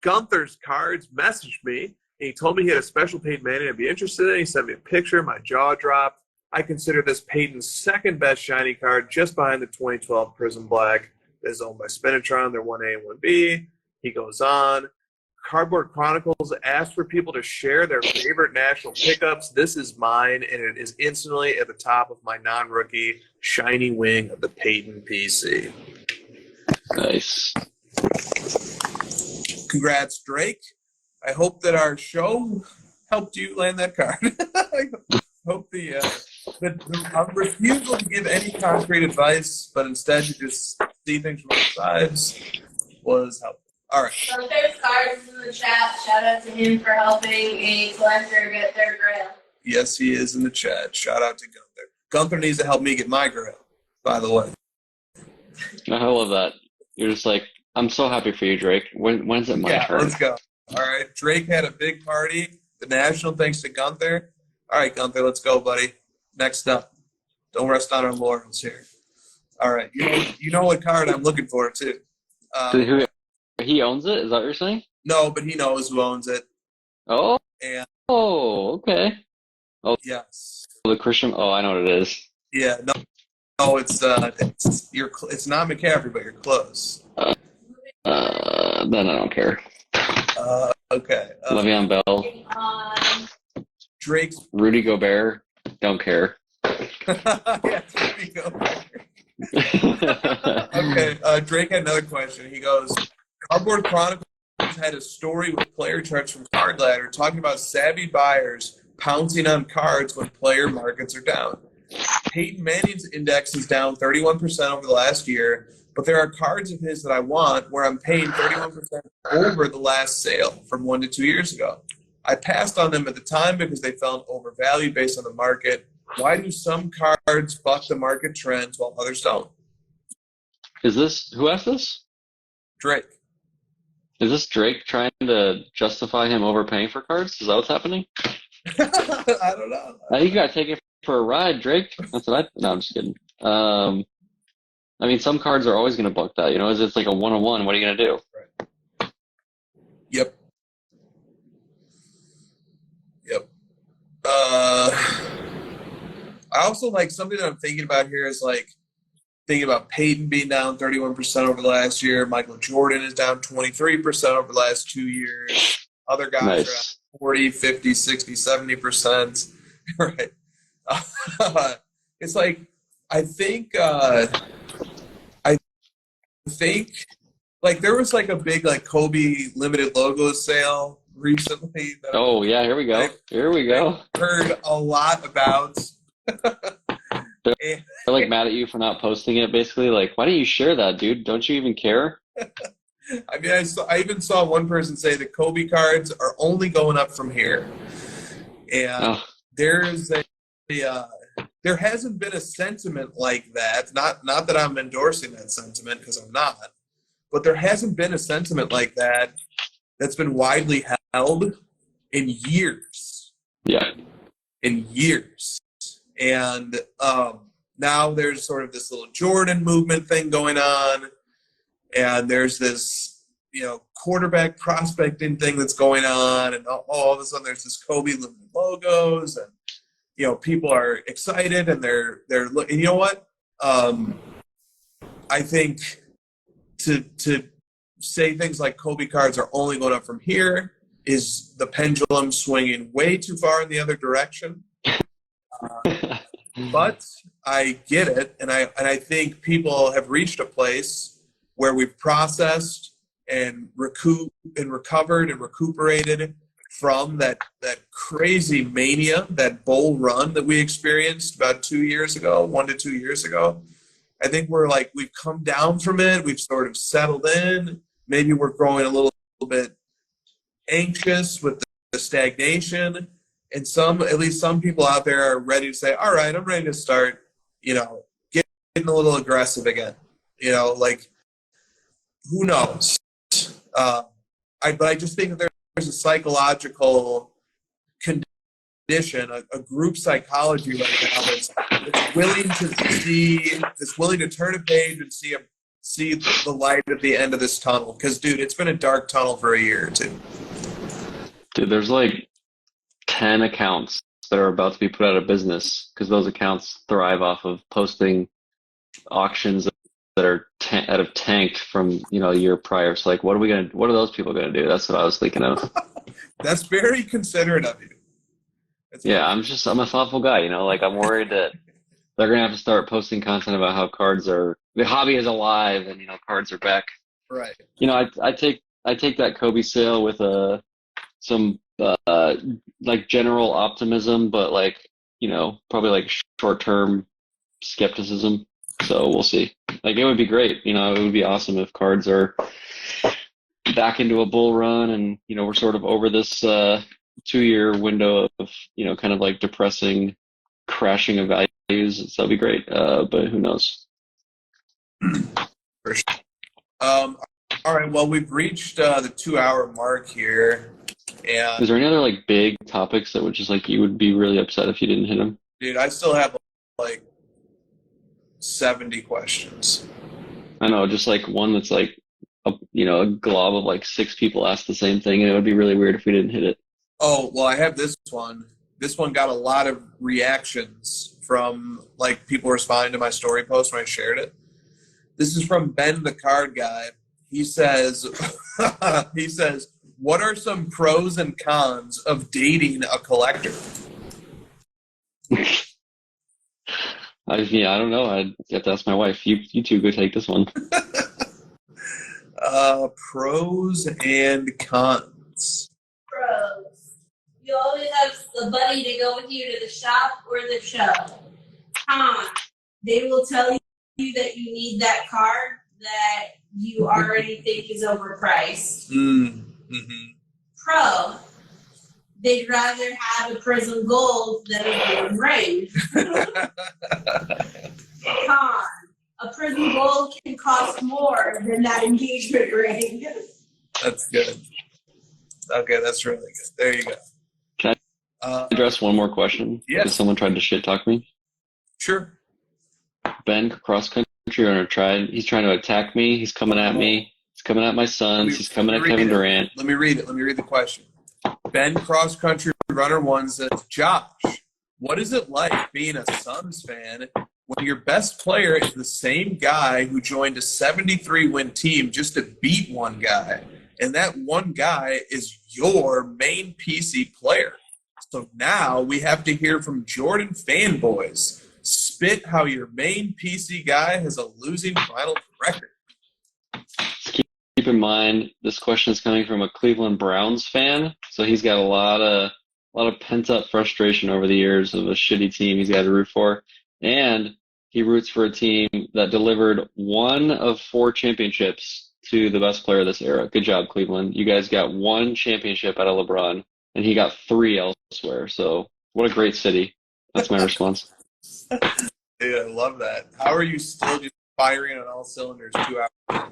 Gunther's Cards messaged me, and he told me he had a special Peyton Manning I'd be interested in. He sent me a picture. My jaw dropped. I consider this Peyton's second best shiny card, just behind the 2012 Prism Black that is owned by Spinatron. They're 1A and 1B. He goes on. Cardboard Chronicles asked for people to share their favorite national pickups. This is mine, and it is instantly at the top of my non-rookie shiny wing of the Peyton PC. Nice. Congrats, Drake. I hope that our show helped you land that card. I hope the refusal to give any concrete advice, but instead to just see things from both sides was helpful. All right. So there's cards in the chat. Shout out to him for helping a collector get their grail. Yes, he is in the chat. Shout out to Gunther. Gunther needs to help me get my grail, by the way. I love that. You're just like, I'm so happy for you, Drake. When's it my turn? Let's go. All right. Drake had a big party. The National, thanks to Gunther. All right, Gunther, let's go, buddy. Next up. Don't rest on our laurels here. All right. You know what card I'm looking for, too. He owns it? Is that what you're saying? No, but he knows who owns it. Oh. And Okay. Oh, yes. the Christian. Oh, I know what it is. Yeah. No, it's not McCaffrey, but you're close. Then I don't care. Okay. Le'Veon Bell, Drake's. Rudy Gobert. Don't care. Yes, Rudy Gobert. Okay. Drake had another question. He goes, Cardboard Chronicles had a story with player charts from Card Ladder talking about savvy buyers pouncing on cards when player markets are down. Peyton Manning's index is down 31% over the last year, but there are cards of his that I want where I'm paying 31% over the last sale from 1 to 2 years ago. I passed on them at the time because they felt overvalued based on the market. Why do some cards buck the market trends while others don't? Who asked this? Drake. Is this Drake trying to justify him overpaying for cards? Is that what's happening? I don't know. You gotta take it for a ride, Drake. That's what No, I'm just kidding. I mean, some cards are always gonna buck that. You know, it's like a 1-on-1. What are you gonna do? Right. Yep. I also like something that I'm thinking about here is like thinking about Peyton being down 31% over the last year. Michael Jordan is down 23% over the last 2 years. Other guys are at 40, 50, 60, 70%. Right. It's like, I think like there was like a big like Kobe limited logo sale recently. Oh yeah, here we go. I heard a lot about. They're like mad at you for not posting it, basically. Like, why don't you share that, dude? Don't you even care? I mean, I even saw one person say the Kobe cards are only going up from here, and there hasn't been a sentiment like that. Not that I'm endorsing that sentiment because I'm not, but there hasn't been a sentiment like that that's been widely held in years. Yeah, in years. And now there's sort of this little Jordan movement thing going on, and there's this, quarterback prospecting thing that's going on, and all of a sudden there's this Kobe limited logos, and people are excited, and they're and you know what? I think to say things like Kobe cards are only going up from here is the pendulum swinging way too far in the other direction. But I get it, and I think people have reached a place where we've processed and recovered and recuperated from that crazy mania, that bull run that we experienced about 2 years ago, 1 to 2 years ago. I think we've come down from it. We've sort of settled in. Maybe we're growing a little bit anxious with the stagnation. And at least some people out there are ready to say, all right, I'm ready to start, getting a little aggressive again. Who knows? But I just think that there's a psychological condition, a group psychology right now that's willing to turn a page and see the light at the end of this tunnel. Because, dude, it's been a dark tunnel for a year or two. Dude, there's like 10 accounts that are about to be put out of business because those accounts thrive off of posting auctions that are have tanked from a year prior. So like, what are those people gonna do? That's what I was thinking of. That's very considerate of you. Yeah, I'm a thoughtful guy. Like I'm worried that they're gonna have to start posting content about how the hobby is alive and cards are back. Right. I take that Kobe sale with some like general optimism, but probably like short-term skepticism. So we'll see. Like it would be great. It would be awesome if cards are back into a bull run and we're sort of over this 2-year window of kind of like depressing crashing of values. So that'd be great. But who knows? For sure. All right. Well, we've reached the 2-hour mark here. And is there any other like big topics that would just like you would be really upset if you didn't hit them? Dude, I still have like 70 questions. I know, just like one that's like a glob of like 6 people asked the same thing, and it would be really weird if we didn't hit it. Oh, well, I have this one. This one got a lot of reactions from like people responding to my story post when I shared it. This is from Ben the Card Guy. He says, what are some pros and cons of dating a collector? I don't know. I'd have to ask my wife. You two go take this one. Pros and cons. Pros. You always have a buddy to go with you to the shop or the show. Cons. They will tell you that you need that card that you already think is overpriced. Mm-hmm. Pro. They'd rather have a Prism Gold than a gold ring. Con. A Prism Gold can cost more than that engagement ring. That's good. Okay, that's really good. There you go. Can I address one more question? Yes. Because someone tried to shit talk me. Sure. Ben, cross country runner, he's trying to attack me. He's coming at me. He's coming at my sons. He's coming at Kevin Durant. Let me read it. Let me read the question. Ben Cross Country Runner 1 says, Josh, what is it like being a Suns fan when your best player is the same guy who joined a 73-win team just to beat one guy, and that one guy is your main PC player? So now we have to hear from Jordan fanboys. Spit how your main PC guy has a losing final record. Keep in mind, this question is coming from a Cleveland Browns fan, so he's got a lot of pent-up frustration over the years of a shitty team he's got to root for, and he roots for a team that delivered 1 of 4 championships to the best player of this era. Good job, Cleveland. You guys got 1 championship out of LeBron, and he got 3 elsewhere, so what a great city. That's my response. Dude, I love that. How are you still just firing on all cylinders 2 hours in?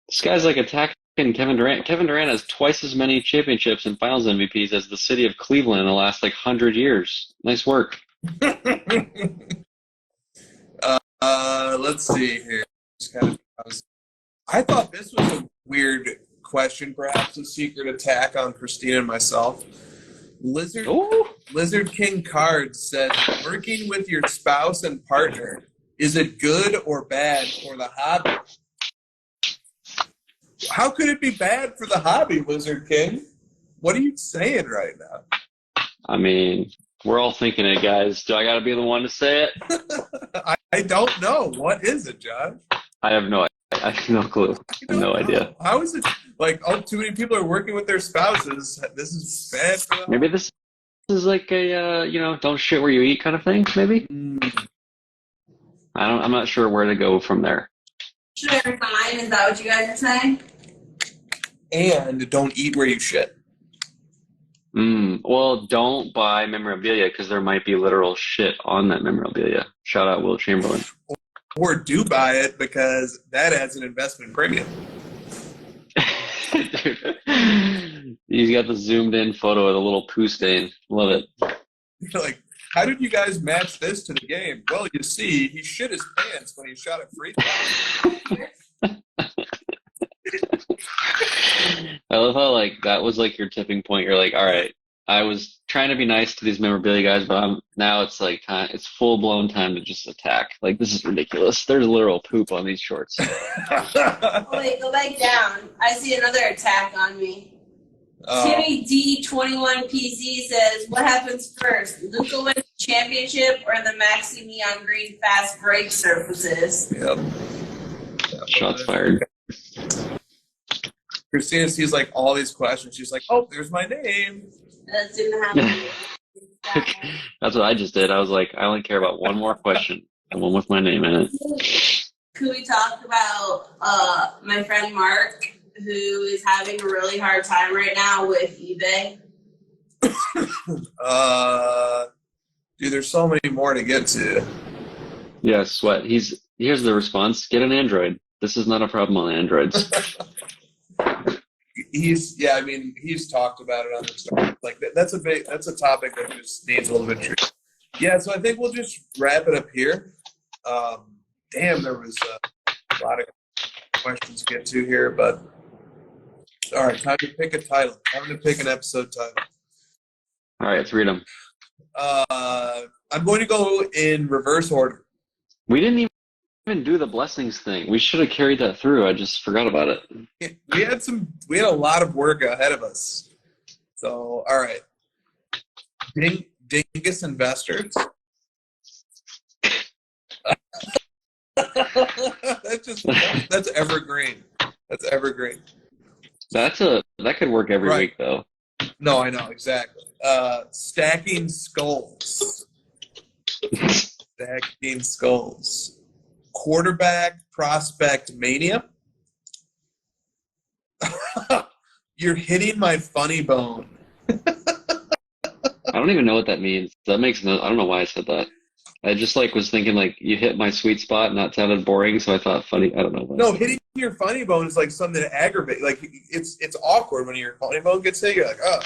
This guy's like attacking Kevin Durant. Kevin Durant has twice as many championships and finals MVPs as the city of Cleveland in the last 100 years. Nice work. Let's see here. I thought this was a weird question, perhaps a secret attack on Christina and myself. Lizard King Cards said, working with your spouse and partner, is it good or bad for the hobby? How could it be bad for the hobby, Lizard King? What are you saying right now? I mean, we're all thinking it, guys. Do I got to be the one to say it? I don't know. What is it, Josh? I have no I have no clue. I have no idea. How is it like? Oh, too many people are working with their spouses. This is bad for them. Maybe this is like a don't shit where you eat kind of thing. Maybe I'm not sure where to go from there. Should I refine? Is that what you guys are saying? And don't eat where you shit. Well, don't buy memorabilia because there might be literal shit on that memorabilia. Shout out Will Chamberlain. Or do buy it because that adds an investment premium. Dude, he's got the zoomed in photo of the little poo stain. Love it. You're like, how did you guys match this to the game? Well, you see, he shit his pants when he shot a free throw. I love how like that was like your tipping point. You're like, all right, I was trying to be nice to these memorabilia guys, but now it's like it's full blown time to just attack. Like this is ridiculous. There's literal poop on these shorts. Oh, wait, go back down. I see another attack on me. Timmy D21PC says, what happens first? Luka wins the championship or the Maxi Neon Green fast break surfaces? Yep. Shots fired. Christina sees like all these questions. She's like, "Oh, there's my name." That didn't happen. That's what I just did. I was like, I only care about one more question, the one with my name in it. Could we talk about my friend Mark, who is having a really hard time right now with eBay? Dude, there's so many more to get to. Yeah, sweat. Here's the response. Get an Android. This is not a problem on Androids. He's talked about it on the story. Like that's a topic that just needs a little bit of truth. Yeah, so I think we'll just wrap it up here. Damn, there was a lot of questions to get to here, but all right, time to pick a title. Time to pick an episode title. All right, let's read them. I'm going to go in reverse order. We didn't even do the blessings thing. We should have carried that through. I just forgot about it. We had a lot of work ahead of us. So, all right. Dingus Investors. that's evergreen. That's evergreen. That could work every week though. No, I know, exactly. Stacking Skulls. Stacking Skulls. Quarterback Prospect Mania. You're hitting my funny bone. I don't even know what that means. I don't know why I said that. I just was thinking you hit my sweet spot and that sounded boring, so I thought funny. I don't know. No, hitting your funny bone is like something that aggravates. Like it's awkward when your funny bone gets hit. You're like, oh.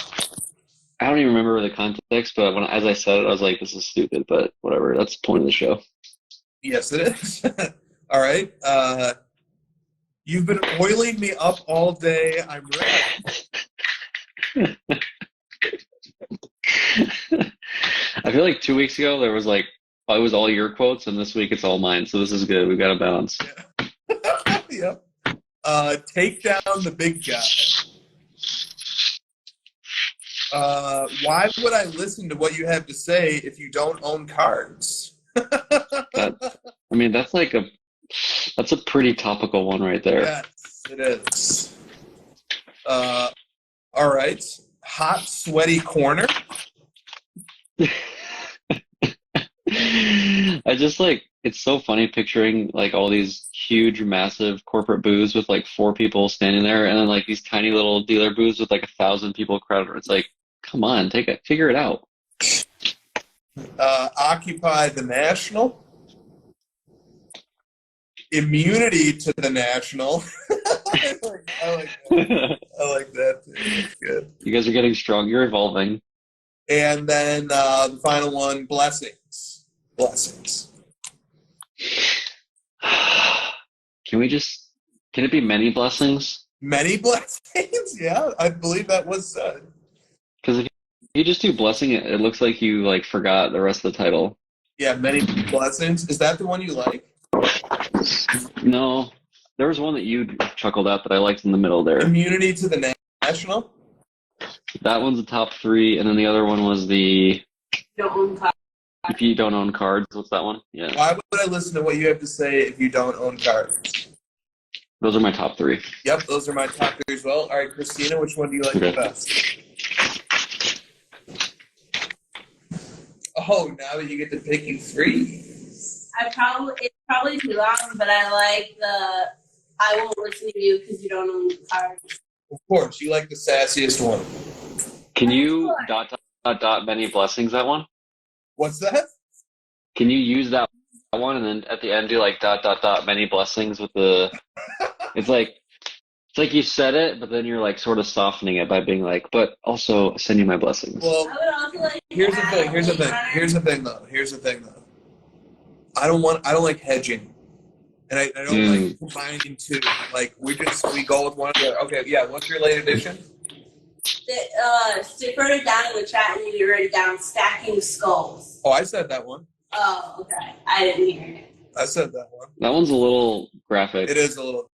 I don't even remember the context, but as I said it, I was like, this is stupid, but whatever. That's the point of the show. Yes, it is. All right. You've been oiling me up all day. I'm ready. I feel like 2 weeks ago there was it was all your quotes, and this week it's all mine. So this is good. We've got a balance. Yeah. Yep. Take down the big guy. Why would I listen to what you have to say if you don't own cards? That's a pretty topical one right there. Yes, it is. All right. Hot, sweaty corner. I just it's so funny picturing all these huge, massive corporate booths with 4 people standing there, and then these tiny little dealer booths with 1,000 people crowded. It's come on, figure it out. Occupy the National. Immunity to the National. I like that too. That's good. You guys are getting strong. You're evolving. And then the final one, blessings. Blessings. Can it be many blessings? Many blessings? Yeah, I believe that was said. Because if you just do blessing, it looks like you forgot the rest of the title. Yeah, many blessings. Is that the one you like? No. There was one that you chuckled at that I liked in the middle there. Immunity to the National? That one's the top 3, and then the other one was the... If you don't own cards, what's that one? Yeah. Why would I listen to what you have to say if you don't own cards? Those are my top 3. Yep, those are my top 3 as well. All right, Christina, which one do you like the Okay. best? Oh, now that you get to picking 3. It's probably too long, but I like the I won't listen to you because you don't own the card. Of course, you like the sassiest one. Can you ... many blessings that one? What's that? Can you use that one and then at the end do like ... many blessings with the... It's like you said it, but then you're like sort of softening it by being like, but also send you my blessings. Well, I would also like here's the thing though. I don't like hedging. And I don't like combining 2. Like we go with one of the okay, yeah, what's your late edition? Stick wrote it down in the chat and you wrote it down, stacking skulls. Oh, I said that one. Oh, okay. I didn't hear it. I said that one. That one's a little graphic. It is a little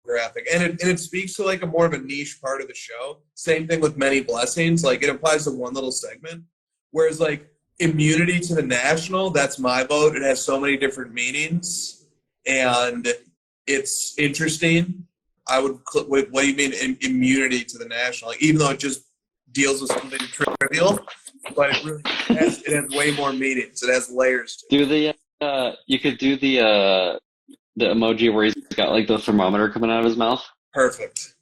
graphic. And it speaks to like a more of a niche part of the show. Same thing with many blessings. Like it applies to one little segment. Whereas like immunity to the national, that's my vote. It has so many different meanings. And it's interesting. I would. What do you mean immunity to the national? Like, even though it just deals with something trivial, but it really has way more meanings. It has layers to it. Do the you could do the emoji where he's got like the thermometer coming out of his mouth. Perfect.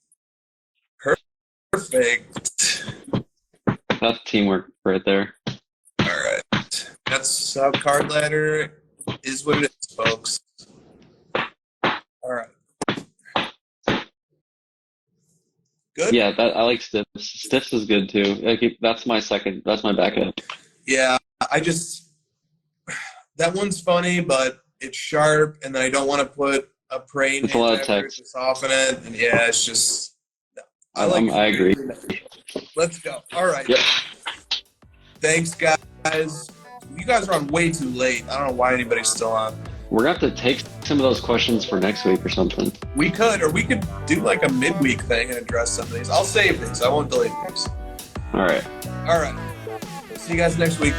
That's teamwork right there. All right. That's how Card Ladder is what it is, folks. All right. Good? Yeah, I like Stiffs. Stiffs is good too. That's my backup. Yeah, that one's funny, but it's sharp, and then I don't want to put a praying It's a lot of after it text. to soften it, and yeah, it's just... I agree. Let's go. All right. Yep. Thanks, guys. You guys are on way too late. I don't know why anybody's still on. We're gonna have to take some of those questions for next week or something. We could do like a midweek thing and address some of these. I'll save these. I won't delete these. All right. All right. See you guys next week.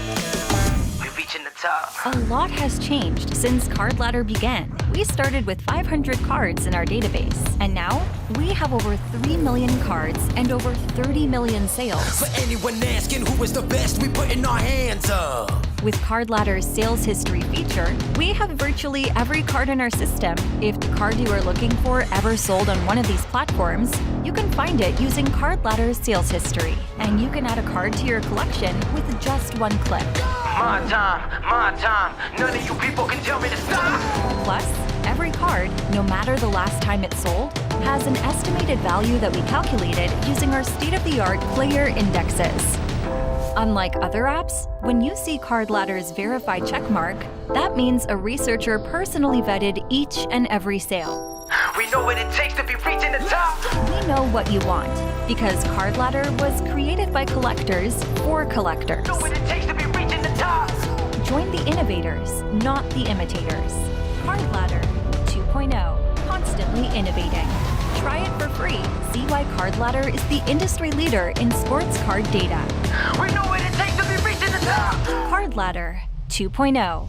We're reaching the top. A lot has changed since Card Ladder began. We started with 500 cards in our database, and now we have over 3 million cards and over 30 million sales. For anyone asking who is the best, we putting our hands up. With Card Ladder's sales history feature, we have virtually every card in our system. If the card you are looking for ever sold on one of these platforms, you can find it using Card Ladder's sales history, and you can add a card to your collection with just one click. My time. None of you people can tell me to stop. Plus, every card, no matter the last time it sold, has an estimated value that we calculated using our state-of-the-art player indexes. Unlike other apps, when you see Card Ladder's verified checkmark, that means a researcher personally vetted each and every sale. We know what it takes to be reaching the top. We know what you want, because Card Ladder was created by collectors for collectors. Know what it takes to be reaching the top. Join the innovators, not the imitators. Card Ladder 2.0, constantly innovating. Try it for free. See why Card Ladder is the industry leader in sports card data. We know what it takes to be reaching the top. Card Ladder 2.0.